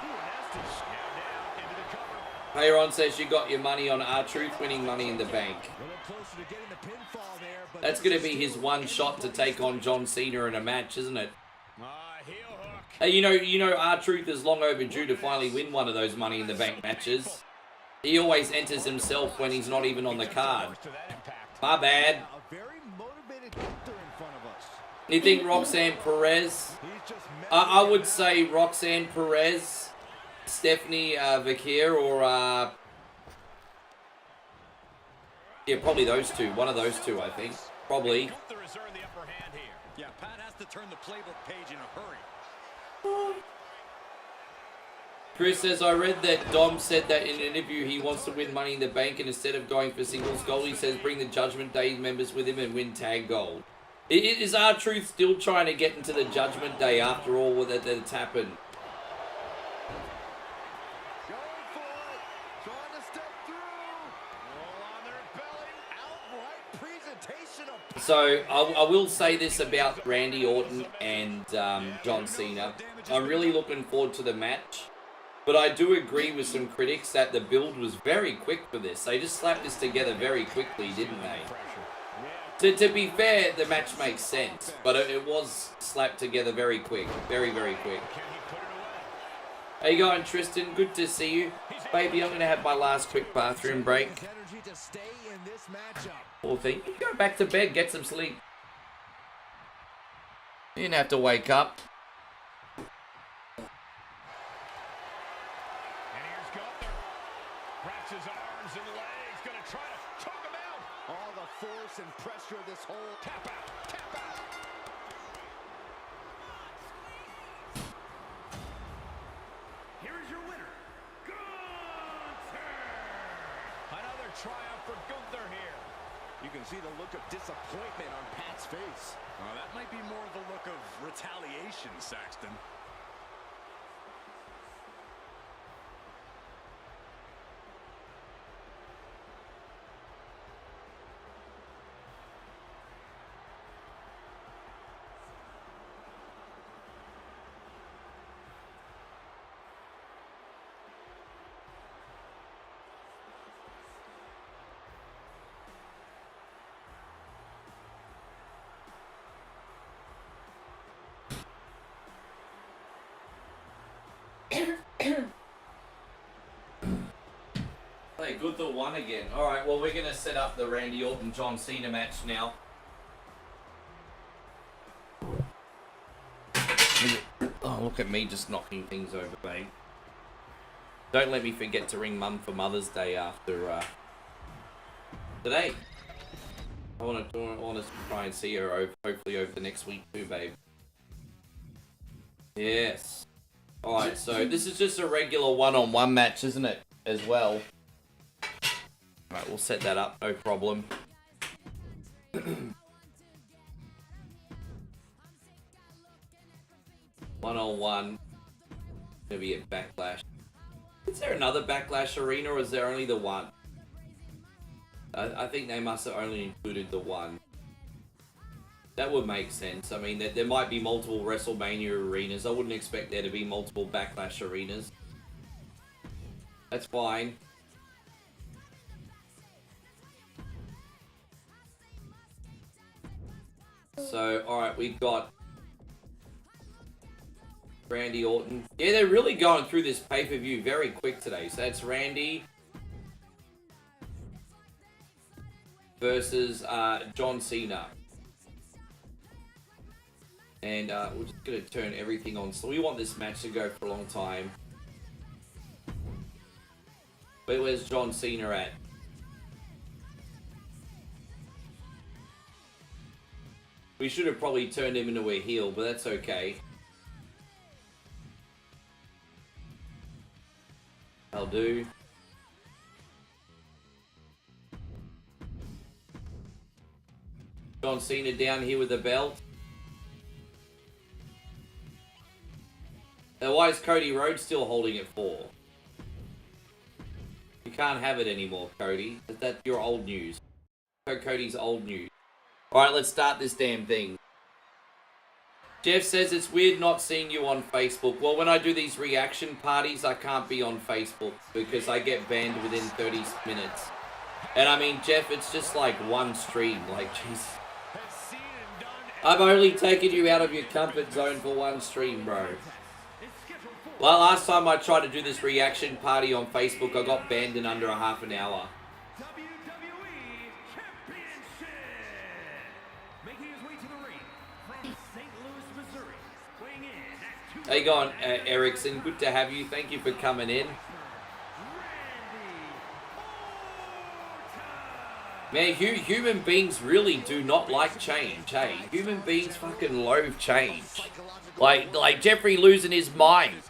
Ooh, nasty. Now down into the cover. Hey, Ron says you got your money on R-Truth winning Money in the Bank. a little closer to getting the pinfall there, but That's going to be his one shot to take on John Cena in a match, isn't it? Heel hook. Hey, you know, R-Truth is long overdue to finally win one of those Money in the Bank matches. He always enters himself when he's not even on the card. To that impact. My bad. a very motivated Gunther in front of us. You think Roxanne Perez? He's just I would say Roxanne Perez, Stephanie Vakir, or yeah, probably those two. One of those two, I think. Probably. Gunther has earned the upper hand here. Yeah, Pat has to turn the playbook page in a hurry. Chris says, I read that Dom said that in an interview he wants to win Money in the Bank, and instead of going for singles gold, he says bring the Judgment Day members with him and win tag gold. Is R-Truth still trying to get into the Judgment Day after all that's happened? going for it, trying to step through. Roll on their belly, outright presentation of So I will say this about Randy Orton and John Cena. I'm really looking forward to the match. But I do agree with some critics that the build was very quick for this. They just slapped this together very quickly, didn't they? To be fair, the match makes sense. But it was slapped together very quick. Very, very quick. Can he put it away? How you going, Tristan? Good to see you. Baby, I'm going to have my last quick bathroom break. Poor thing. You go back to bed, get some sleep. You didn't have to wake up. And here's Gunther. Wraps his arms and legs. Gonna try to choke him out. All the force and pressure of this whole Tap out. Tap out. Here is your winner, Gunther. Another triumph for Gunther here. You can see the look of disappointment on Pat's face. Well, that might be more the look of retaliation, Saxton. Hey, Gunther won again. Alright, well, we're going to set up the Randy Orton John Cena match now. Oh, look at me just knocking things over, babe. Don't let me forget to ring Mum for Mother's Day after today. I want to try and see her hopefully over the next week too, babe. Yes. Alright, so this is just a regular one-on-one match, isn't it? As well. Alright, we'll set that up, no problem. 1-on-1. Gonna be at Backlash. Is there another Backlash arena, or is there only the one? I think they must have only included the one. That would make sense. I mean, there might be multiple WrestleMania arenas. I wouldn't expect there to be multiple Backlash arenas. That's fine. So, alright, we've got Randy Orton. Yeah, they're really going through this pay-per-view very quick today. So that's Randy versus John Cena. And we're just going to turn everything on. So we want this match to go for a long time. But where's John Cena at? We should have probably turned him into a heel, but that's okay. I'll do. John Cena down here with the belt. Now, why is Cody Rhodes still holding it for? You can't have it anymore, Cody. That's your old news. Cody's old news. Alright, let's start this damn thing. Jeff says it's weird not seeing you on Facebook. Well, when I do these reaction parties, I can't be on Facebook because I get banned within 30 minutes. And I mean, Jeff, it's just like one stream. Like, jeez. I've only taken you out of your comfort zone for one stream, bro. Well, last time I tried to do this reaction party on Facebook, I got banned in under a half an hour. How you going, Erickson? Good to have you. Thank you for coming in. Man, human beings really do not like change, hey? Human beings fucking loathe change. Like Jeffrey losing his mind.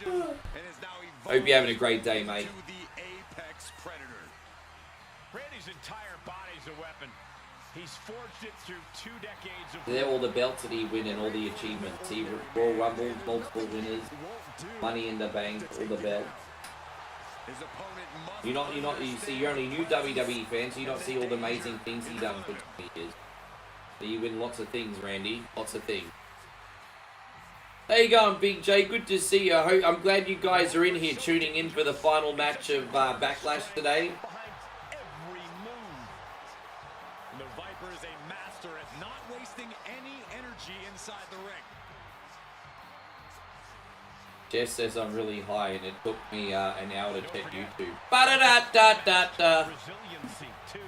Hope you're having a great day, mate. Randy's entire body's a weapon. He's forged it through 2 decades of... They're all the belts that he win and all the achievements. He Royal Rumble, multiple winners, Money in the Bank, all the belts. You see, you're only new WWE fans, so you don't see all the amazing things he done for 20 years. So you win lots of things, Randy. Lots of things. How you going, Big J? Good to see you. I'm glad you guys are in here tuning in for the final match of Backlash today. The Viper is a master at not wasting any energy inside the ring. Jeff says I'm really high, and it took me an hour to check YouTube. Ba-da-da-da-da-da. Resiliency, too.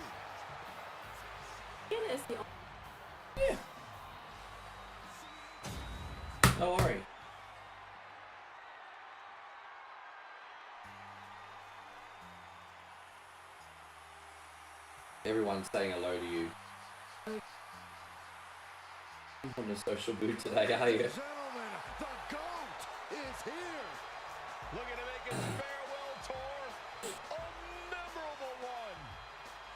Yeah. Don't worry. Everyone's saying hello to you. I'm on a social boot today, are you? Gentlemen, the GOAT is here. Looking to make his farewell tour a memorable one.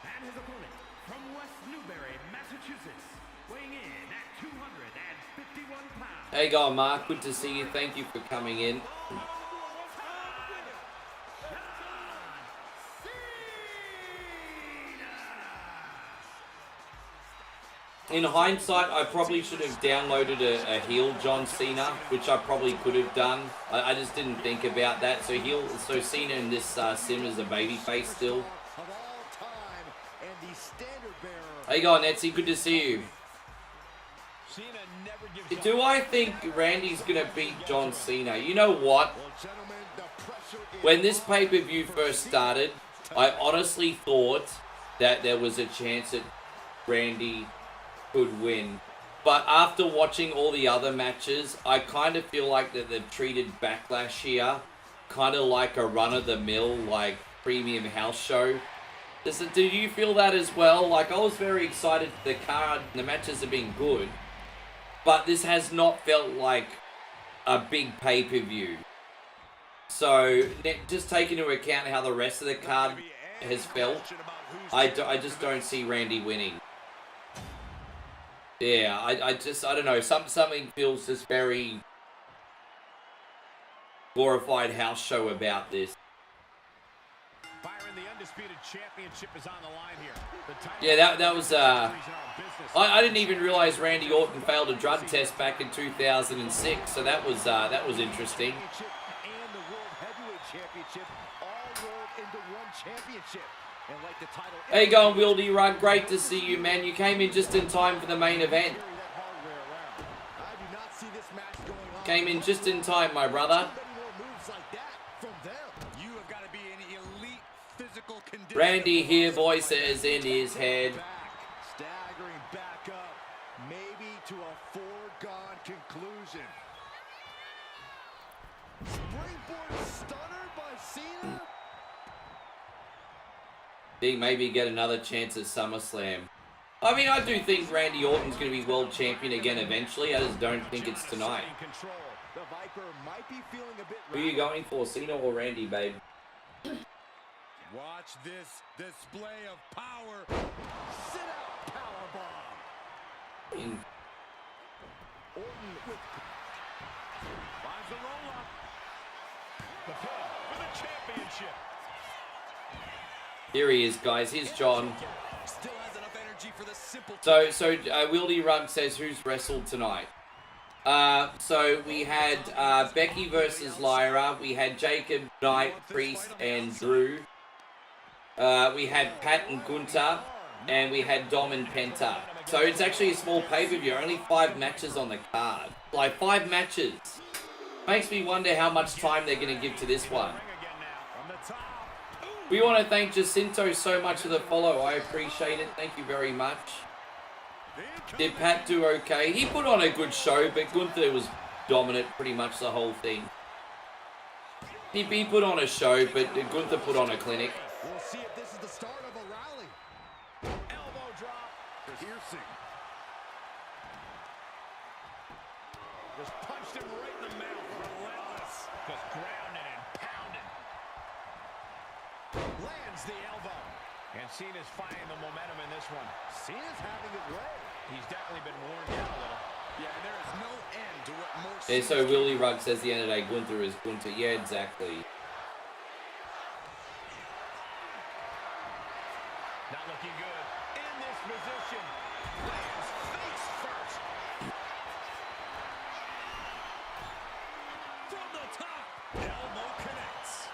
And his opponent from West Newbury, Massachusetts, weighing in at 251 pounds. Hey, go on, Mark. Good to see you. Thank you for coming in. In hindsight, I probably should have downloaded a heel John Cena, which I probably could have done. I just didn't think about that. So Cena in this sim is a babyface still. Of all time, and the standard bearer. Hey, go on, Etsy. Good to see you. Cena never gives Do I think Randy's gonna beat John Cena? You know what? Well, gentlemen, the pressure is When this pay-per-view first started, I honestly thought that there was a chance that Randy could win. But after watching all the other matches, I kind of feel like that they've treated Backlash here kind of like a run-of-the-mill, like, premium house show. Do you feel that as well? Like, I was very excited for the card, and the matches have been good. But this has not felt like a big pay-per-view. So, just take into account how the rest of the card has felt, I just don't see Randy winning. Yeah, I don't know. Something feels just very glorified house show about this. Byron, the undisputed championship is on the line here. The title Yeah, that was I didn't even realize Randy Orton failed a drug test back in 2006, so that was interesting. and the World Heavyweight Championship all rolled into one championship. And like the title, Hey, go on, Wildy Run. Great to see you, man. You came in just in time for the main event. carry that hardware around. I do not see this match going on. Came in just in time, my brother. Many more moves like that from them. You have got to be in elite physical condition. Randy here, voices in his head. Staggering back up, maybe to a foregone conclusion. Springboard stunner by Cena. He maybe get another chance at SummerSlam. I mean, I do think Randy Orton's going to be world champion again eventually. I just don't think it's tonight. Control. The Viper might be feeling a bit. Who are you going for, Cena or Randy, babe? Watch this display of power. Sit out powerbomb. In Orton with finds the roll-up. The pin for the championship. Here he is, guys. Here's John. Still has enough energy for the simple. So Wildy Run says who's wrestled tonight. So we had Becky versus Lyra. We had Jacob, Knight, Priest, and Drew. We had Pat and Gunther. And we had Dom and Penta. So it's actually a small pay-per-view. Only 5 matches on the card. Like, 5 matches. Makes me wonder how much time they're going to give to this one. We want to thank Jacinto so much for the follow. I appreciate it. Thank you very much. Did Pat do okay? He put on a good show, but Gunther was dominant pretty much the whole thing. He put on a show, but Gunther put on a clinic. We'll see if this is the start of a rally. Elbow drop. Piercing. Just punched him right in the mouth. Relentless. Just grounding and pounding. Lands the elbow. And Cena's finding the momentum in this one. Cena's having it way. He's definitely been worn down a little. Yeah, and there is no end to what more. Yeah, so Willie Rugg says the end of the day, Gunther is Gunther. Yeah, exactly. Not looking good. In this position. Lands face first. From the top. Elbow connects.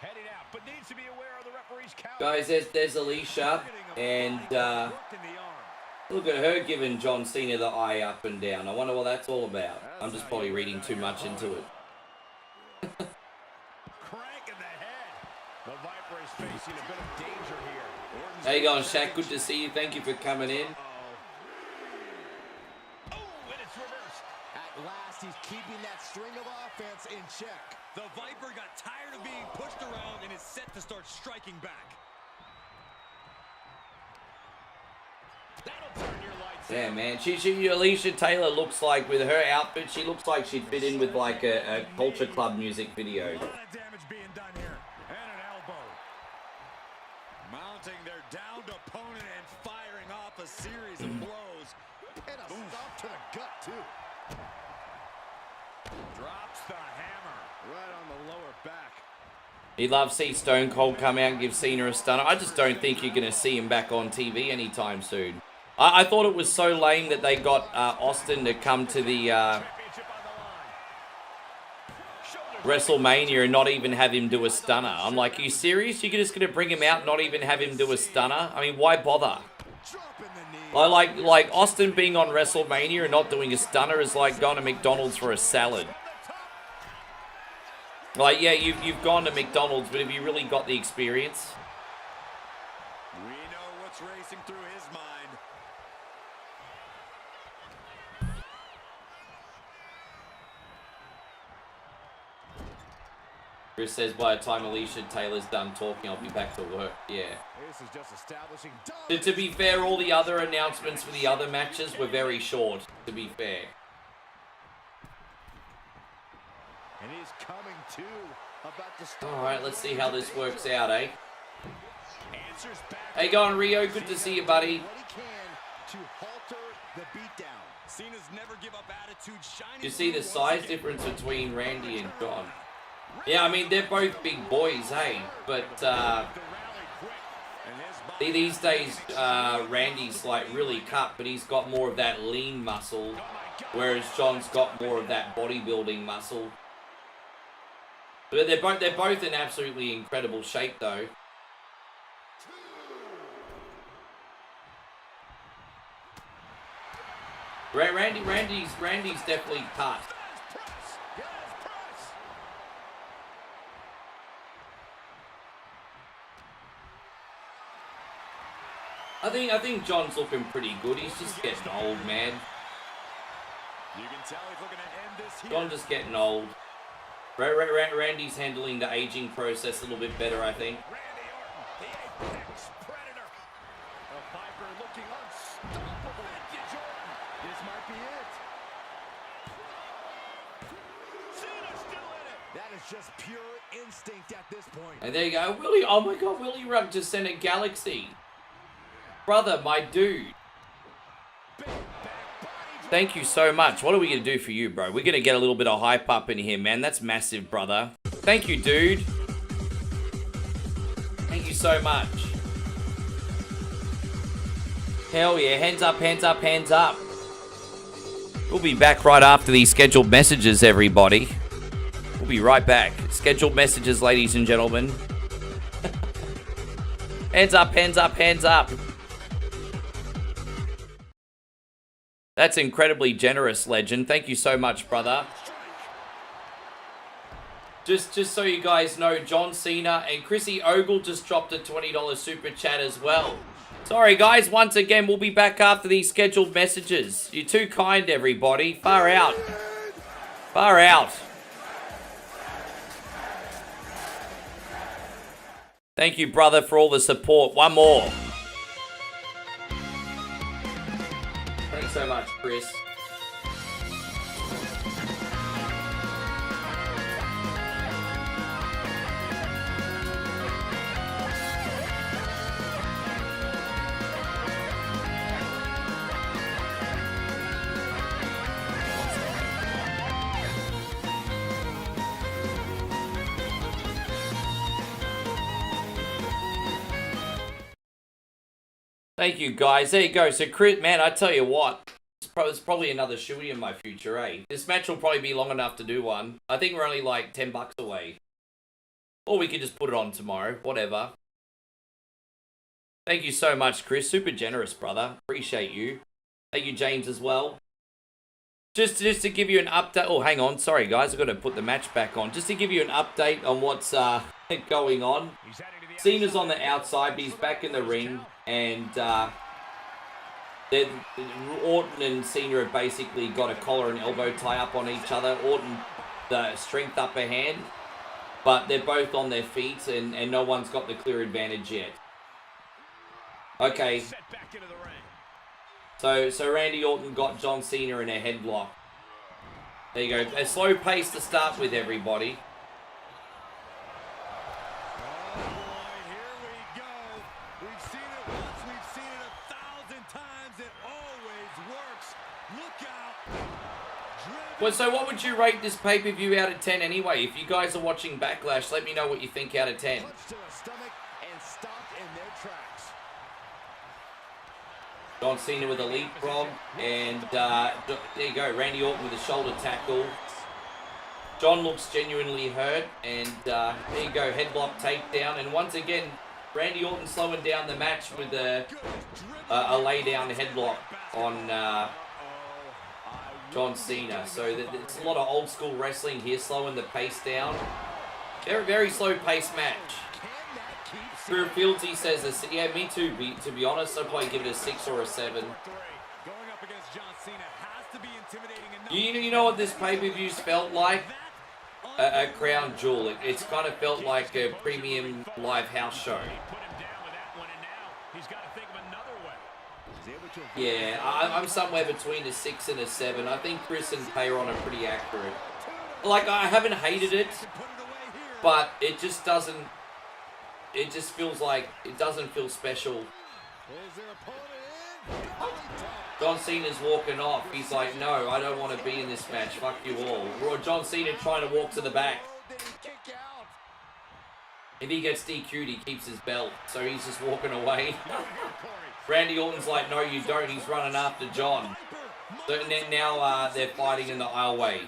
Heading out, but needs to be aware of the referee's count. Guys, there's Alicia, and Look at her giving John Cena the eye up and down. I wonder what that's all about. I'm just probably reading too much into it. Crank in the head. The Viper is facing a bit of danger here. How you going, Shaq? Good to see you. Thank you for coming in. Oh, and it's reversed. At last, he's keeping that string of offense in check. The Viper got tired of being pushed around and is set to start striking back. That'll turn your lights Yeah, out. man. Alicia Taylor looks like, with her outfit, she looks like she'd fit in with like a Culture Club music video. A lot of damage being done here. And an elbow. Mounting their downed opponent and firing off a series of blows. And a stop to the gut, too. Drops the hammer. Right on the lower back. He'd love to see Stone Cold come out and give Cena a stunner. I just don't think you're going to see him back on TV anytime soon. I thought it was so lame that they got Austin to come to the Championship on the line. WrestleMania and not even have him do a stunner. I'm like, are you serious? You're just going to bring him out and not even have him do a stunner? I mean, why bother? Dropping the knee. I like Austin being on WrestleMania and not doing a stunner is like going to McDonald's for a salad. Like, yeah, you've gone to McDonald's, but have you really got the experience? We know what's racing through his mind. Chris says by the time Alicia Taylor's done talking, I'll be back to work. Yeah. This is just establishing To be fair, all the other announcements for the other matches were very short, to be fair. And he's coming to. About to start. Alright, let's see how this works out, eh? Answers back. Hey, going Rio, good to see you, buddy. What he can to halter the beatdown. Cena's never give up attitude. Shining You see the through size once again. difference between Randy and John. Yeah, I mean, they're both big boys, hey? But, The rally quick. And his body these days, Randy's, like, really cut, but he's got more of that lean muscle, whereas John's got more of that bodybuilding muscle. But they're both in absolutely incredible shape, though. Randy's definitely cut. I think John's looking pretty good. He's just getting old, man. You can tell he's looking to end this here. John's just getting old. Randy's handling the aging process a little bit better, I think. Randy Orton, the apex predator. The Viper looking unstoppable. Vintage Orton. This might be it. Cena's still in it. That is just pure instinct at this point. And there you go. Willie, oh my god, Willie Rugg just sent a Galaxy. Brother, my dude. Thank you so much. What are we going to do for you, bro? We're going to get a little bit of hype up in here, man. That's massive, brother. Thank you, dude. Thank you so much. Hell yeah. Hands up, hands up, hands up. We'll be back right after these scheduled messages, everybody. We'll be right back. Scheduled messages, ladies and gentlemen. Hands up, hands up, hands up. That's incredibly generous, Legend. Thank you so much, brother. Just so you guys know, John Cena and Chrissy Ogle just dropped a $20 super chat as well. Sorry, guys. Once again, we'll be back after these scheduled messages. You're too kind, everybody. Far out. Far out. Thank you, brother, for all the support. One more. Thanks so much, Chris. Thank you, guys. There you go. So, Chris, man, I tell you what. It's probably another shooty in my future, eh? This match will probably be long enough to do one. I think we're only like $10 away. Or we could just put it on tomorrow. Whatever. Thank you so much, Chris. Super generous, brother. Appreciate you. Thank you, James, as well. Just to give you an update. Oh, hang on. Sorry, guys. I've got to put the match back on. Just to give you an update on what's going on. Cena's on the outside, but he's back in the ring. And Orton and Cena have basically got a collar and elbow tie up on each other. Orton, the strength upper hand. But they're both on their feet, and no one's got the clear advantage yet. Okay. So Randy Orton got John Cena in a headlock. There you go. A slow pace to start with, everybody. Oh boy, here we go. We've seen it once, we've seen it 1,000 times. It always works. Look out. Well, so what would you rate this pay-per-view out of 10 anyway? If you guys are watching Backlash, let me know what you think out of 10. Punch to the stomach and stopped in their tracks. John Cena with a leapfrog, and there you go, Randy Orton with a shoulder tackle. John looks genuinely hurt, and there you go, headlock takedown, and once again, Randy Orton slowing down the match with a lay-down headlock on John Cena. So it's a lot of old-school wrestling here, slowing the pace down. Very, very slow-paced match. Drew Fields, he says, yeah, me too, to be honest. I'd probably give it a 6 or a 7. You know what this pay-per-view's felt like? A crown jewel. It's kind of felt like a premium live house show. Yeah, I'm somewhere between a 6 and a 7. I think Chris and Payron are pretty accurate. Like, I haven't hated it, but it just doesn't... It just feels like it doesn't feel special. John Cena's walking off. He's like, no, I don't want to be in this match. Fuck you all. Or John Cena trying to walk to the back. If he gets DQ'd, he keeps his belt. So he's just walking away. Randy Orton's like, no, you don't. He's running after John. So now they're fighting in the aisleway.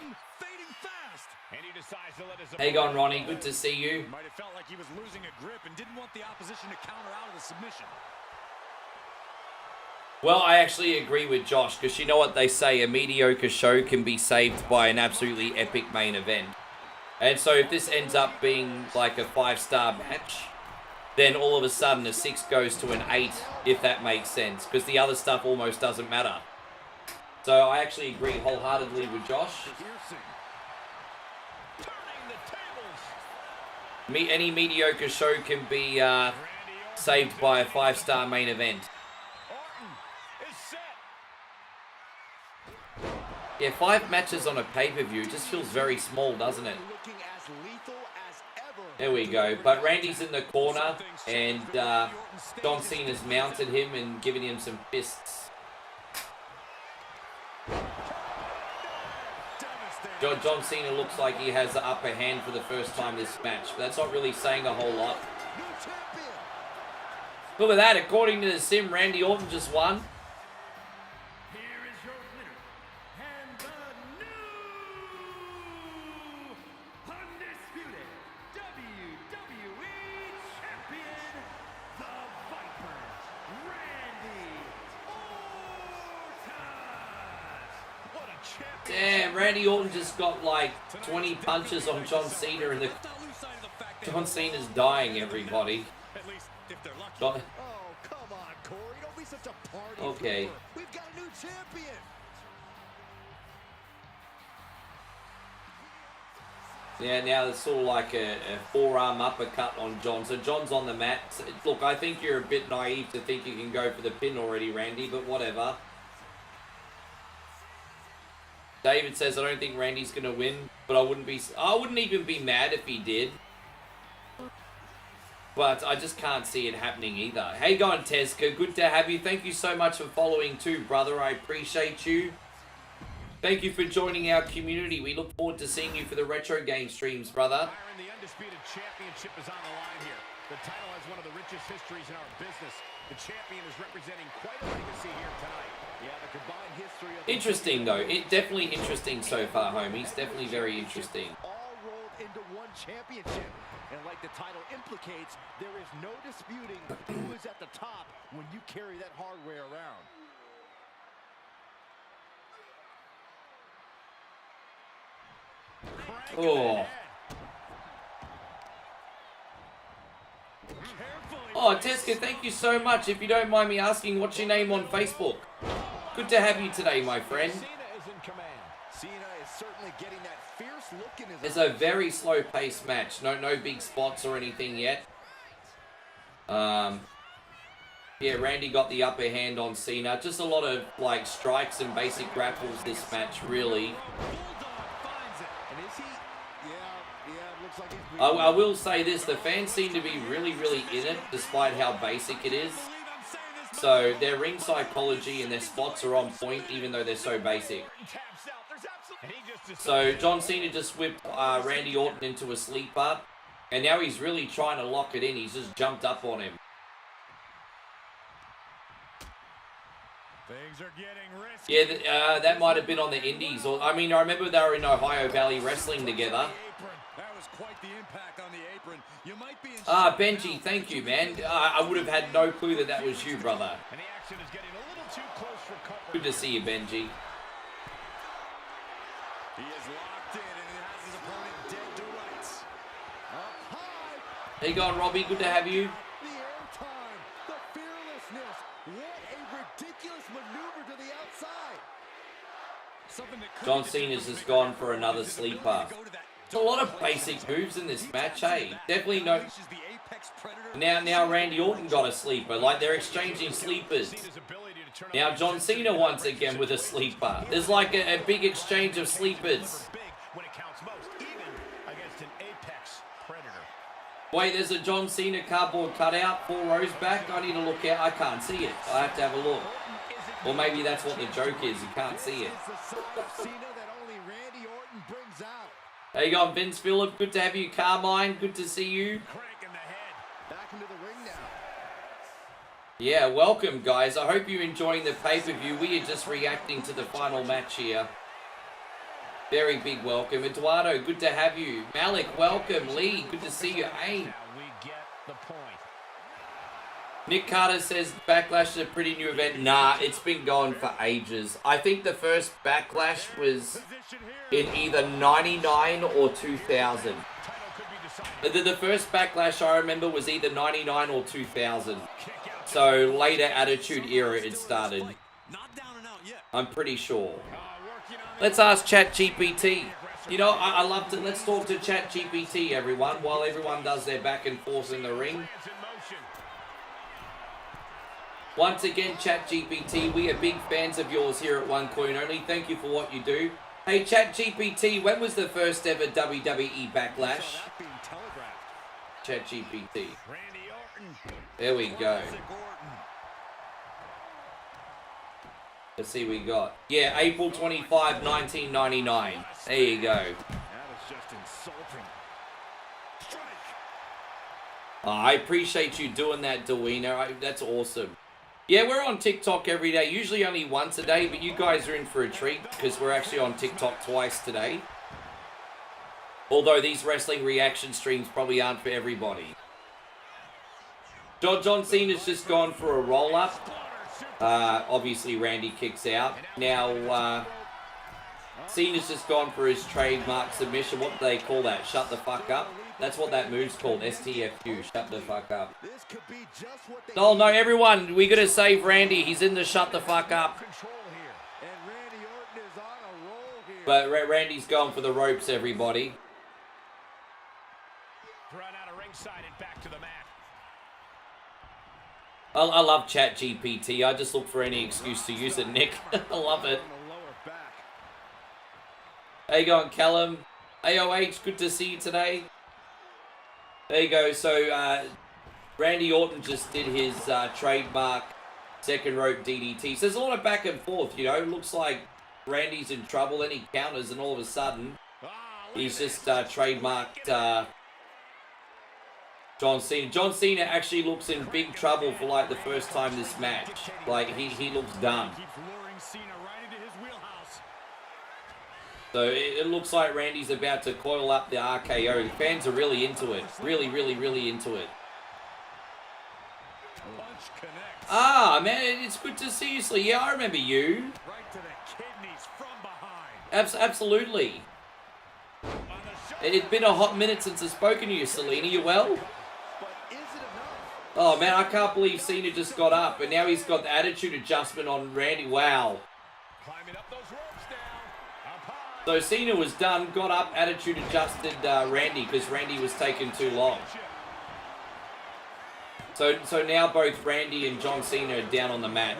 How you going, Ronnie? Good to see you. Might have felt like he was losing a grip and didn't want the opposition to counter out of the submission. Well, I actually agree with Josh, because you know what they say, a mediocre show can be saved by an absolutely epic main event. And so if this ends up being like a 5-star match, then all of a sudden a 6 goes to an 8, if that makes sense, because the other stuff almost doesn't matter. So I actually agree wholeheartedly with Josh. Any mediocre show can be saved by a 5-star main event. Yeah, 5 matches on a pay-per-view just feels very small, doesn't it? There we go. But Randy's in the corner, and John Cena's mounted him and given him some fists. John Cena looks like he has the upper hand for the first time this match, but that's not really saying a whole lot. Look at that, according to the sim, Randy Orton just won. Here is your winner, and the new undisputed WWE Champion, the Viper, Randy Orton. What a champion. Damn, Randy Orton just got like 20 punches on John Cena, and John Cena's dying, everybody. John... Oh, come on, Corey. Don't be such a party. Okay. We've got a new champion. Yeah, now it's sort of like a forearm uppercut on John. So John's on the mat. Look, I think you're a bit naive to think you can go for the pin already, Randy, but whatever. David says, I don't think Randy's going to win, but I wouldn't even be mad if he did. But I just can't see it happening either. How you going, Tezka? Good to have you. Thank you so much for following too, brother. I appreciate you. Thank you for joining our community. We look forward to seeing you for the retro game streams, brother. The undisputed championship is on the line here. The title has one of the richest histories in our business. The champion is representing quite a legacy here tonight. Yeah, the combined history of Interesting though. Definitely interesting so far, homies. Definitely very interesting. All rolled into one championship. And like the title implicates, there is no disputing who is at the top when you carry that hardware around. Oh. Oh, Teska, thank you so much. If you don't mind me asking, what's your name on Facebook? Good to have you today, my friend. It's a very slow-paced match. No big spots or anything yet. Yeah, Randy got the upper hand on Cena. Just a lot of, like, strikes and basic grapples this match, really. I will say this, the fans seem to be really in it, despite how basic it is. So, their ring psychology and their spots are on point, even though they're so basic. So, John Cena just whipped Randy Orton into a sleeper, and now he's really trying to lock it in. He's just jumped up on him. Things are getting risky. Yeah, that might have been on the Indies. Or I mean, I remember they were in Ohio Valley wrestling together. That was quite the impact on the apron. You might be in Benji, thank you, man. I would have had no clue that was you, brother. And the action is getting a little too close for comfort. Good to see you, Benji. He is locked in and he has his opponent dead to rights. Up high. How you going, Robbie? Good to have you. The airtime, the fearlessness. What a ridiculous maneuver to the outside. John Cena's just gone for another sleeper. There's a lot of basic moves in this match, hey? Definitely no... Now Randy Orton got a sleeper. Like, they're exchanging sleepers. Now John Cena once again with a sleeper. There's like a big exchange of sleepers. Wait, there's a John Cena cardboard cutout 4 rows back. I need to look out. I can't see it. I have to have a look. Or maybe that's what the joke is. You can't see it. How you going, Vince Phillip? Good to have you, Carmine. Good to see you. Back into the ring now. Yeah, welcome, guys. I hope you're enjoying the pay-per-view. We are just reacting to the final match here. Very big welcome. Eduardo, good to have you. Malik, welcome. Lee, good to see you. Hey. Nick Carter says Backlash is a pretty new event. Nah, it's been going for ages. I think the first Backlash was in either 99 or 2000. The first Backlash I remember was either 99 or 2000. So later Attitude Era it started. I'm pretty sure. Let's ask ChatGPT. You know, I love to... Let's talk to ChatGPT, everyone, while everyone does their back and forth in the ring. Once again, ChatGPT, we are big fans of yours here at One Coin Only. Thank you for what you do. Hey, ChatGPT, when was the first ever WWE Backlash? ChatGPT. There we go. Let's see what we got. Yeah, April 25, 1999. There you go. That is just insulting. I appreciate you doing that, Dewena. That's awesome. Yeah, we're on TikTok every day. Usually only once a day, but you guys are in for a treat because we're actually on TikTok twice today. Although these wrestling reaction streams probably aren't for everybody. John Cena's just gone for a roll-up. Obviously, Randy kicks out. Now, Cena's just gone for his trademark submission. What do they call that? Shut the fuck up? That's what that move's called. STFU. Shut the fuck up. Oh, no, everyone. We gotta save Randy. He's in the shut the fuck up. But Randy's going for the ropes, everybody. I love ChatGPT. I just look for any excuse to use it, Nick. I love it. How you going, Callum? AOH, good to see you today. There you go. So, Randy Orton just did his trademark second rope DDT. So there's a lot of back and forth, you know. Looks like Randy's in trouble. Then he counters, and all of a sudden, he's just trademarked John Cena. John Cena actually looks in big trouble for like the first time this match. Like he looks done. So it looks like Randy's about to coil up the RKO. The fans are really into it. Really into it. Ah, man, it's good to see you, Slee. Yeah, I remember you. It's been a hot minute since I've spoken to you, Selena. You well? But is it enough? Oh, man, I can't believe Cena just got up. And now he's got the attitude adjustment on Randy. Wow. Climbing up those ropes now. Up high. So Cena was done, got up, attitude adjusted Randy because Randy was taking too long. So now both Randy and John Cena are down on the mat.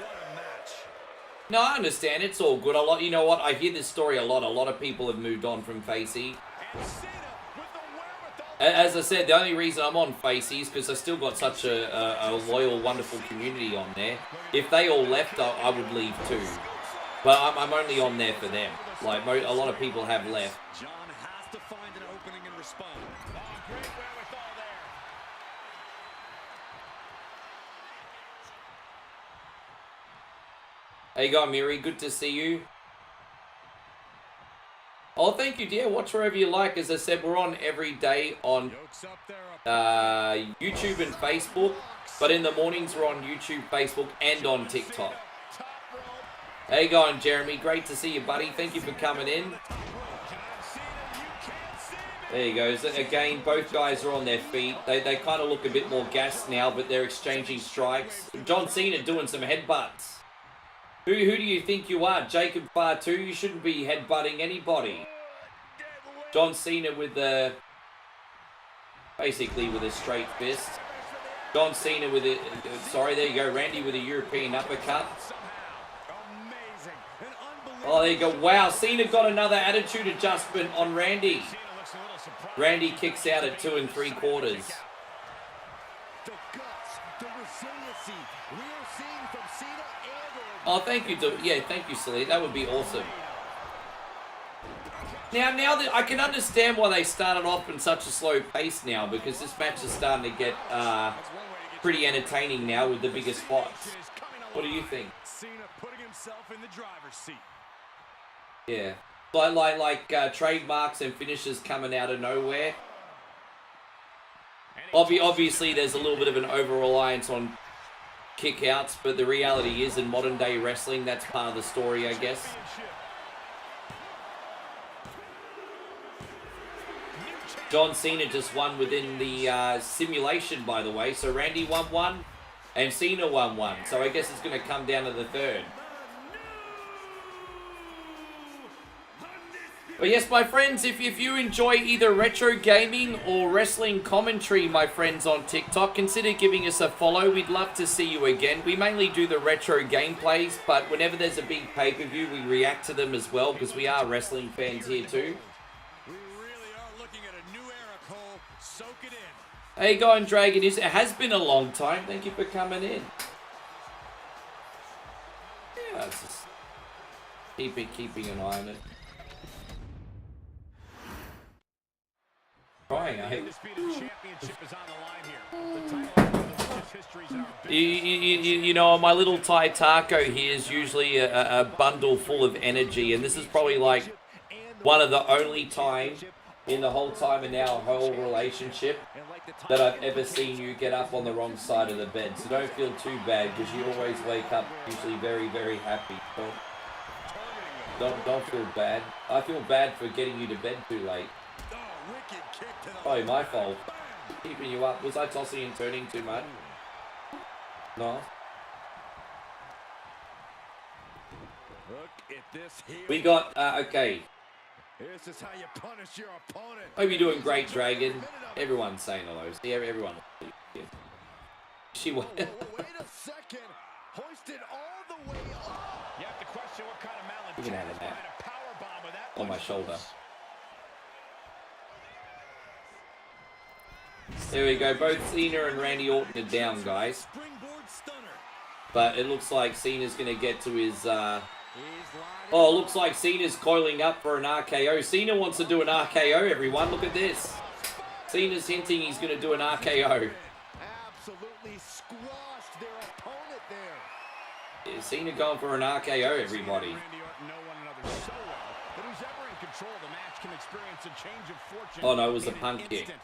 No, I understand. It's all good. You know what? I hear this story a lot. A lot of people have moved on from Facey. As I said, the only reason I'm on Facey is because I still got such a loyal, wonderful community on there. If they all left, I would leave too. But I'm only on there for them. Like, a lot of people have left. John has to find an opening and respond. Oh, great wherewithal there. How you going, Miri? Good to see you. Oh, thank you, dear. Watch wherever you like. As I said, we're on every day on Yokes up there. YouTube and Facebook. But in the mornings, we're on YouTube, Facebook, and on TikTok. How you going, Jeremy? Great to see you, buddy. Thank you for coming in. There you go. So again, both guys are on their feet. They kind of look a bit more gassed now, but they're exchanging strikes. John Cena doing some headbutts. Who do you think you are? Jacob Fatu? You shouldn't be headbutting anybody. John Cena with the... basically with a straight fist. John Cena with it... sorry, there you go. Randy with a European uppercut. Oh, there you go. Wow, Cena got another attitude adjustment on Randy. Randy kicks out at 2 3/4. The guts, the resiliency we are seeing from Cena and Oh, thank you. Yeah, thank you, Silly. That would be awesome. Now that I can understand why they started off in such a slow pace now, because this match is starting to get pretty entertaining now with the bigger spots. What do you think? Cena putting himself in the driver's seat. Yeah. Like trademarks and finishes coming out of nowhere. Obviously, there's a little bit of an over-reliance on kickouts, but the reality is, in modern-day wrestling, that's part of the story, I guess. John Cena just won within the simulation, by the way. So Randy won 1, and Cena won 1. So I guess it's going to come down to the third. But yes, my friends, if you enjoy either retro gaming or wrestling commentary, my friends on TikTok, consider giving us a follow. We'd love to see you again. We mainly do the retro gameplays, but whenever there's a big pay-per-view, we react to them as well, because we are wrestling fans here too. We really are looking at a new era, Cole. Soak it in. How you going, Dragon? It has been a long time. Thank you for coming in. Yeah, it's just keeping an eye on it. Trying, I You know, my little Thai taco here is usually a bundle full of energy, and this is probably like one of the only times in the whole time in our whole relationship that I've ever seen you get up on the wrong side of the bed. So don't feel too bad, because you always wake up usually very, very happy. Don't feel bad. I feel bad for getting you to bed too late. Probably my fault. Keeping you up. Was I tossing and turning too much? No. Look at this here. We got, okay. This is how you punish your opponent. Hope you're doing great, Dragon. Everyone's saying hello. See, everyone. Yeah. She was. wait a second. Hoisted all the way up. You have to question what kind of You can have malintent that. behind a power bomb with that On my shoulder. There we go. Both Cena and Randy Orton are down, guys. Springboard stunner. But it looks like Cena's going to get to his... Oh, it looks like Cena's coiling up for an RKO. Cena wants to do an RKO, everyone. Look at this. Cena's hinting he's going to do an RKO. Absolutely squashed their opponent there. Yeah, Cena going for an RKO, everybody. Randy Orton know one another so well that who's ever in control of the match can experience a change of fortune. Oh, no, it was a in an punt kick. instant.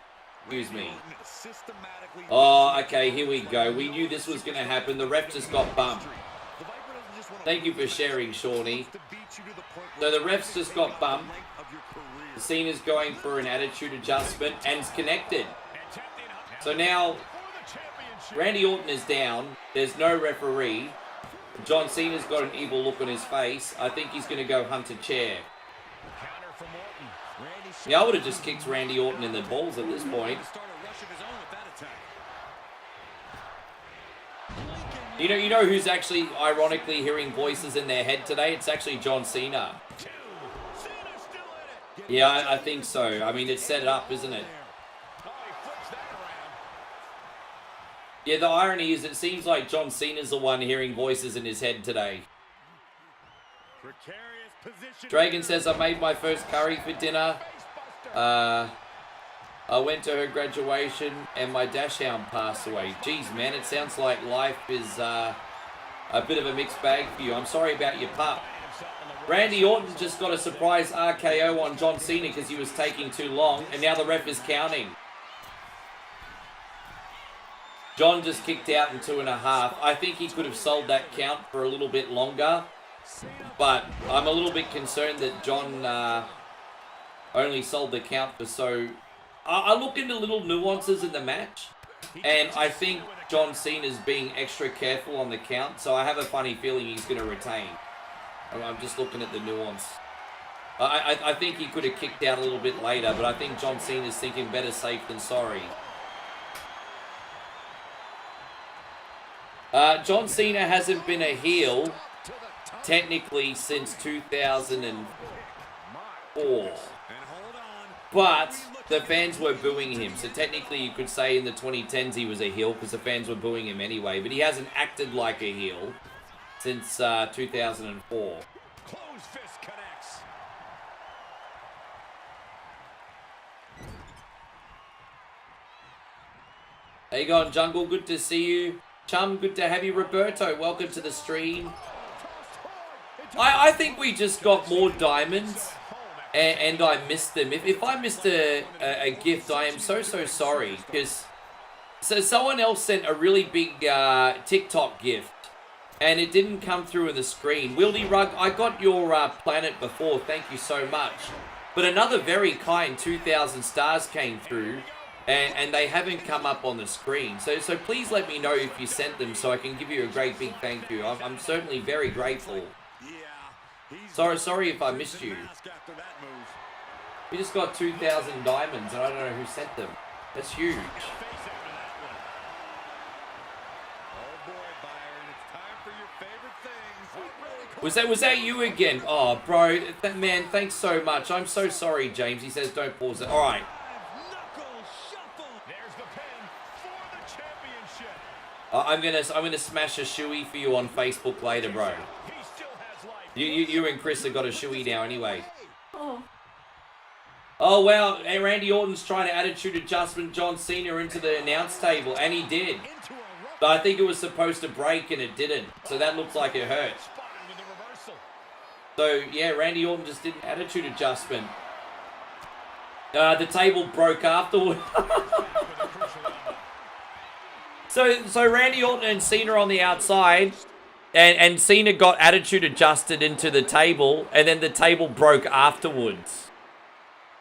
Excuse me. Systematically Oh, okay, here we go. We knew this was going to happen. The ref just got bumped. The Viper doesn't Thank you for sharing, Shawnee. So the refs just got bumped. Cena's going for an attitude adjustment and it's connected. So now Randy Orton is down. There's no referee. John Cena's got an evil look on his face. I think he's going to go hunt a chair. Yeah, I would have just kicked Randy Orton in the balls at this point. You know who's actually ironically hearing voices in their head today? It's actually John Cena. Yeah, I think so. I mean, it's set up, isn't it? Yeah, the irony is it seems like John Cena's the one hearing voices in his head today. Dragon says, I made my first curry for dinner. I went to her graduation and my dashhound passed away. Jeez, man, it sounds like life is a bit of a mixed bag for you. I'm sorry about your pup. Randy Orton just got a surprise RKO on John Cena because he was taking too long, and now the ref is counting. John just kicked out in 2.5. I think he could have sold that count for a little bit longer, but I'm a little bit concerned that John only sold the count for so... I look into little nuances in the match, and I think John Cena's being extra careful on the count, so I have a funny feeling he's going to retain. I'm just looking at the nuance. I think he could have kicked out a little bit later, but I think John Cena's thinking better safe than sorry. John Cena hasn't been a heel, technically, since 2004. But the fans were booing him. So technically you could say in the 2010s he was a heel because the fans were booing him anyway. But he hasn't acted like a heel since 2004. Closed fist connects. How you going, Jungle? Good to see you. Chum, good to have you. Roberto, welcome to the stream. I think we just got more diamonds. And I missed them. If I missed a gift, I am so sorry. Because someone else sent a really big TikTok gift. And it didn't come through in the screen. Wildy Rug, I got your planet before. Thank you so much. But another very kind 2,000 stars came through. And they haven't come up on the screen. So please let me know if you sent them so I can give you a great big thank you. I'm certainly very grateful. Sorry if I missed you. We just got 2,000 diamonds and I don't know who sent them. That's huge. Was that you again? Oh, bro, man, thanks so much. I'm so sorry, James. He says don't pause it. All right. I'm gonna smash a shoey for you on Facebook later, bro. You and Chris have got a shoey now anyway. Oh wow, hey, Randy Orton's trying to attitude adjustment John Cena into the announce table, and he did. But I think it was supposed to break and it didn't, so that looks like it hurt. So yeah, Randy Orton just did an attitude adjustment. The table broke afterward. So Randy Orton and Cena on the outside, and Cena got attitude adjusted into the table, and then the table broke afterwards.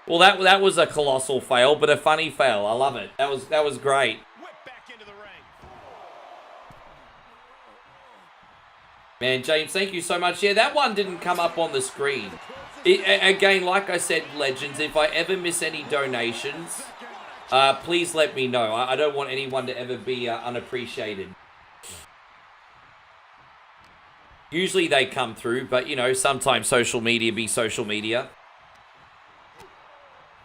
Well, that was a colossal fail, but a funny fail. I love it. That was great. Man, James, thank you so much. Yeah, that one didn't come up on the screen. Again, like I said, Legends, if I ever miss any donations, please let me know. I don't want anyone to ever be unappreciated. Usually they come through, but, you know, sometimes social media be social media.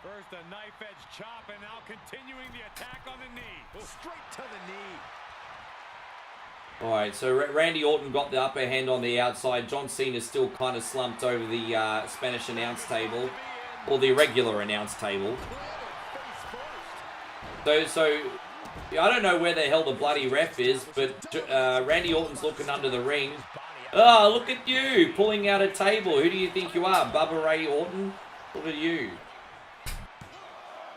First a knife-edge chop, and now continuing the attack on the knee. Straight to the knee. All right, so Randy Orton got the upper hand on the outside. John Cena still kind of slumped over the Spanish announce table, or the regular announce table. So I don't know where the hell the bloody ref is, but Randy Orton's looking under the ring. Oh, look at you, pulling out a table. Who do you think you are, Bubba Ray Orton? Look at you.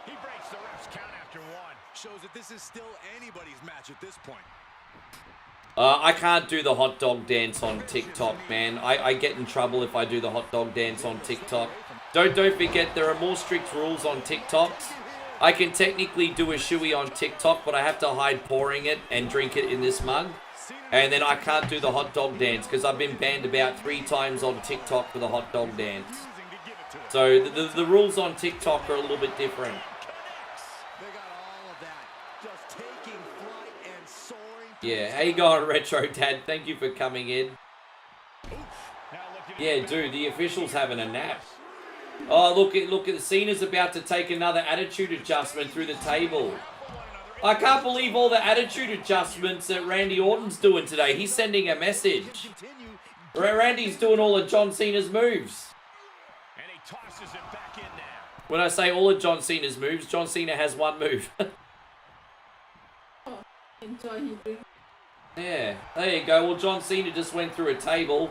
He breaks the ref's count after one. Shows that this is still anybody's match at this point. I can't do the hot dog dance on TikTok, man. I get in trouble if I do the hot dog dance on TikTok. Don't forget, there are more strict rules on TikToks. I can technically do a shoey on TikTok, but I have to hide pouring it and drink it in this mug. And then I can't do the hot dog dance because I've been banned about 3 times on TikTok for the hot dog dance. So the rules on TikTok are a little bit different. Yeah, how you going, Retro Dad? Thank you for coming in. Yeah, dude, the official's having a nap. Oh, look, Cena's about to take another attitude adjustment through the table. I can't believe all the attitude adjustments that Randy Orton's doing today. He's sending a message. Randy's doing all of John Cena's moves. And he tosses it back in now. When I say all of John Cena's moves, John Cena has one move. Enjoy his drink. Yeah, there you go. Well, John Cena just went through a table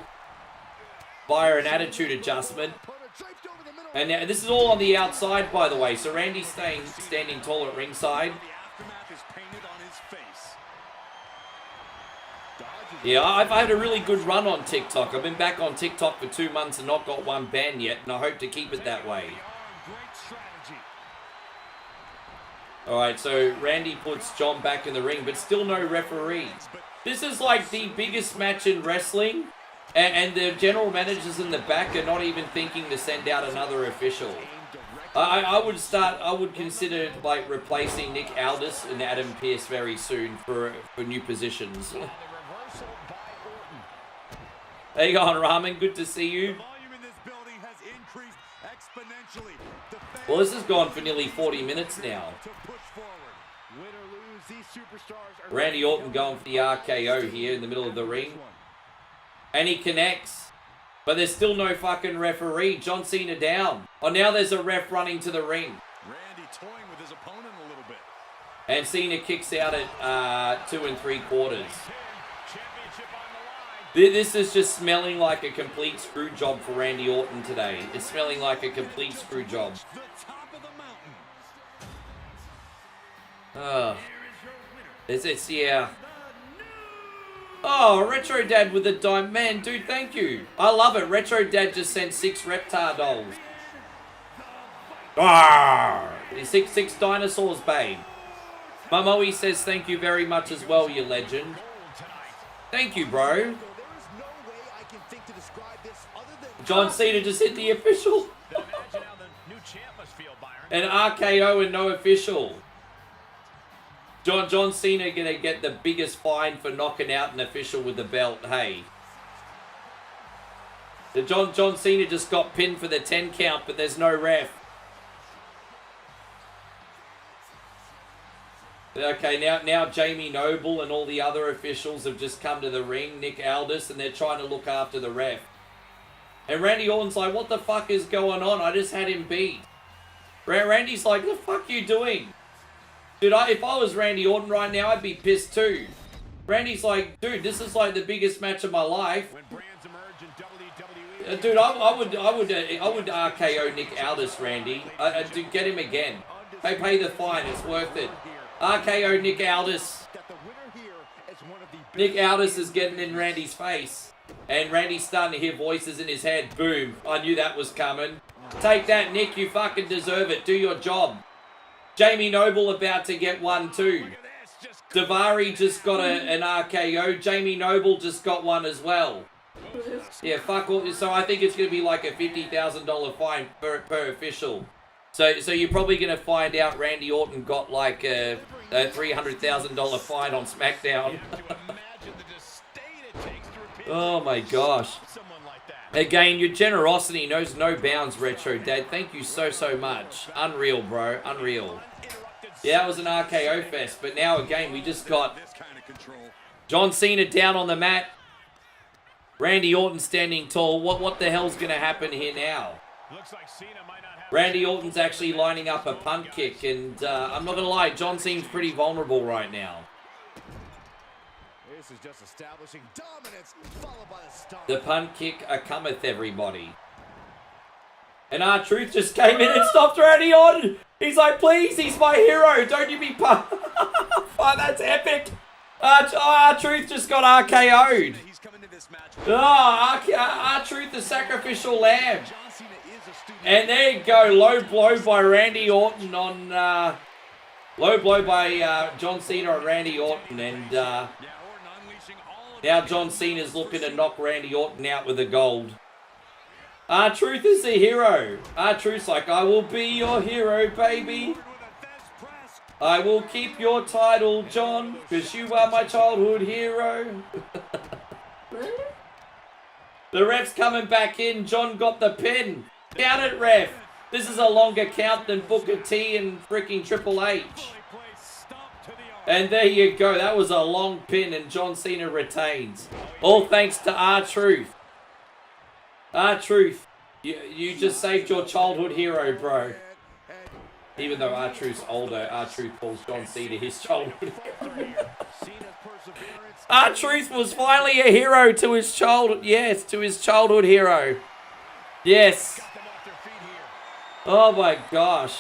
via an attitude adjustment. And now, this is all on the outside, by the way. So Randy's standing tall at ringside. Yeah, I've had a really good run on TikTok. I've been back on TikTok for 2 months and not got one ban yet, and I hope to keep it that way. Alright, so Randy puts John back in the ring, but still no referee. This is like the biggest match in wrestling, and the general managers in the back are not even thinking to send out another official. I would consider like replacing Nick Aldis and Adam Pearce very soon for new positions. How you going, Ramen? Good to see you. Well, this has gone for nearly 40 minutes now. Randy Orton going for the RKO here in the middle of the ring. And he connects. But there's still no fucking referee. John Cena down. Oh, now there's a ref running to the ring. Randy toying with his opponent a little bit. And Cena kicks out at 2 3/4. This is just smelling like a complete screw job for Randy Orton today. It's smelling like a complete screw job. It's yeah. Oh, Retro Dad with the dime. Man, dude, thank you. I love it. Retro Dad just sent 6 Reptar dolls. Arrgh! 6 dinosaurs, babe. Momoe says thank you very much as well, you legend. Thank you, bro. John Cena just hit the official. An RKO and no official. John Cena gonna get the biggest fine for knocking out an official with the belt. Hey, John Cena just got pinned for the 10 count, but there's no ref. Okay, now Jamie Noble and all the other officials have just come to the ring. Nick Aldis, and they're trying to look after the ref. And Randy Orton's like, "What the fuck is going on? I just had him beat." Randy's like, "The fuck you doing?" Dude, if I was Randy Orton right now, I'd be pissed too. Randy's like, "Dude, this is like the biggest match of my life." Dude, I would RKO Nick Aldis, Randy. Dude, get him again. Hey, pay the fine. It's worth it. RKO Nick Aldis. Nick Aldis is getting in Randy's face. And Randy's starting to hear voices in his head. Boom. I knew that was coming. Take that, Nick. You fucking deserve it. Do your job. Jamie Noble about to get one too. Davari just got an RKO. Jamie Noble just got one as well. Yeah, fuck all. So I think it's going to be like a $50,000 fine per official. So you're probably going to find out Randy Orton got like a $300,000 fine on SmackDown. Oh my gosh. Again, your generosity knows no bounds, Retro Dad. Thank you so much. Unreal, bro. Unreal. Yeah, that was an RKO fest. But now, again, we just got John Cena down on the mat. Randy Orton standing tall. What the hell's going to happen here now? Randy Orton's actually lining up a punt kick. And I'm not going to lie, John seems pretty vulnerable right now. This is just establishing dominance, followed by a stomp. The punt kick cometh, everybody. And R-Truth just came in and stopped Randy Orton. He's like, please, he's my hero. Don't you be pumped. Oh, that's epic. R-Truth just got RKO'd. He's coming to this match. R-Truth, the sacrificial lamb. And there you go, low blow by Randy Orton on, low blow by John Cena on Randy Orton. And now John Cena's looking to knock Randy Orton out with the gold. R-Truth is the hero. R-Truth's like, I will be your hero, baby. I will keep your title, John, because you are my childhood hero. The ref's coming back in. John got the pin. Count it, ref. This is a longer count than Booker T and freaking Triple H. And there you go. That was a long pin, and John Cena retains. All thanks to R-Truth. R-Truth, you just saved your childhood hero, bro. Even though R-Truth's older, R-Truth calls John Cena his childhood hero. R-Truth was finally a hero to his childhood. Yes, to his childhood hero. Yes. Oh my gosh.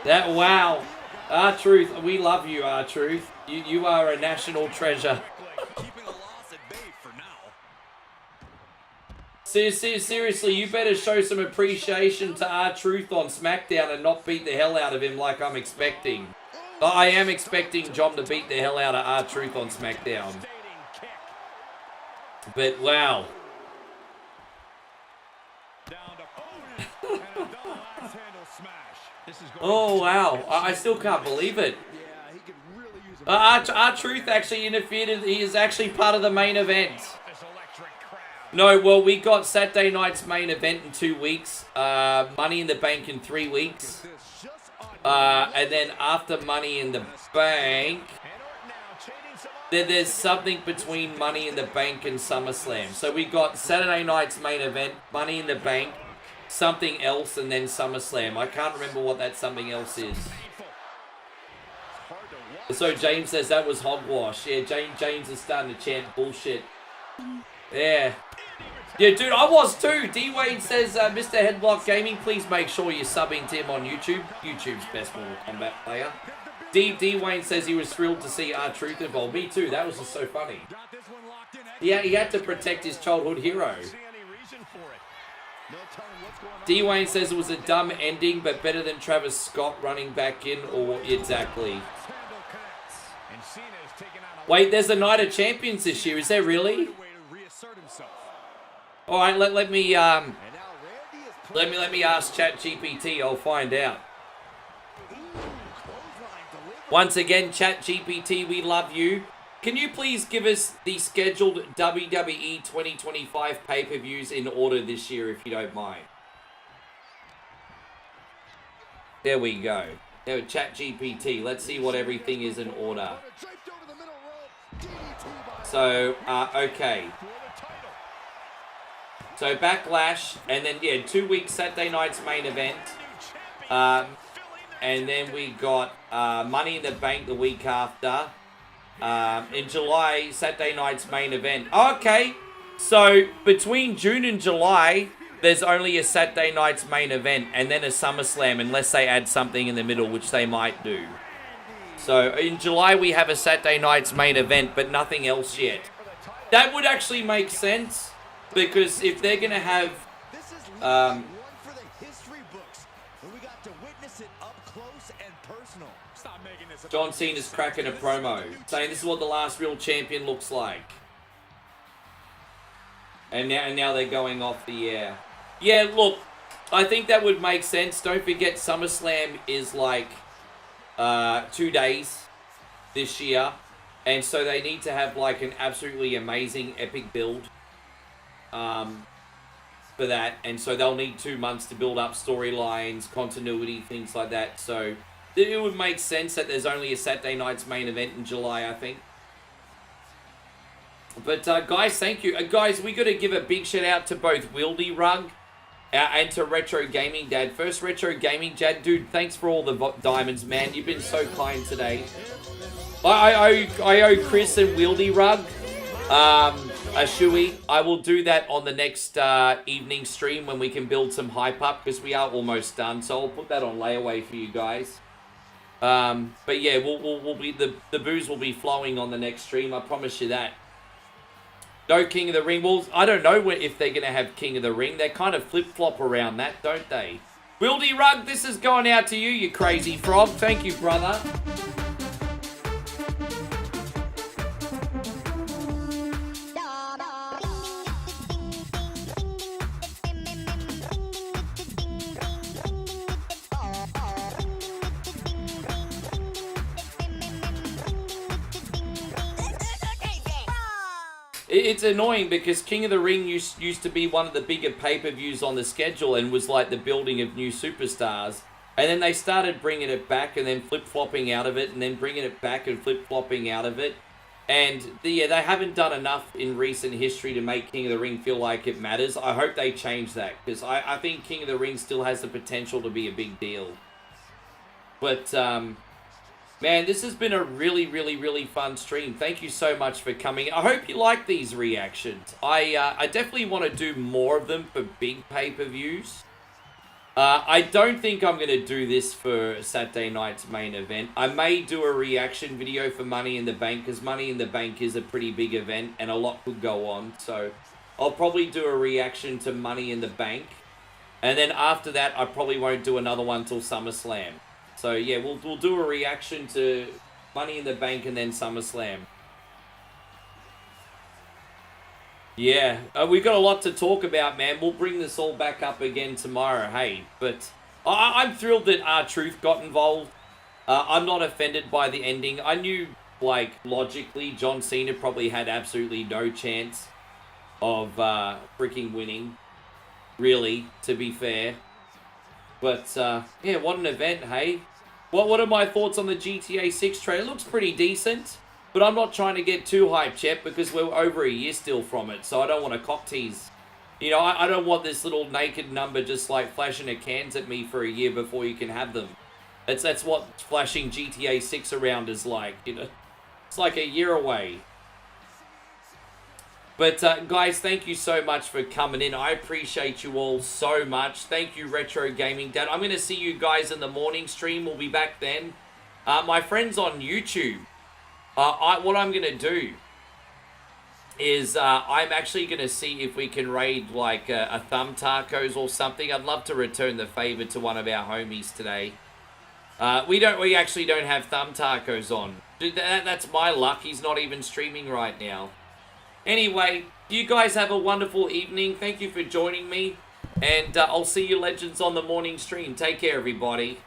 Wow. R-Truth, we love you, R-Truth. You are a national treasure. Seriously, you better show some appreciation to R-Truth on SmackDown and not beat the hell out of him like I'm expecting. I am expecting John to beat the hell out of R-Truth on SmackDown. But wow. Oh wow, I still can't believe it. R-Truth actually interfered. He is actually part of the main event. No, well, we got Saturday night's main event in 2 weeks. Money in the Bank in 3 weeks. And then after Money in the Bank, there's something between Money in the Bank and SummerSlam. So we got Saturday night's main event, Money in the Bank, something else, and then SummerSlam. I can't remember what that something else is. So James says that was hogwash. Yeah, James is starting to chant bullshit. Yeah. Yeah, dude, I was too. D-Wayne says, Mr. Headlock Gaming, please make sure you're subbing to him on YouTube. YouTube's best Mortal Kombat player. D-Wayne says he was thrilled to see R-Truth involved. Me too. That was just so funny. Yeah, he had to protect his childhood hero. D-Wayne says it was a dumb ending, but better than Travis Scott running back in, or exactly. Wait, there's a Night of Champions this year. Is there really? All right, let me ask ChatGPT. I'll find out. Once again, ChatGPT, we love you. Can you please give us the scheduled WWE 2025 pay-per-views in order this year, if you don't mind? There we go. Now, ChatGPT. Let's see what everything is in order. So, okay. So Backlash, and then, yeah, 2 weeks Saturday night's main event. And then we got Money in the Bank the week after. In July, Saturday night's main event. Okay, so between June and July, there's only a Saturday night's main event and then a SummerSlam, unless they add something in the middle, which they might do. So in July, we have a Saturday night's main event, but nothing else yet. That would actually make sense. Because if they're going to have, John Cena's cracking a promo, saying this is what the last real champion looks like. And now they're going off the air. Yeah, look, I think that would make sense. Don't forget, SummerSlam is like 2 days this year. And so they need to have like an absolutely amazing epic build. For that, and so they'll need 2 months to build up storylines, continuity, things like that. So it would make sense that there's only a Saturday night's main event in July, I think. But guys, thank you. Guys, we got to give a big shout out to both Wildy Rug and to Retro Gaming Dad. First, Retro Gaming Dad, dude, thanks for all the diamonds, man. You've been so kind today. I owe Chris and Wildy Rug a shoey. I will do that on the next evening stream when we can build some hype up, because we are almost done. So I'll put that on layaway for you guys. But yeah, we'll be the booze will be flowing on the next stream. I promise you that. No King of the Ring. Well, I don't know if they're gonna have King of the Ring. They kind of flip flop around that, don't they? Wildy Rug, this is going out to you, you crazy frog. Thank you, brother. It's annoying because King of the Ring used to be one of the bigger pay-per-views on the schedule and was like the building of new superstars. And then they started bringing it back and then flip-flopping out of it and then bringing it back and flip-flopping out of it. And yeah, they haven't done enough in recent history to make King of the Ring feel like it matters. I hope they change that because I think King of the Ring still has the potential to be a big deal. But, man, this has been a really fun stream. Thank you so much for coming. I hope you like these reactions. I definitely want to do more of them for big pay-per-views. I don't think I'm going to do this for Saturday night's main event. I may do a reaction video for Money in the Bank because Money in the Bank is a pretty big event and a lot could go on. So I'll probably do a reaction to Money in the Bank. And then after that, I probably won't do another one till SummerSlam. So yeah, we'll do a reaction to Money in the Bank and then SummerSlam. Yeah, we've got a lot to talk about, man. We'll bring this all back up again tomorrow, hey. But I'm thrilled that R-Truth got involved. I'm not offended by the ending. I knew, like, logically, John Cena probably had absolutely no chance of freaking winning. Really, to be fair. But, yeah, what an event, hey? What are my thoughts on the GTA 6 trailer? It looks pretty decent, but I'm not trying to get too hyped yet because we're over a year still from it, so I don't want to cock tease. You know, I don't want this little naked number just, like, flashing a cans at me for a year before you can have them. That's what flashing GTA 6 around is like, you know? It's like a year away. But, guys, thank you so much for coming in. I appreciate you all so much. Thank you, Retro Gaming Dad. I'm going to see you guys in the morning stream. We'll be back then. My friends on YouTube, what I'm going to do is I'm actually going to see if we can raid, like, a Thumb Tacos or something. I'd love to return the favor to one of our homies today. We actually don't have Thumb Tacos on. Dude, that's my luck. He's not even streaming right now. Anyway, you guys have a wonderful evening. Thank you for joining me. And I'll see you legends on the morning stream. Take care, everybody.